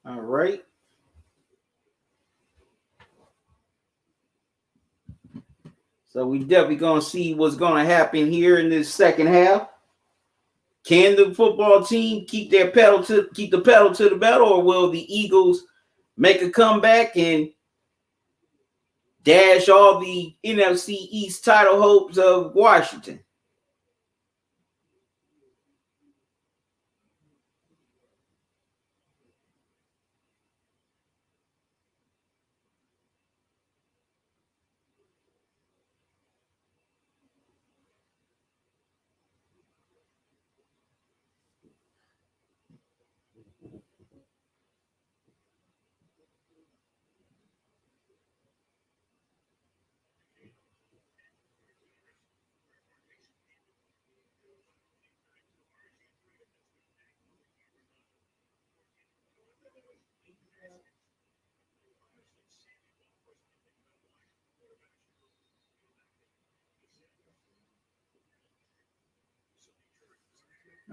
All right. So we definitely going to see what's going to happen here in this second half. Can the football team keep the pedal to the metal, or will the Eagles make a comeback and dash all the NFC East title hopes of Washington?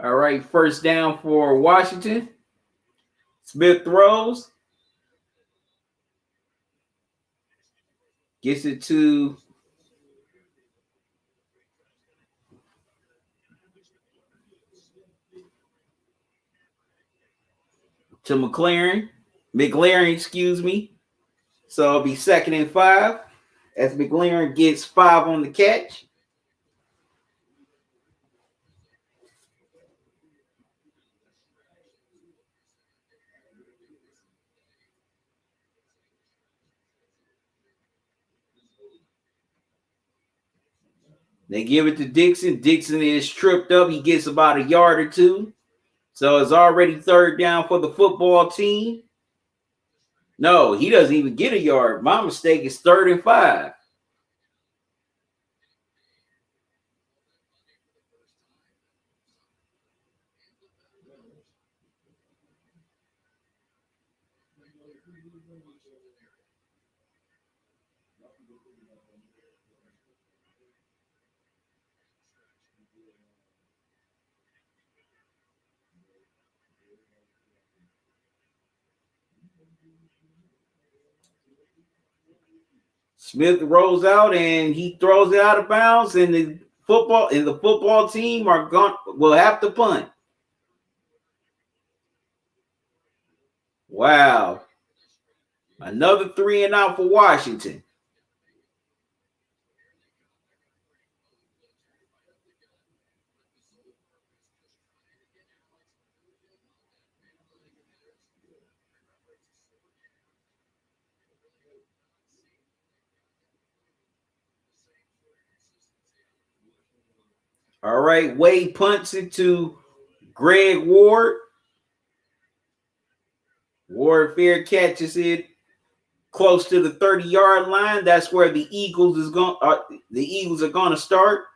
All right, first down for Washington. Smith throws. Gets it to McLaurin. Excuse me. So it'll be 2nd and 5 as McLaurin gets 5 on the catch. They give it to Dixon. Dixon is tripped up. He gets about a yard or two. So it's already 3rd down for the football team. No, he doesn't even get a yard. My mistake is 3rd and 5. Smith rolls out and he throws it out of bounds, and the football team will have to punt. Wow. Another 3 and out for Washington. All right, Wade punts it to Greg Ward. Ward fair catches it close to the 30-yard line. That's where the Eagles are going to start.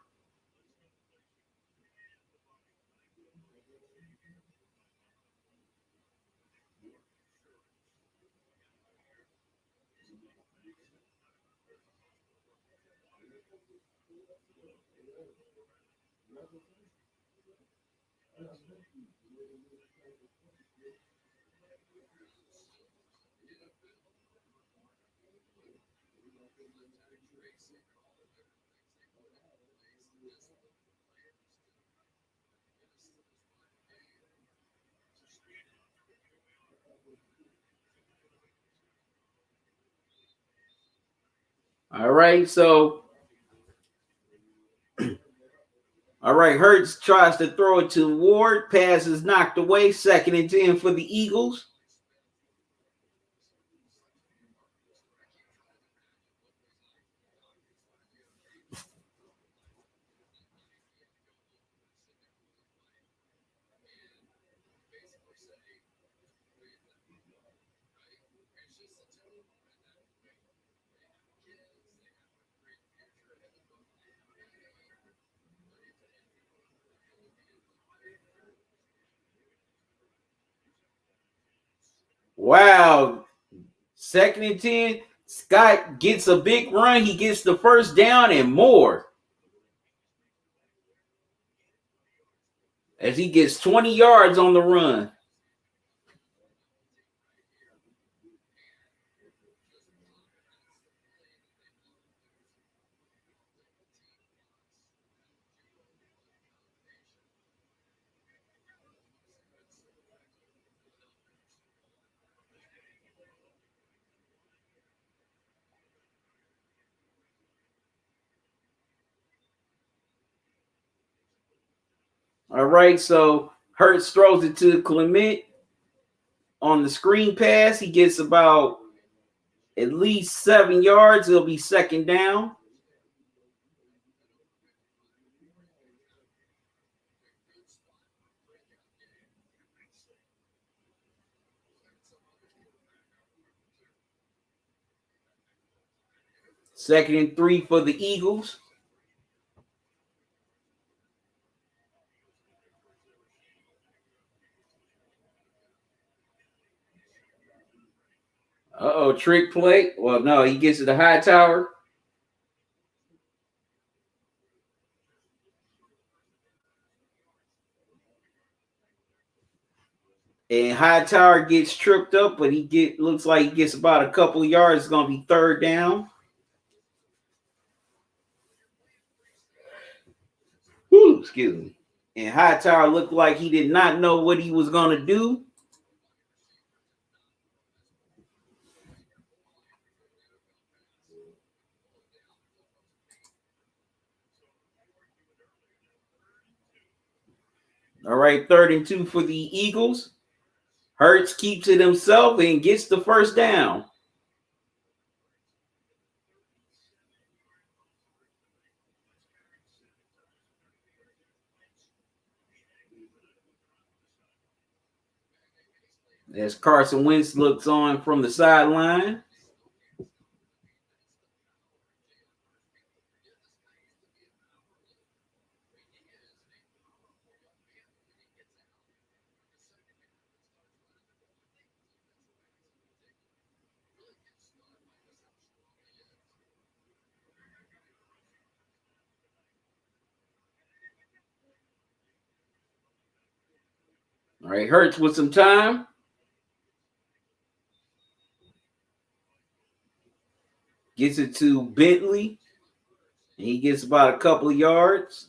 All right, so all right, Hurts tries to throw it to Ward. Pass is knocked away. 2nd and 10 for the Eagles. Wow. 2nd and 10. Scott gets a big run. He gets the first down and more. As he gets 20 yards on the run. All right, so Hurts throws it to Clement on the screen pass. He gets about at least 7 yards. It'll be 2nd down. Second and 3 for the Eagles. Trick play. Well, no, he gets to the Hightower. And Hightower gets tripped up, but looks like he gets about a couple of yards. It's going to be 3rd down. Whew, excuse me. And Hightower looked like he did not know what he was going to do. All right, 3rd and 2 for the Eagles. Hurts keeps it himself and gets the first down. As Carson Wentz looks on from the sideline. All right, Hurts with some time. Gets it to Bentley. And he gets about a couple of yards.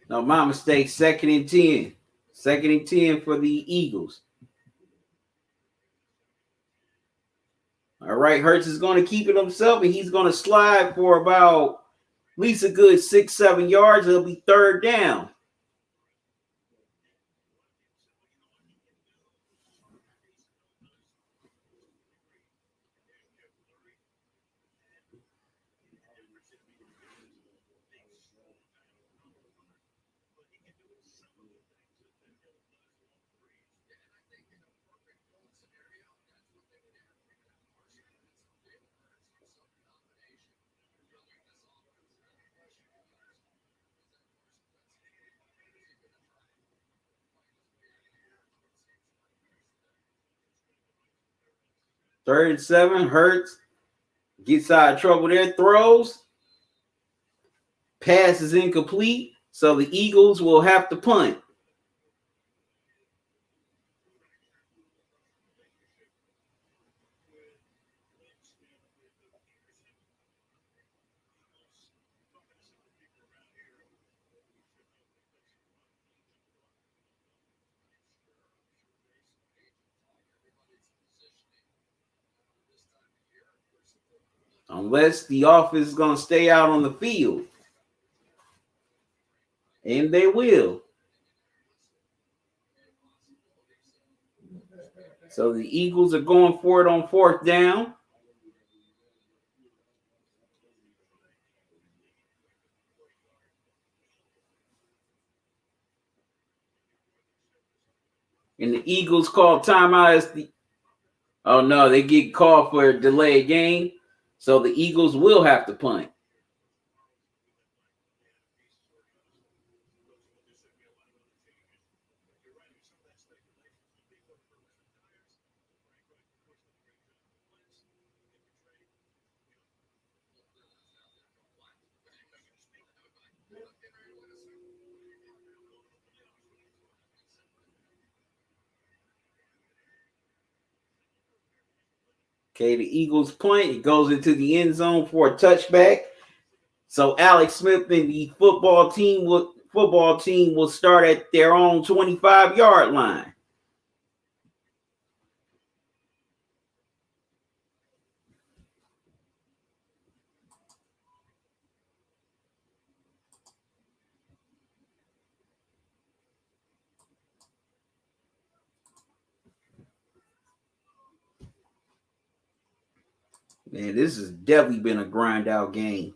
No, my mistake. 2nd and 10. 2nd and 10 for the Eagles. All right, Hurts is going to keep it himself, and he's going to slide for about at least a good 6-7 yards. It'll be 3rd down. Third and 7. Hurts gets out of trouble there. Throws. Pass is incomplete. So the Eagles will have to punt. Unless the offense is going to stay out on the field. And they will. So the Eagles are going for it on 4th down. And the Eagles call timeout as the oh no, they get called for a delayed game. So the Eagles will have to punt. Okay, the Eagles punt. It goes into the end zone for a touchback. So Alex Smith and the football team will start at their own 25-yard line. Man, this has definitely been a grind out game.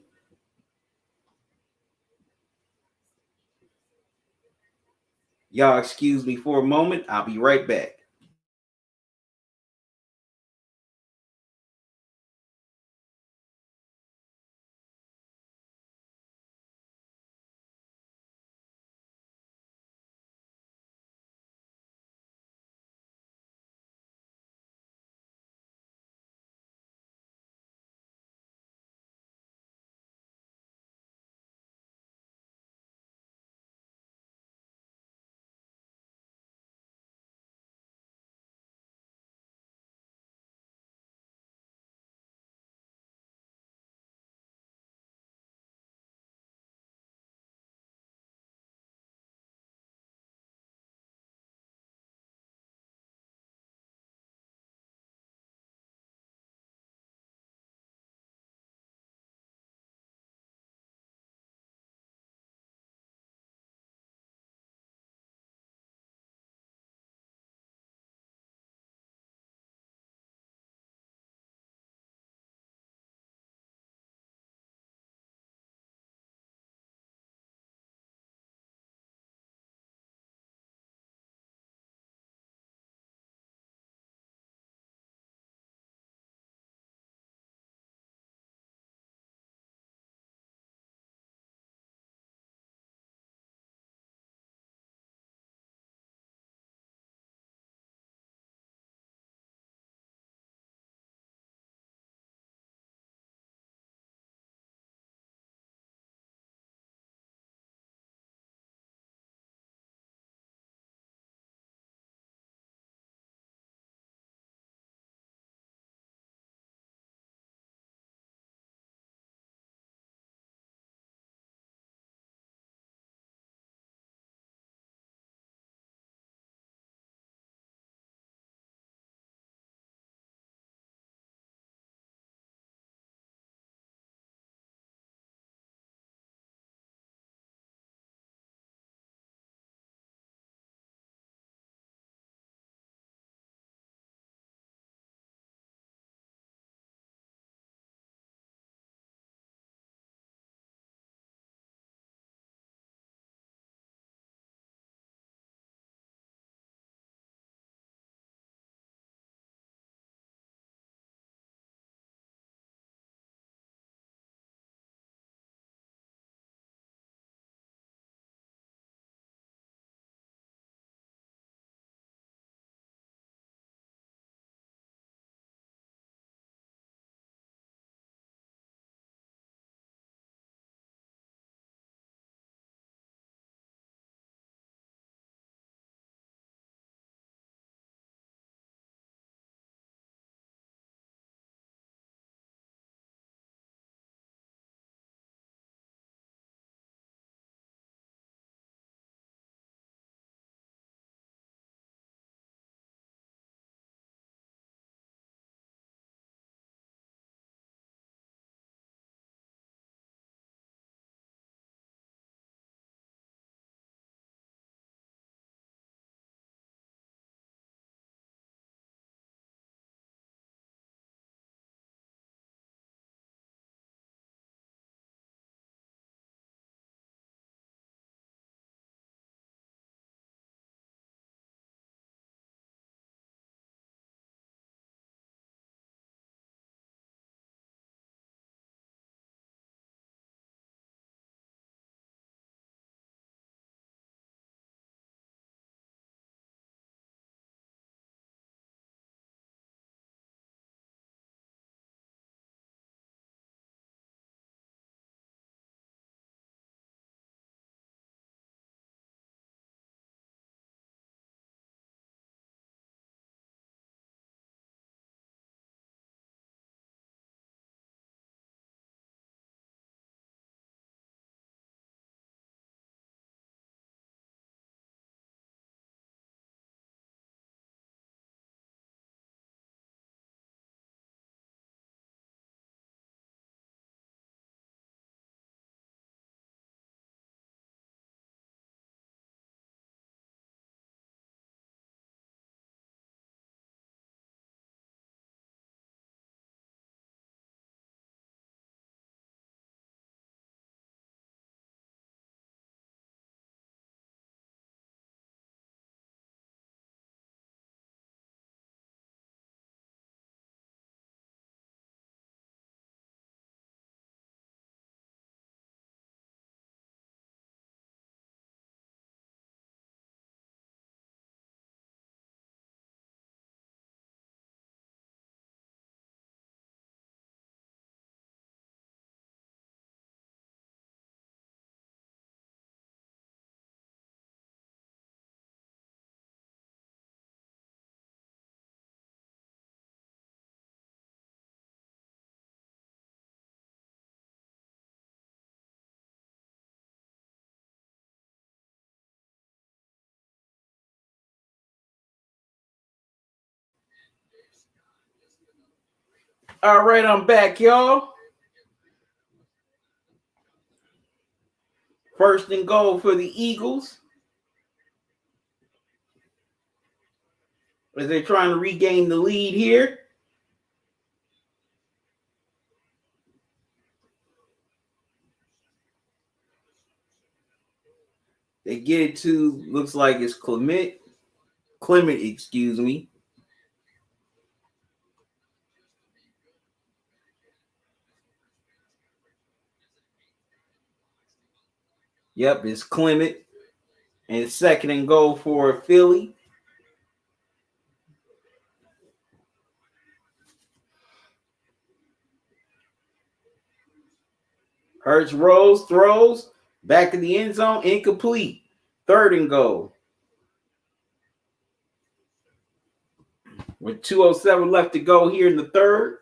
Y'all excuse me for a moment. I'll be right back. All right, I'm back, y'all. First and goal for the Eagles, as they're trying to regain the lead here. They get it to, looks like it's Clement, excuse me. Yep, it's Clement. And second and goal for Philly. Hurts rolls, throws, back in the end zone, incomplete. Third and goal. With 2:07 left to go here in the third.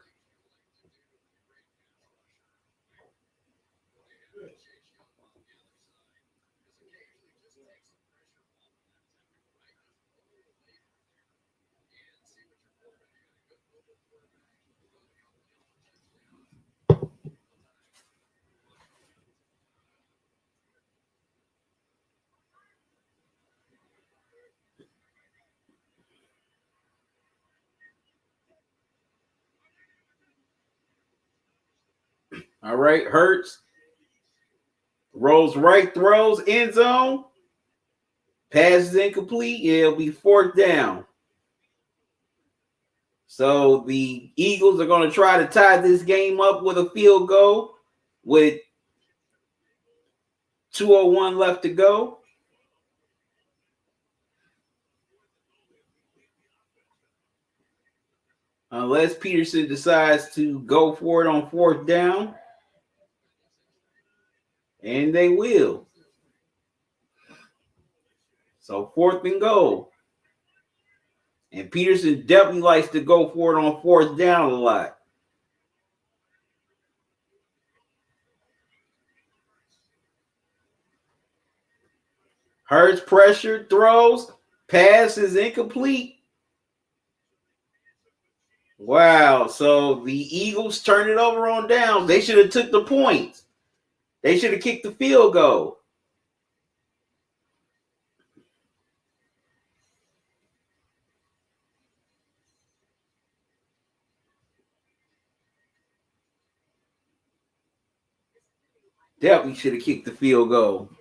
All right, Hurts rolls right, throws, end zone. Pass is incomplete. It'll be fourth down. So the Eagles are going to try to tie this game up with a field goal with 2:01 left to go. Unless Peterson decides to go for it on fourth down. And they will. So fourth and goal. And Peterson definitely likes to go for it on fourth down a lot. Hurts pressure, throws, pass is incomplete. Wow. So the Eagles turn it over on downs. They should have took the points. They should have kicked the field goal. Definitely should have kicked the field goal.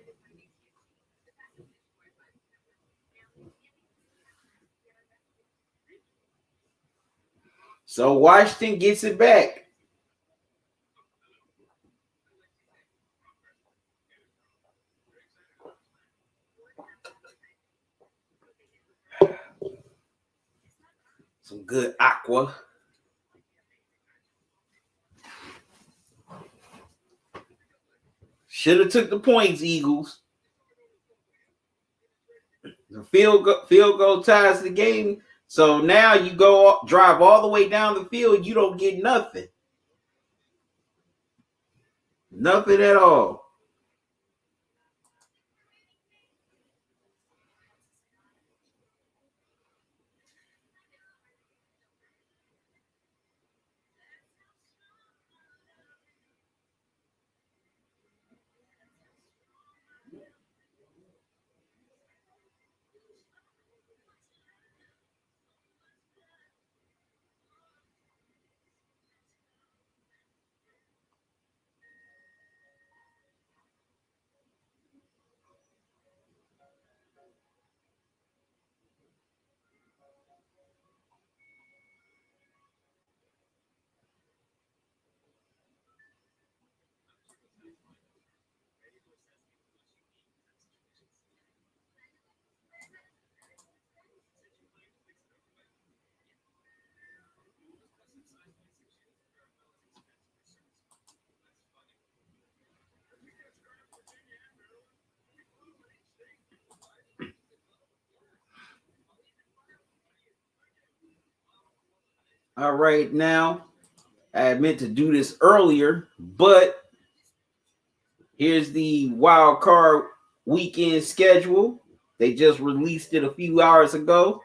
So Washington gets it back. Some good aqua. Should have took the points, Eagles. The field goal ties the game. So now you drive all the way down the field. You don't get nothing. Nothing at all. All right, now I meant to do this earlier, but here's the wild card weekend schedule. They just released it a few hours ago.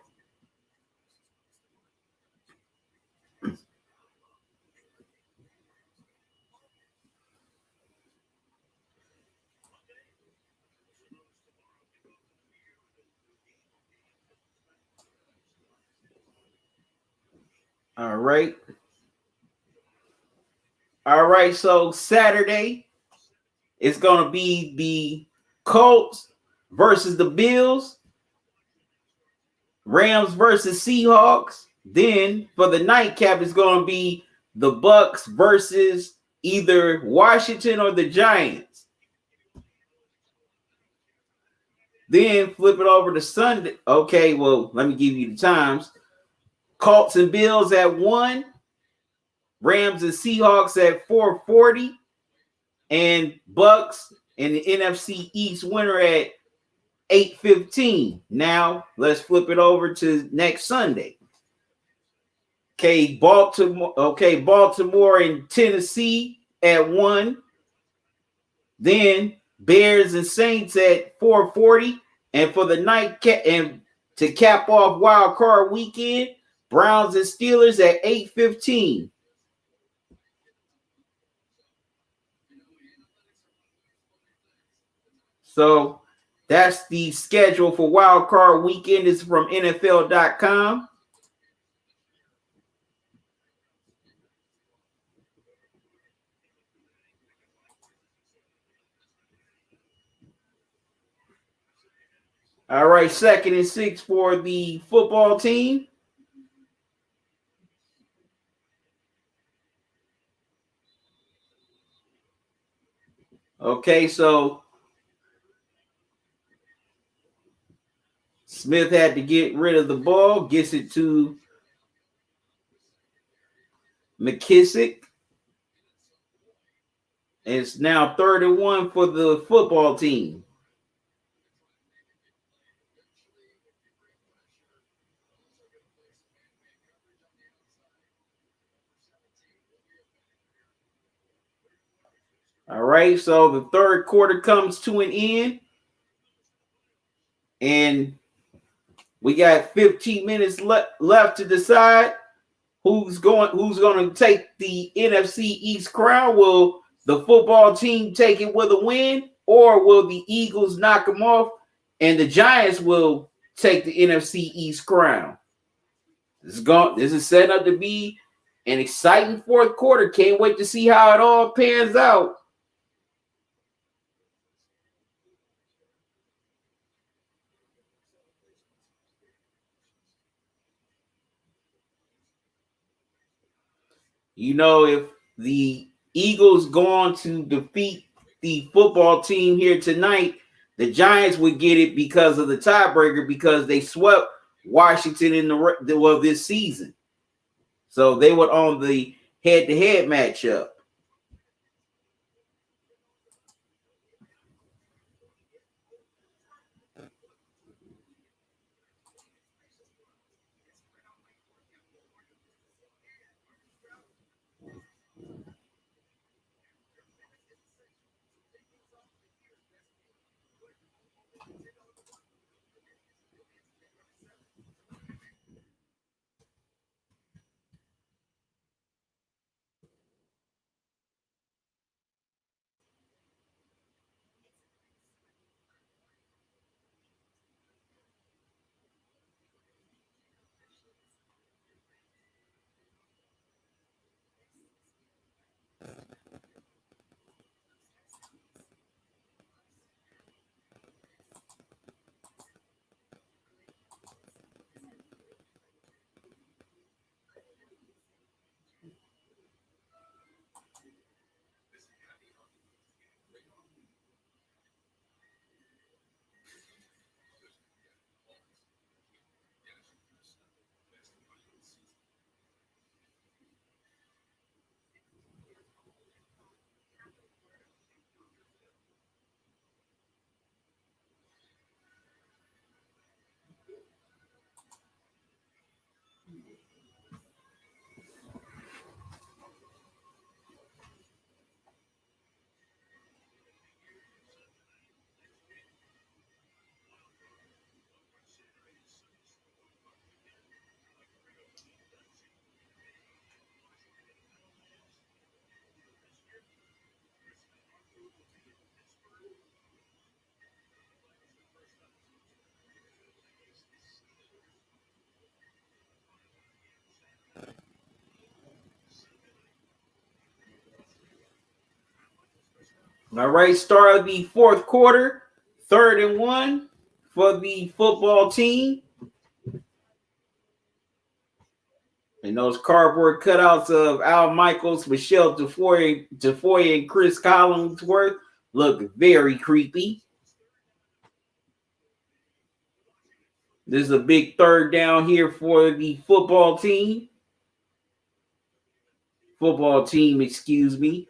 All right. All right. So Saturday it's gonna be the Colts versus the Bills, Rams versus Seahawks. Then for the nightcap, it's gonna be the Bucks versus either Washington or the Giants. Then flip it over to Sunday. Okay, well, let me give you the times. Colts and Bills at 1, Rams and Seahawks at 4:40, and Bucks and the NFC East winner at 8:15. Now let's flip it over to next Sunday. Baltimore and Tennessee at 1. Then Bears and Saints at 4:40. And for the night and to cap off wild card weekend, Browns and Steelers at 8:15. So that's the schedule for wild card weekend. Is from NFL.com. All right, 2nd and 6 for the football team. Okay, so Smith had to get rid of the ball, gets it to McKissick. It's now 3rd and 1 for the football team. All right, so the third quarter comes to an end, and we got 15 minutes left to decide who's going to take the NFC East crown. Will the football team take it with a win, or will the Eagles knock them off and the Giants will take the NFC East crown? This is set up to be an exciting fourth quarter. Can't wait to see how it all pans out. You know, if the Eagles go on to defeat the football team here tonight, the Giants would get it because of the tiebreaker, because they swept Washington in this season. So they would own the head-to-head matchup. All right, start of the fourth quarter, 3rd and 1 for the football team. And those cardboard cutouts of Al Michaels, Michelle Tafoya, and Chris Collinsworth look very creepy. This is a big 3rd down here for the football team. Excuse me.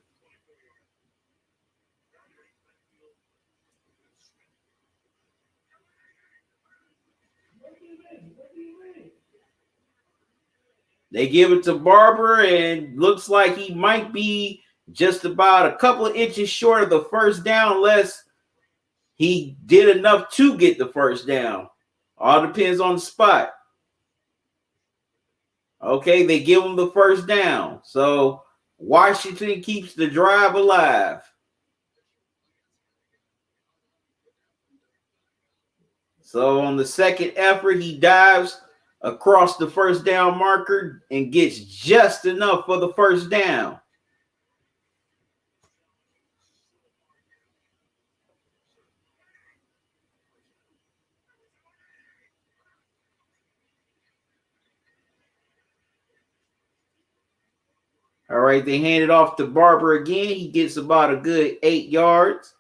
They give it to Barber, and looks like he might be just about a couple of inches short of the 1st down, unless he did enough to get the 1st down. All depends on the spot. Okay, they give him the 1st down. So Washington keeps the drive alive. So on the 2nd effort, he dives across the 1st down marker and gets just enough for the 1st down. All right, they hand it off to Barber again. He gets about a good 8 yards.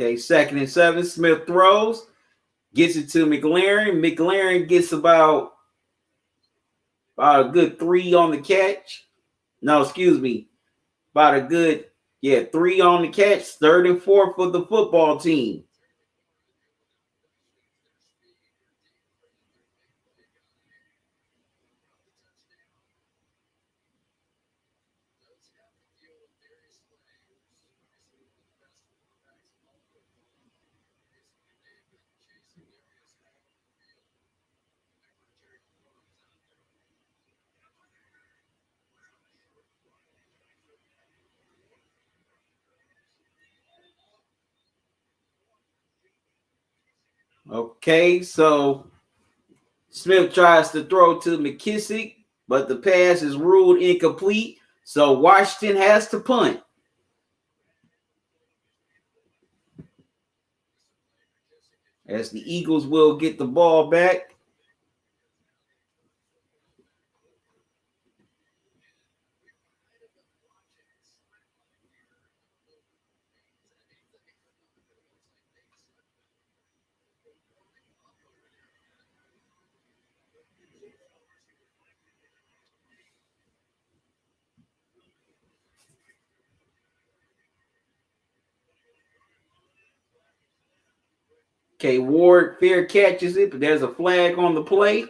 Okay, 2nd and 7. Smith throws, gets it to McLaurin. McLaurin gets about a good 3 on the catch. No, excuse me. About a good, 3 on the catch. 3rd and 4 for the football team. Okay, so Smith tries to throw to McKissick, but the pass is ruled incomplete. So Washington has to punt. As the Eagles will get the ball back. Okay, Ward fair catches it, but there's a flag on the play.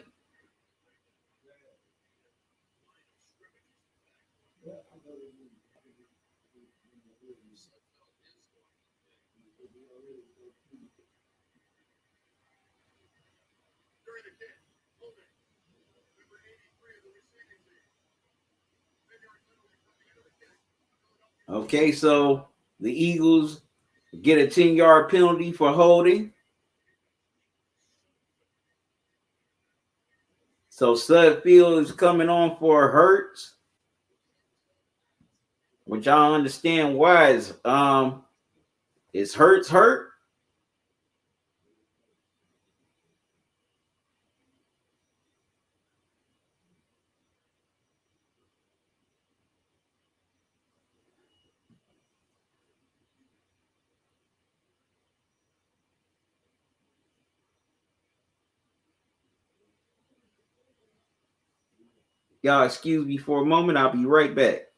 Okay, so the Eagles get a 10-yard penalty for holding. So Sudfield is coming on for Hurts, which I don't understand why is Hurts hurt? Y'all excuse me for a moment. I'll be right back.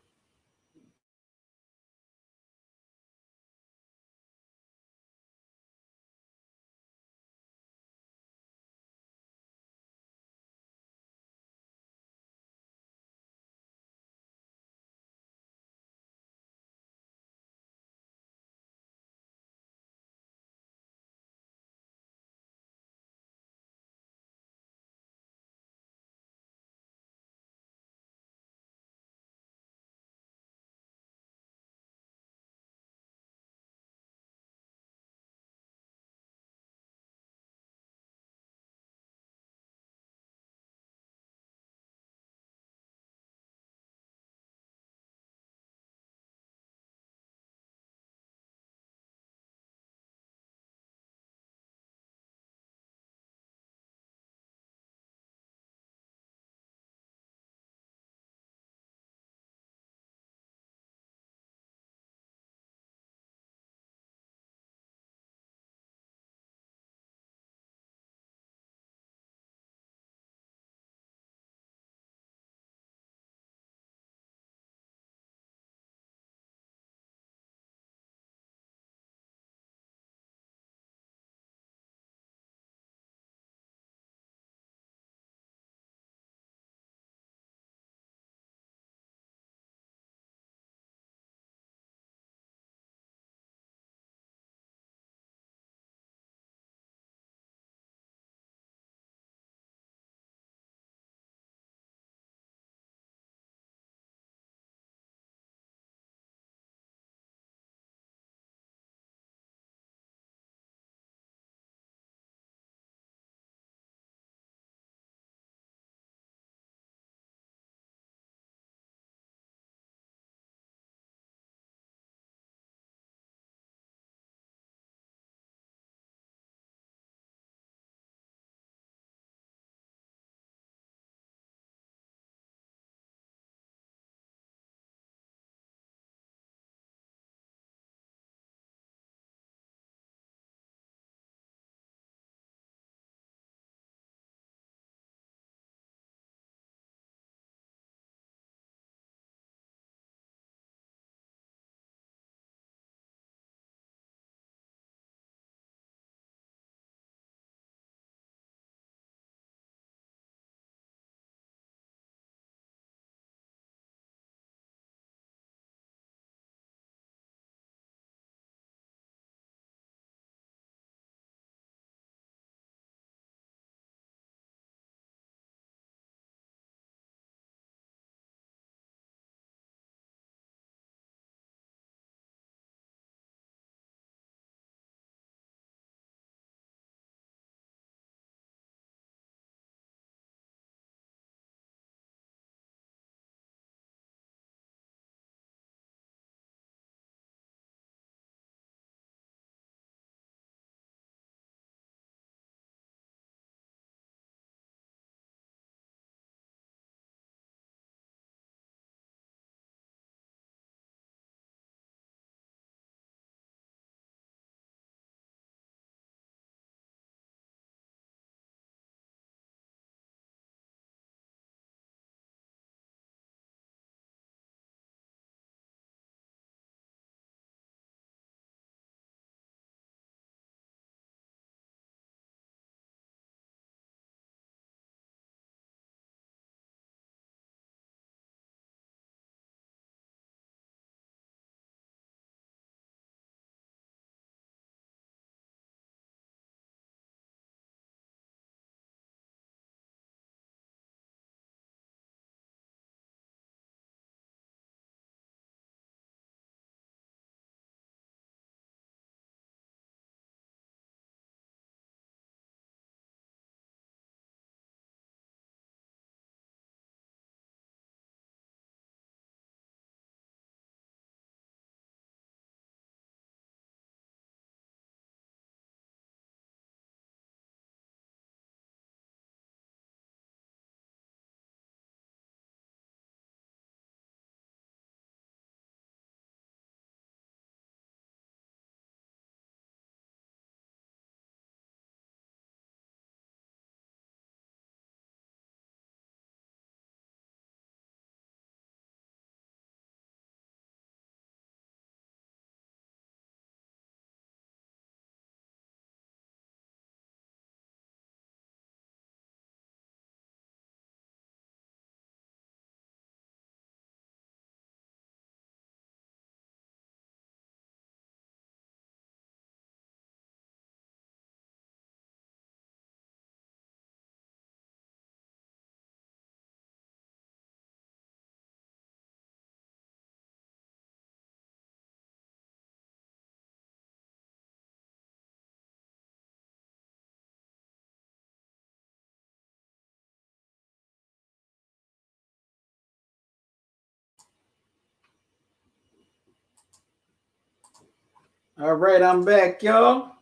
All right, I'm back, y'all.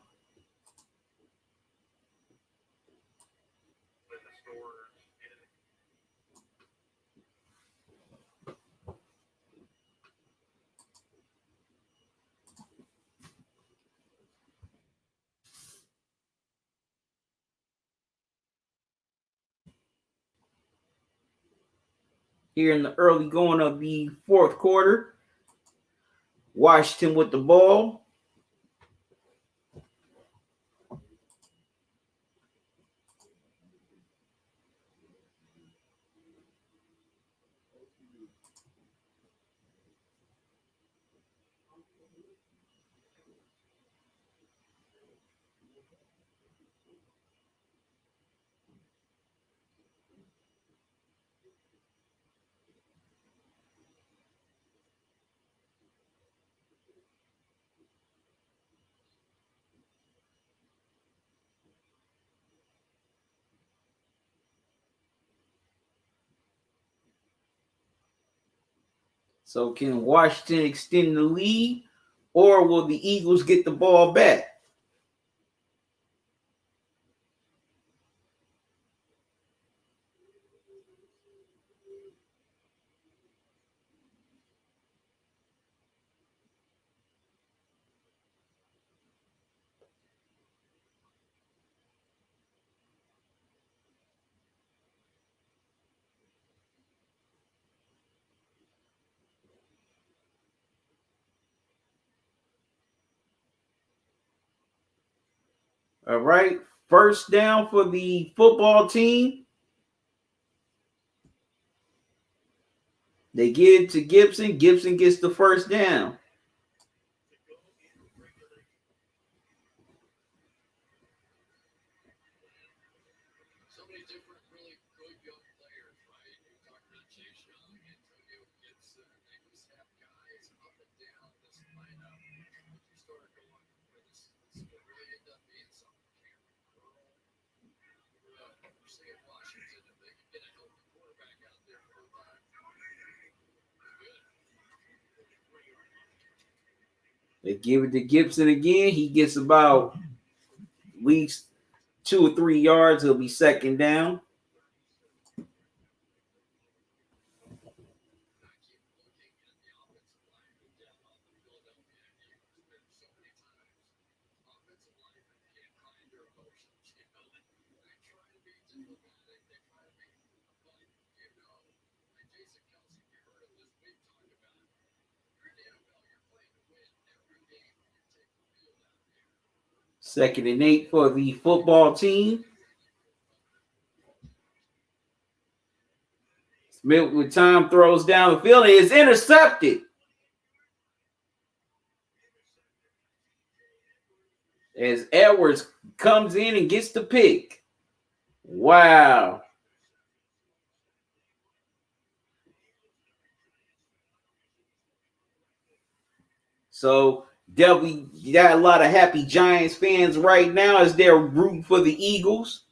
Here in the early going of the fourth quarter, Washington with the ball. So can Washington extend the lead, or will the Eagles get the ball back? All right, first down for the football team. They give it to Gibson. Gibson gets the first down. They give it to Gibson again. He gets about at least 2 or 3 yards. It'll be second down. Second and 8 for the football team. Smith with time throws down the field. It is intercepted. As Edwards comes in and gets the pick. Wow. So definitely got a lot of happy Giants fans right now as they're rooting for the Eagles.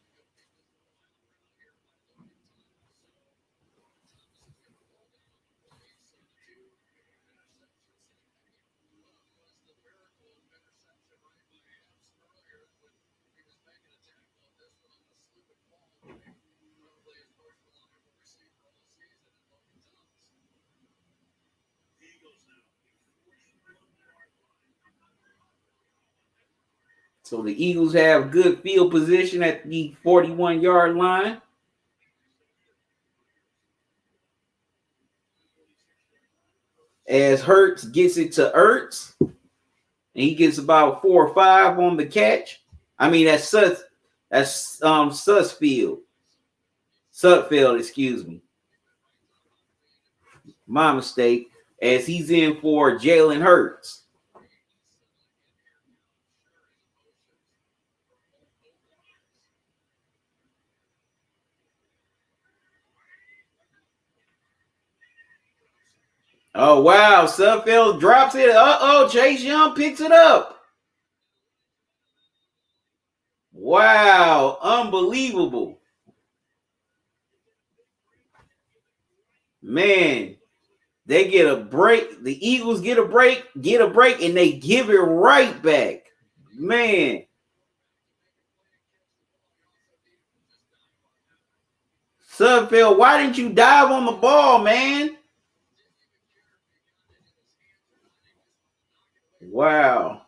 So the Eagles have good field position at the 41-yard line. As Hurts gets it to Ertz, and he gets about 4 or 5 on the catch. I mean, that's Sudfeld, excuse me. My mistake. As he's in for Jalen Hurts. Oh, wow. Sudfeld drops it. Uh-oh. Chase Young picks it up. Wow. Unbelievable. Man. They get a break. The Eagles get a break, and they give it right back. Man. Sudfeld, why didn't you dive on the ball, man? Wow.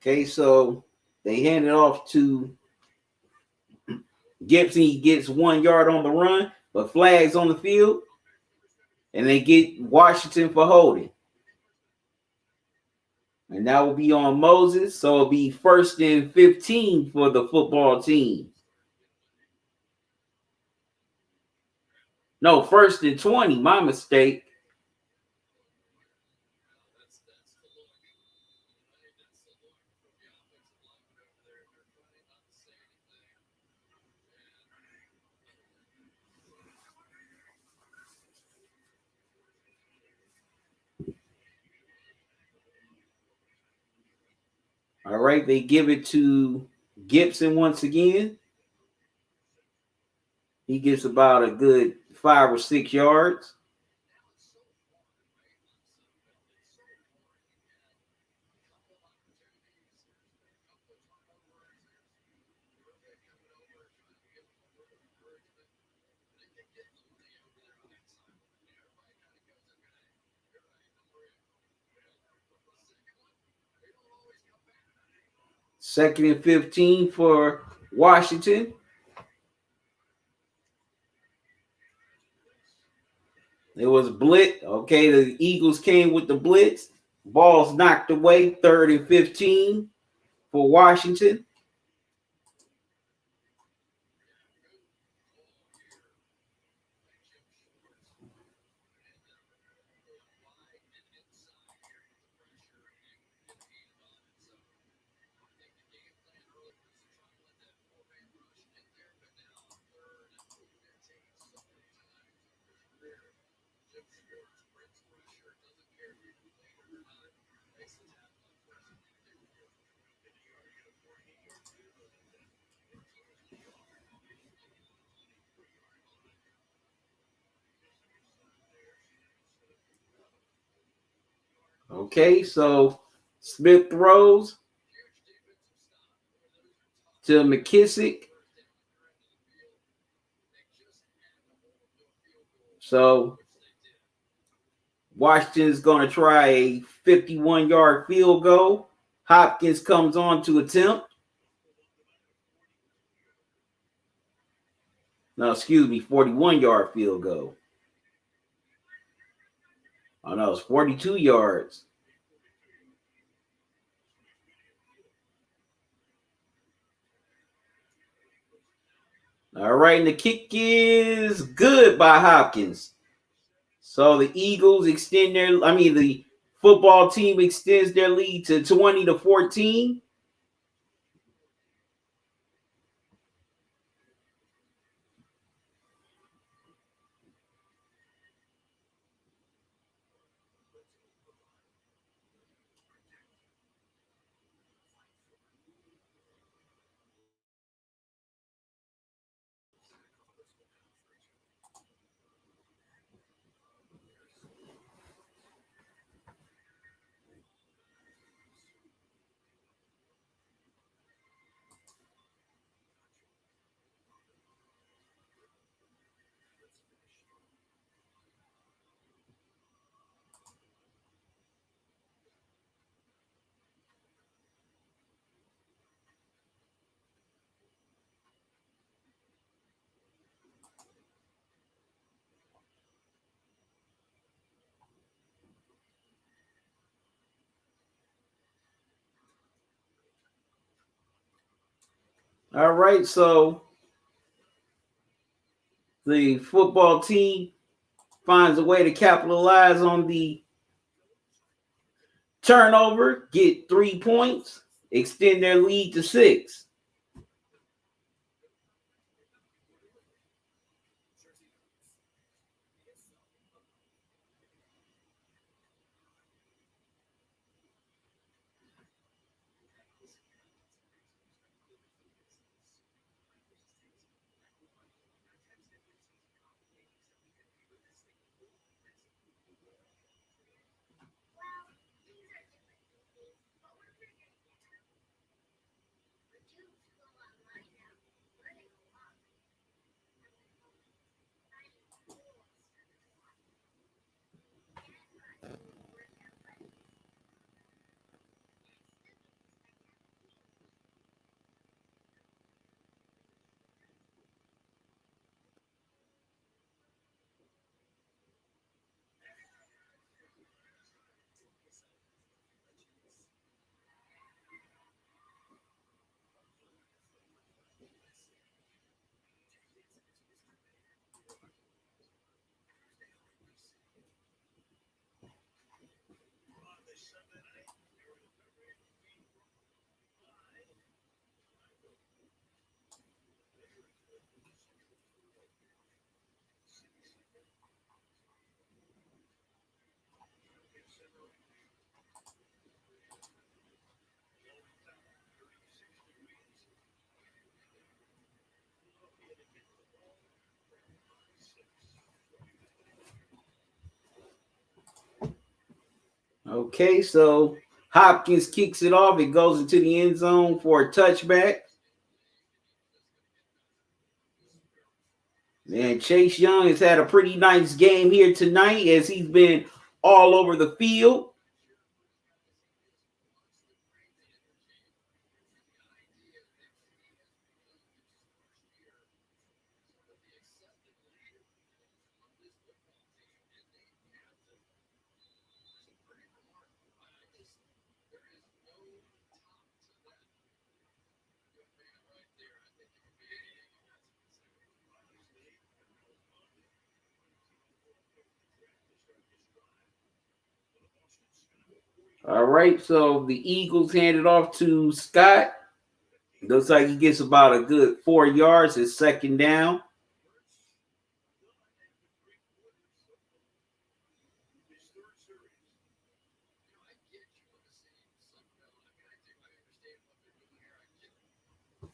Okay, so they hand it off to Gibson. He gets 1 yard on the run, but flags on the field. And they get Washington for holding. And that will be on Moses. So it'll be 1st and 15 for the football team. No, 1st and 20. My mistake. All right, they give it to Gibson once again. He gets about a good 5 or 6 yards. Second and 15 for Washington. It was blitz. Okay, the Eagles came with the blitz. Ball's knocked away. 3rd and 15 for Washington. Okay, so Smith throws to McKissick. So Washington is going to try a 51-yard field goal. Hopkins comes on to attempt. No, excuse me, 41-yard field goal. Oh, no, it's 42 yards. All right, and the kick is good by Hopkins. So the Eagles the football team extends their lead to 20-14. All right, so The football team finds a way to capitalize on the turnover, get 3 points, extend their lead to 6. Okay, so Hopkins kicks it off. It goes into the end zone for a touchback. And Chase Young has had a pretty nice game here tonight as he's been all over the field. All right, so the Eagles hand it off to Scott. Looks like he gets about a good 4 yards. It's second down.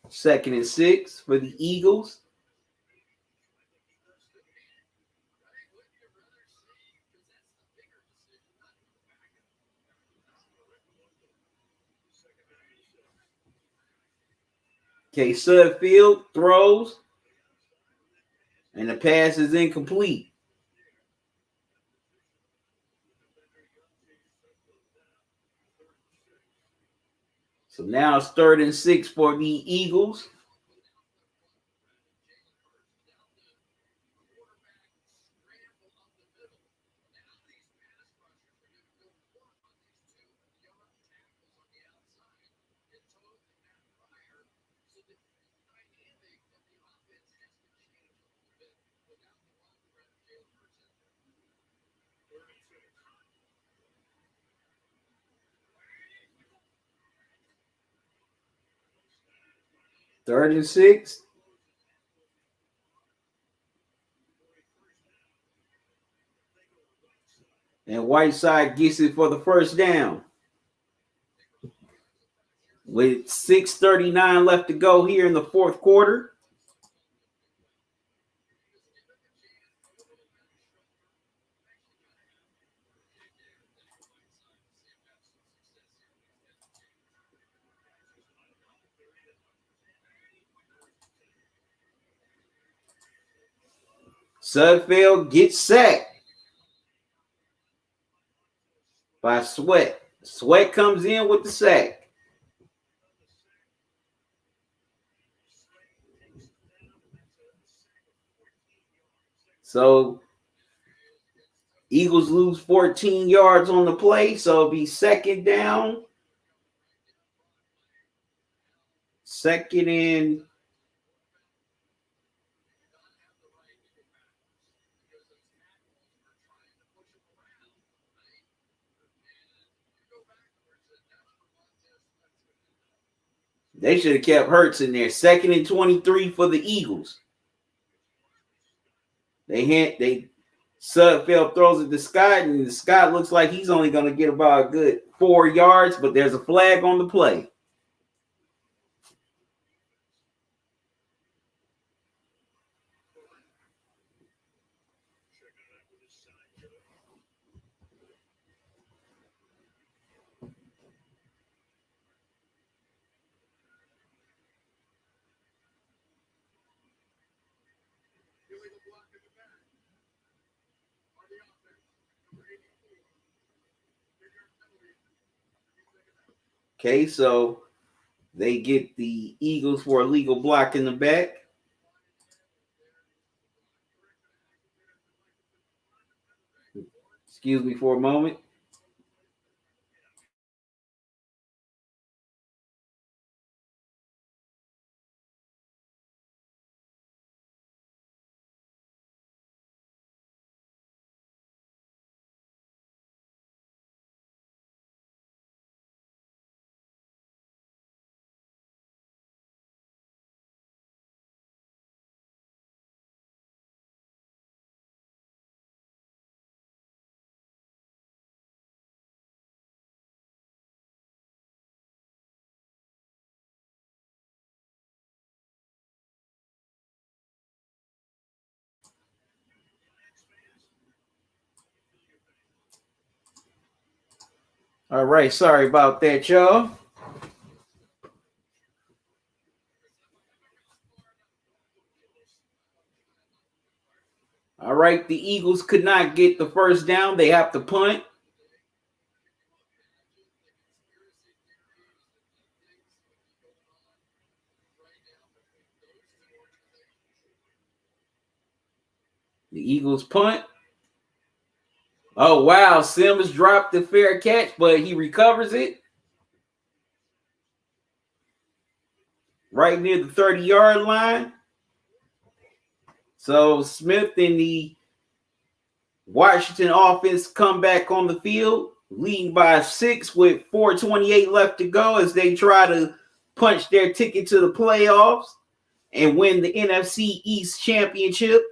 Second and 6 for the Eagles. Okay, Sudfield throws, and the pass is incomplete. So now it's 3rd and 6 for the Eagles. Third and 6. And Whiteside gets it for the first down. With 6:39 left to go here in the fourth quarter. Sudfeld gets sacked by Sweat. Sweat comes in with the sack. So Eagles lose 14 yards on the play, so it'll be second down. Second and They should have kept Hurts in there. 2nd and 23 for the Eagles. Sudfeld throws it to Scott, and Scott looks like he's only going to get about a good 4 yards, but there's a flag on the play. Okay, so they get the Eagles for a legal block in the back. Excuse me for a moment. All right, sorry about that, y'all. All right, the Eagles could not get the first down. They have to punt. The Eagles punt. Oh, wow. Sims dropped the fair catch, but he recovers it right near the 30-yard line. So Smith and the Washington offense come back on the field, leading by 6 with 4:28 left to go as they try to punch their ticket to the playoffs and win the NFC East Championship.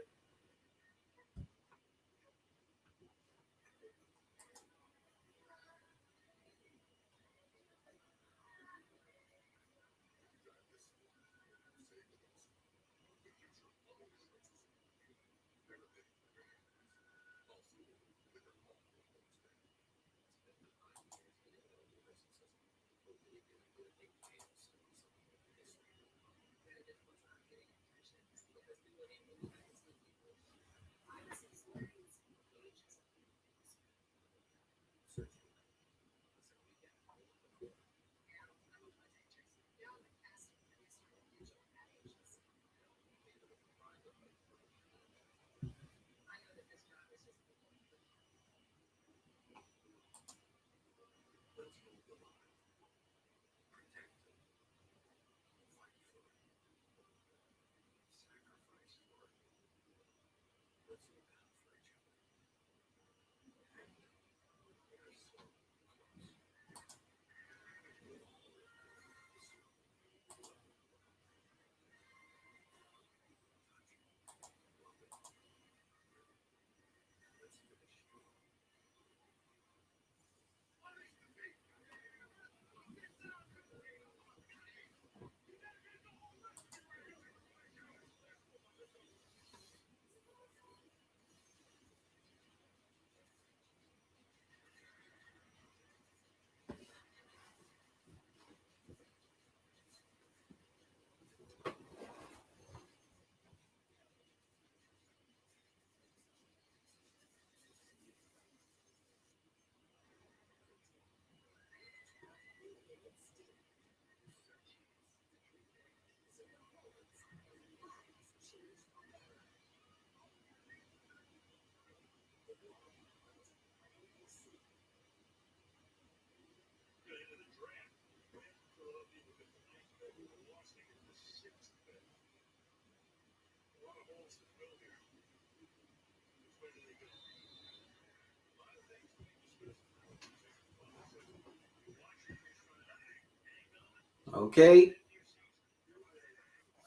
Okay.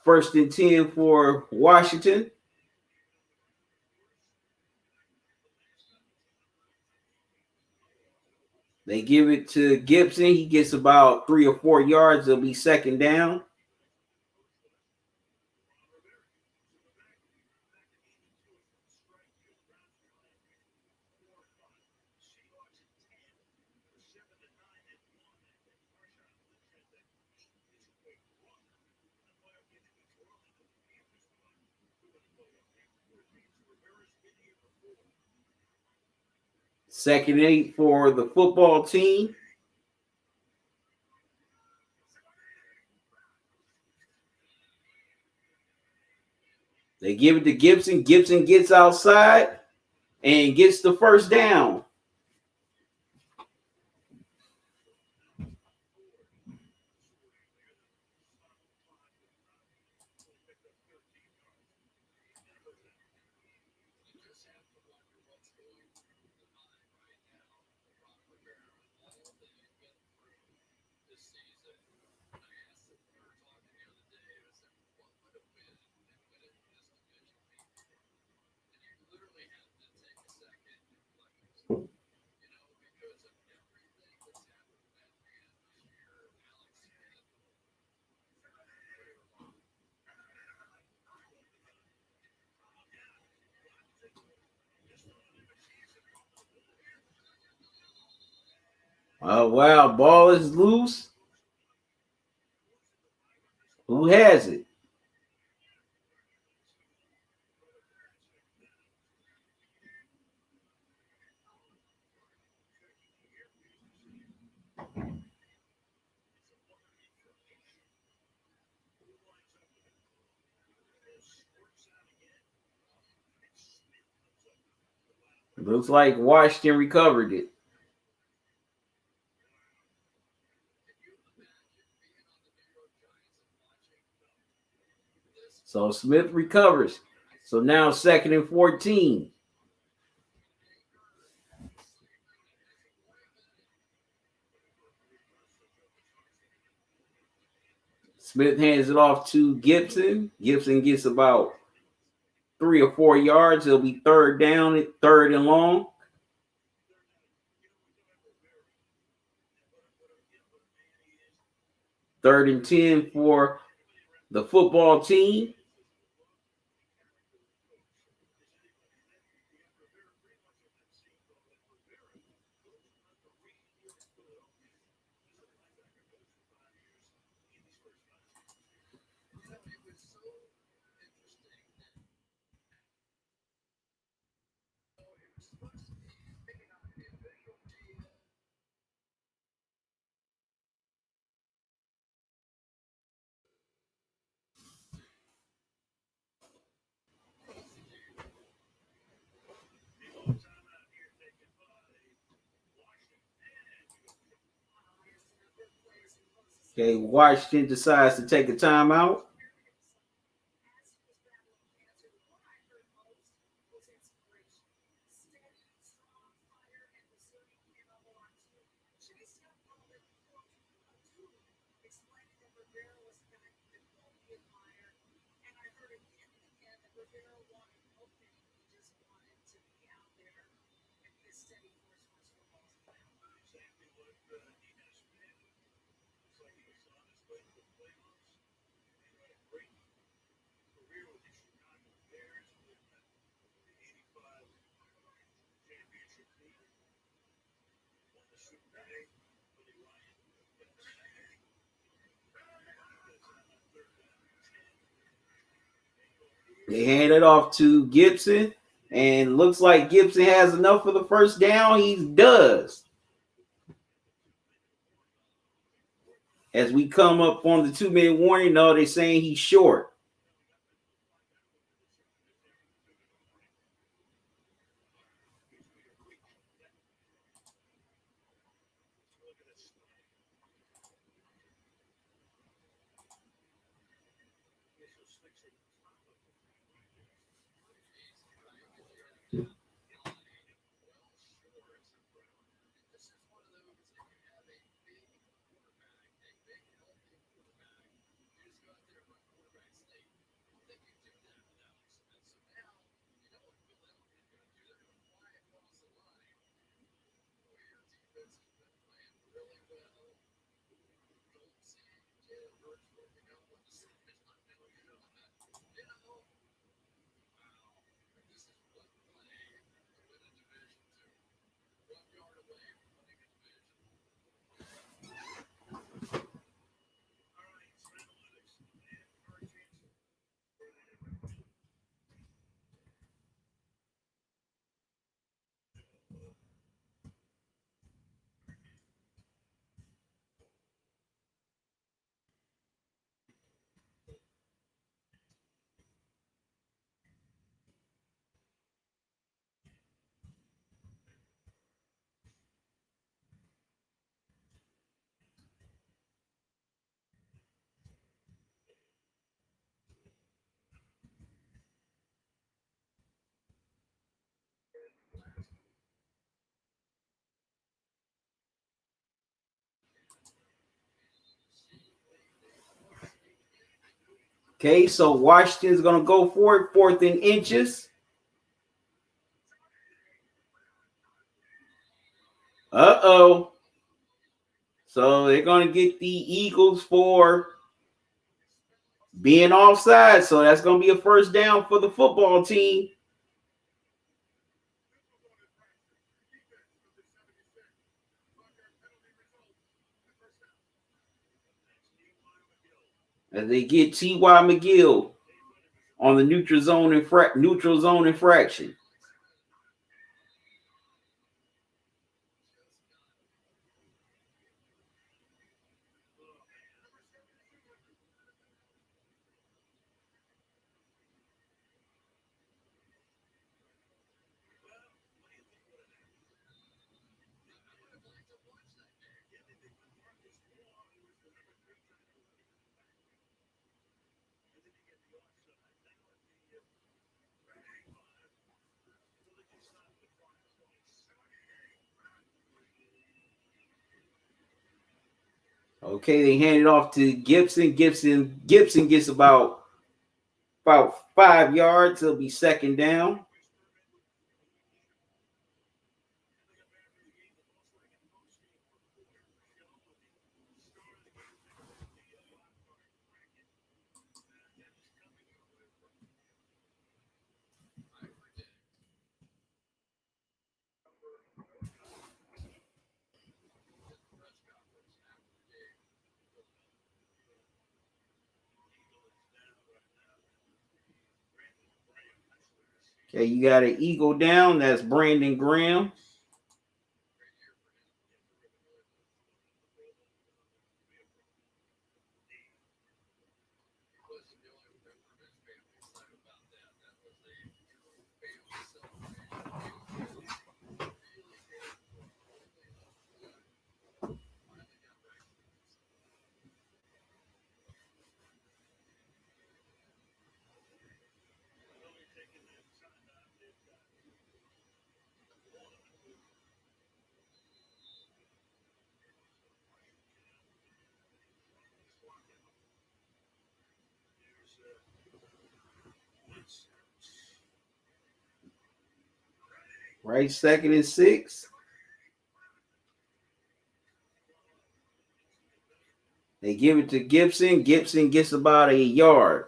First and 10 for Washington. They give it to Gibson. He gets about 3 or 4 yards. It'll be second down. Second and 8 for the football team. They give it to Gibson. Gibson gets outside and gets the first down. Oh, wow. Ball is loose. Who has it? Looks like Washington recovered it. So Smith recovers. So now second and 14. Smith hands it off to Gibson. Gibson gets about 3 or 4 yards. It'll be third down, third and long. Third and 10 for the football team. Okay, Washington decides to take a timeout. They hand it off to Gibson, and looks like Gibson has enough for the first down. He does. As we come up on the 2-minute warning, no, they're saying he's short. Okay, so Washington's going to go for it, 4th and inches. Uh-oh. So they're going to get the Eagles for being offside. So that's going to be a first down for the football team. As they get T.Y. McGill on the neutral zone infraction. Okay, they hand it off to Gibson. Gibson gets about 5 yards. It'll be second down. Okay, you got an Eagle down. That's Brandon Graham. Right, 2nd and 6. They give it to Gibson. Gibson gets about a yard.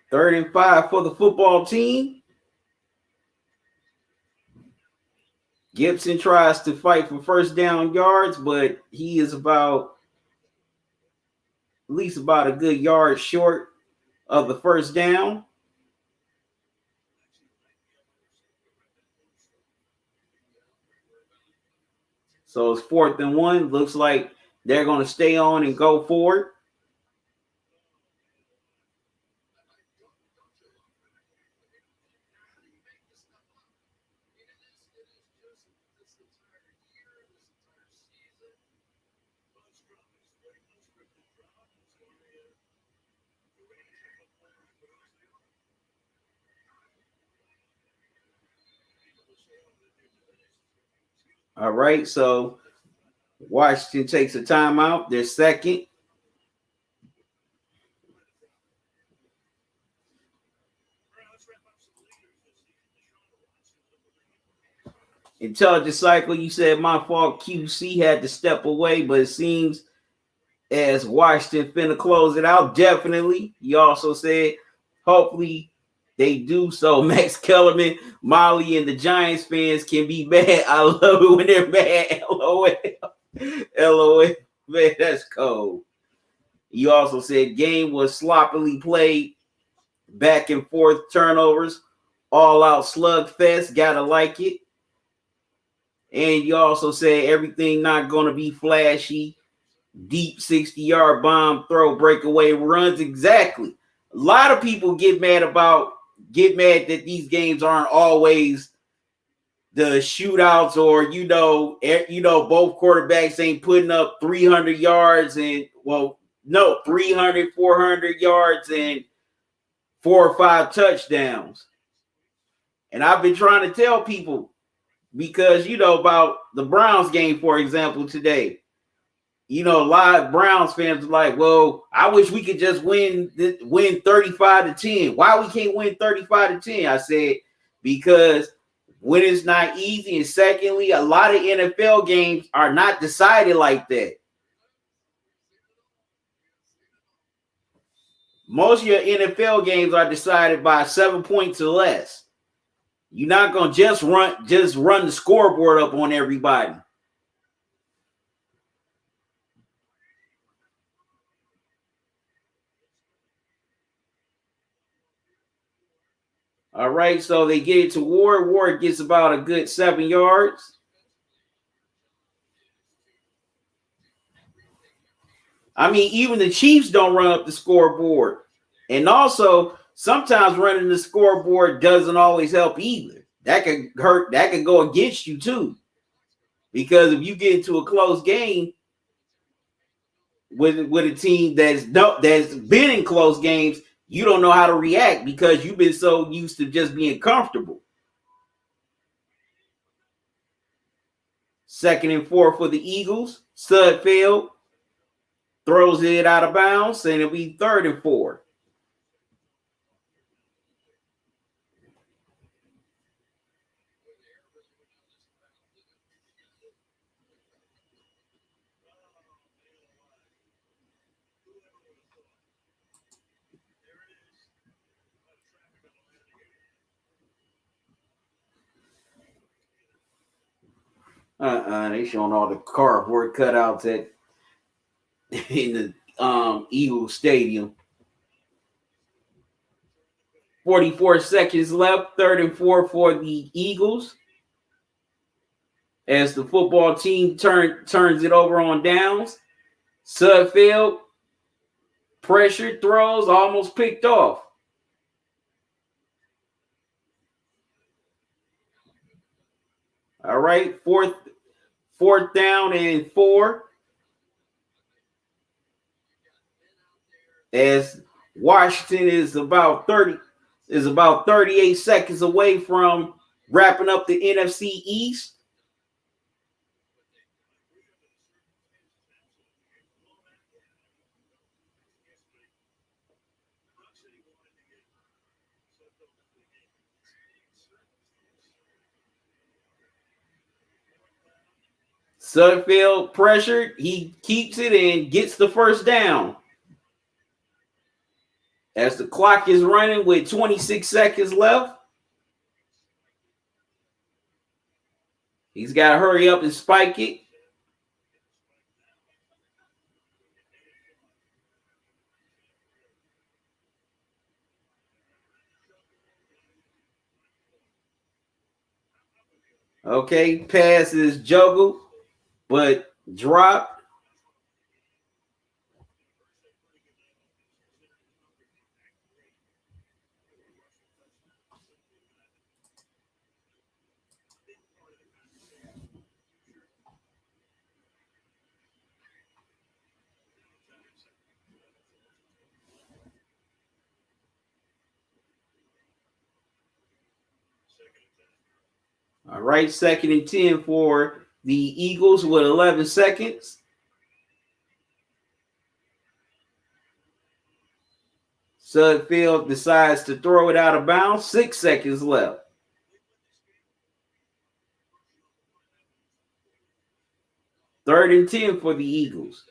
Third and 5 for the football team. Gibson tries to fight for first down yards, but he is at least about a good yard short of the first down. So it's 4th and 1. Looks like they're going to stay on and go forward. All right, so Washington takes a timeout. They're second. Intelligence cycle, you said my fault. QC had to step away, but it seems as Washington finna close it out. Definitely. You also said Hopefully they do so. Max Kellerman, Molly, and the Giants fans can be mad. I love it when they're mad. LOL. LOL. Man, that's cold. He also said game was sloppily played, back and forth turnovers, all out slugfest. Gotta like it. And you also said everything not going to be flashy, deep 60-yard bomb throw, breakaway runs. Exactly. A lot of people get mad that these games aren't always the shootouts, or both quarterbacks ain't putting up 300 yards and 300, 400 yards and 4 or 5 touchdowns. And I've been trying to tell people, because about the Browns game, for example, today. A lot of Browns fans are like, well, I wish we could just win 35-10. Why we can't win 35-10? I said, because when it's not easy, and secondly, a lot of NFL games are not decided like that. Most of your NFL games are decided by 7 points or less. You're not gonna just run the scoreboard up on everybody. All right, so they get it to Ward. Ward gets about a good 7 yards. I mean, even the Chiefs don't run up the scoreboard. And also, sometimes running the scoreboard doesn't always help either. That could hurt. That could go against you too. Because if you get into a close game with a team that's been in close games, you don't know how to react because you've been so used to just being comfortable. 2nd and 4 for the Eagles. Sudfeld throws it out of bounds, and it'll be 3rd and 4. They showing all the cardboard cutouts in the Eagles Stadium. 44 seconds left, 3rd and 4 for the Eagles. As the football team turns it over on downs. Sudfeld, pressure, throws, almost picked off. All right, fourth down and 4. As Washington is about 38 seconds away from wrapping up the NFC East. Sudfeld pressured. He keeps it and gets the 1st down. As the clock is running with 26 seconds left. He's got to hurry up and spike it. Okay, pass is juggled, but dropped. All right, 2nd and 10 for the Eagles with 11 seconds. Sudfeld decides to throw it out of bounds. 6 seconds left. 3rd and 10 for the Eagles.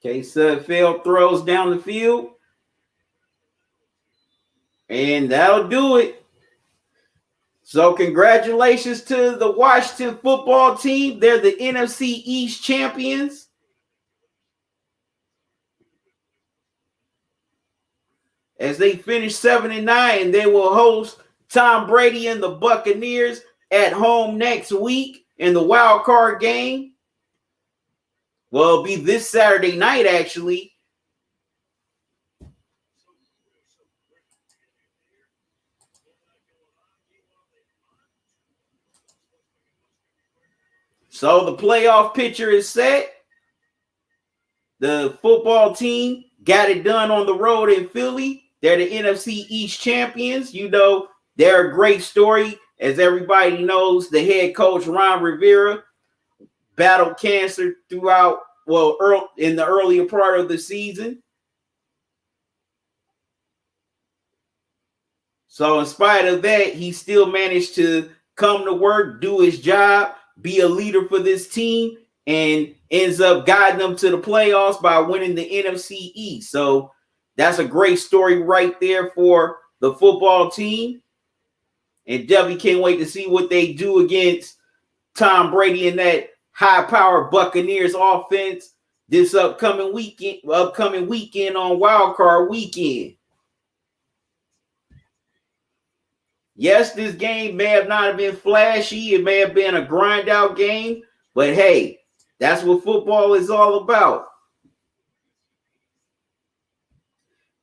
Okay, Sudfeld throws down the field. And that'll do it. So congratulations to the Washington football team. They're the NFC East champions. As they finish 7-9, they will host Tom Brady and the Buccaneers at home next week in the wild card game. Well, it'll be this Saturday night, actually. So the playoff picture is set. The football team got it done on the road in Philly. They're the NFC East champions. You know, they're a great story. As everybody knows, the head coach, Ron Rivera, battled cancer throughout, in the earlier part of the season. So in spite of that, he still managed to come to work, do his job, be a leader for this team, and ends up guiding them to the playoffs by winning the NFC East. So that's a great story right there for the football team. And definitely can't wait to see what they do against Tom Brady and that high-powered Buccaneers offense this upcoming weekend on Wild Card Weekend. Yes, this game may have not been flashy. It may have been a grind-out game. But hey, that's what football is all about.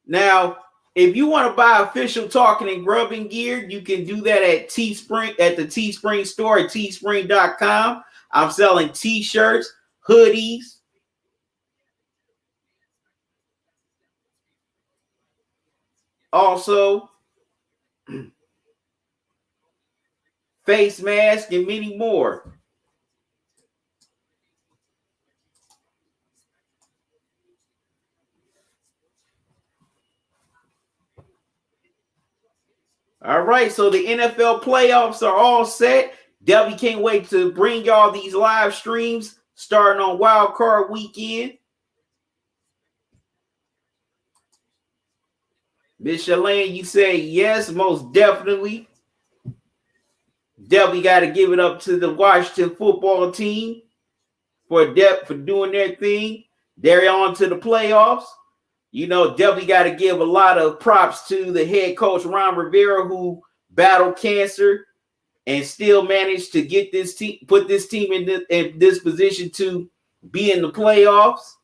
Now, if you want to buy official Talking and Grubbing gear, you can do that at Teespring, at the Teespring store at teespring.com. I'm selling t-shirts, hoodies, also face mask, and many more. All right, so the NFL playoffs are all set. Debbie can't wait to bring y'all these live streams starting on Wild Card Weekend. Miss Shalane, you say yes, most definitely. Debbie got to give it up to the Washington football team for doing their thing. They're on to the playoffs. You know, definitely got to give a lot of props to the head coach, Ron Rivera, who battled cancer and still managed to get this team, put this team in this position to be in the playoffs.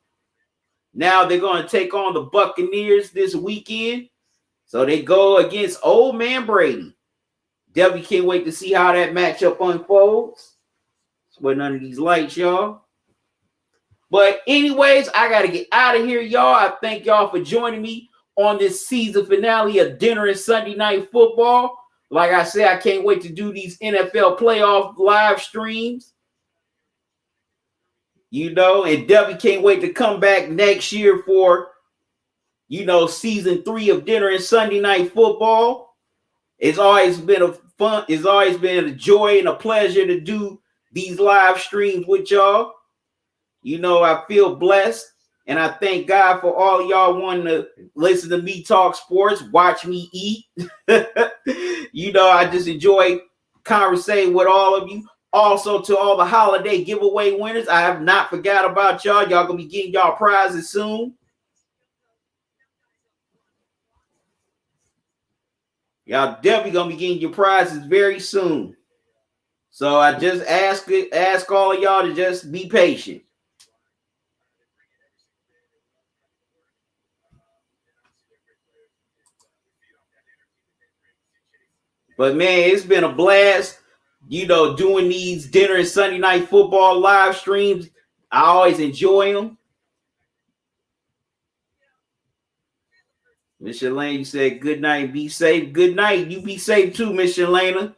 Now they're going to take on the Buccaneers this weekend. So they go against old man Brady. Definitely can't wait to see how that matchup unfolds. Sweating under these lights, y'all. But anyways, I got to get out of here, y'all. I thank y'all for joining me on this season finale of Dinner and Sunday Night Football. Like I said, I can't wait to do these NFL playoff live streams. You know, and definitely can't wait to come back next year for, you know, season 3 of Dinner and Sunday Night Football. It's always been a joy and a pleasure to do these live streams with y'all. You know, I feel blessed, and I thank God for all y'all wanting to listen to me talk sports, watch me eat. You know, I just enjoy conversating with all of you. Also, to all the holiday giveaway winners, I have not forgot about y'all. Y'all gonna be getting y'all prizes soon. Y'all definitely gonna be getting your prizes very soon. So I just ask all of y'all to just be patient. But man, it's been a blast, you know, doing these Dinner and Sunday Night Football live streams. I always enjoy them. Miss Shalane, you said good night, be safe. Good night. You be safe too, Miss Shalane.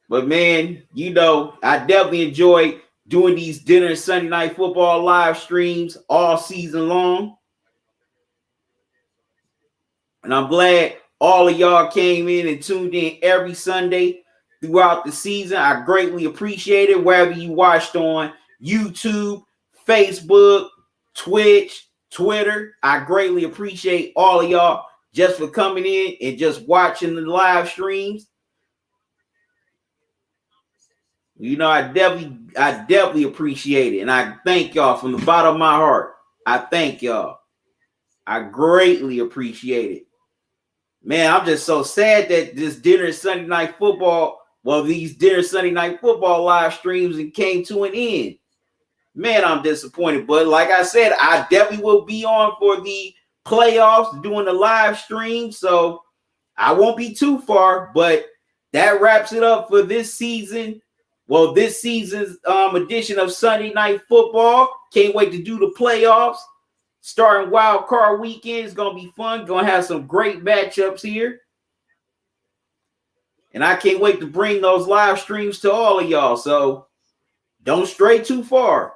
But man, you know, I definitely enjoy doing these dinner and Sunday night football live streams all season long. And I'm glad all of y'all came in and tuned in every Sunday throughout the season. I greatly appreciate it. Wherever you watched on YouTube, Facebook, Twitch, Twitter, I greatly appreciate all of y'all just for coming in and just watching the live streams. You know, I definitely appreciate it. And I thank y'all from the bottom of my heart. I thank y'all. I greatly appreciate it. Man, I'm just so sad that this dinner Sunday night football, these dinner Sunday night football live streams came to an end. Man, I'm disappointed. But like I said, I definitely will be on for the playoffs doing the live stream. So I won't be too far, but that wraps it up for this season. Well, this season's edition of Sunday Night Football. Can't wait to do the playoffs. Starting wild card weekend is going to be fun. Going to have some great matchups here. And I can't wait to bring those live streams to all of y'all. So don't stray too far.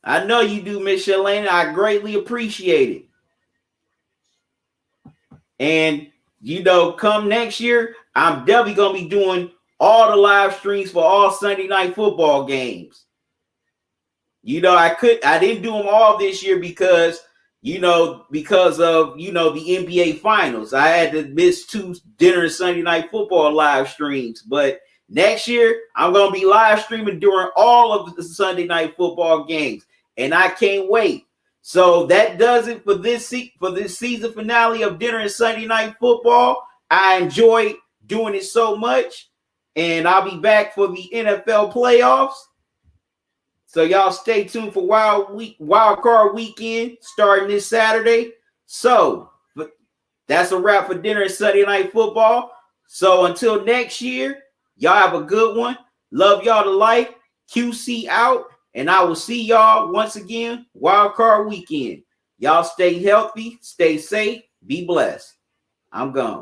I know you do, Miss Shalane. I greatly appreciate it. And, you know, come next year, I'm definitely going to be doing all the live streams for all Sunday night football games. You know, I didn't do them all this year because of, the NBA finals. I had to miss 2 dinner and Sunday night football live streams. But next year, I'm going to be live streaming during all of the Sunday night football games. And I can't wait. So that does it for this season finale of dinner and Sunday night football. I enjoyed doing it so much. And I'll be back for the NFL playoffs. So y'all stay tuned for wild card weekend starting this Saturday. So that's a wrap for dinner and Sunday night football. So until next year, y'all have a good one. Love y'all to life. QC out. And I will see y'all once again, wild card weekend. Y'all stay healthy, stay safe, be blessed. I'm gone.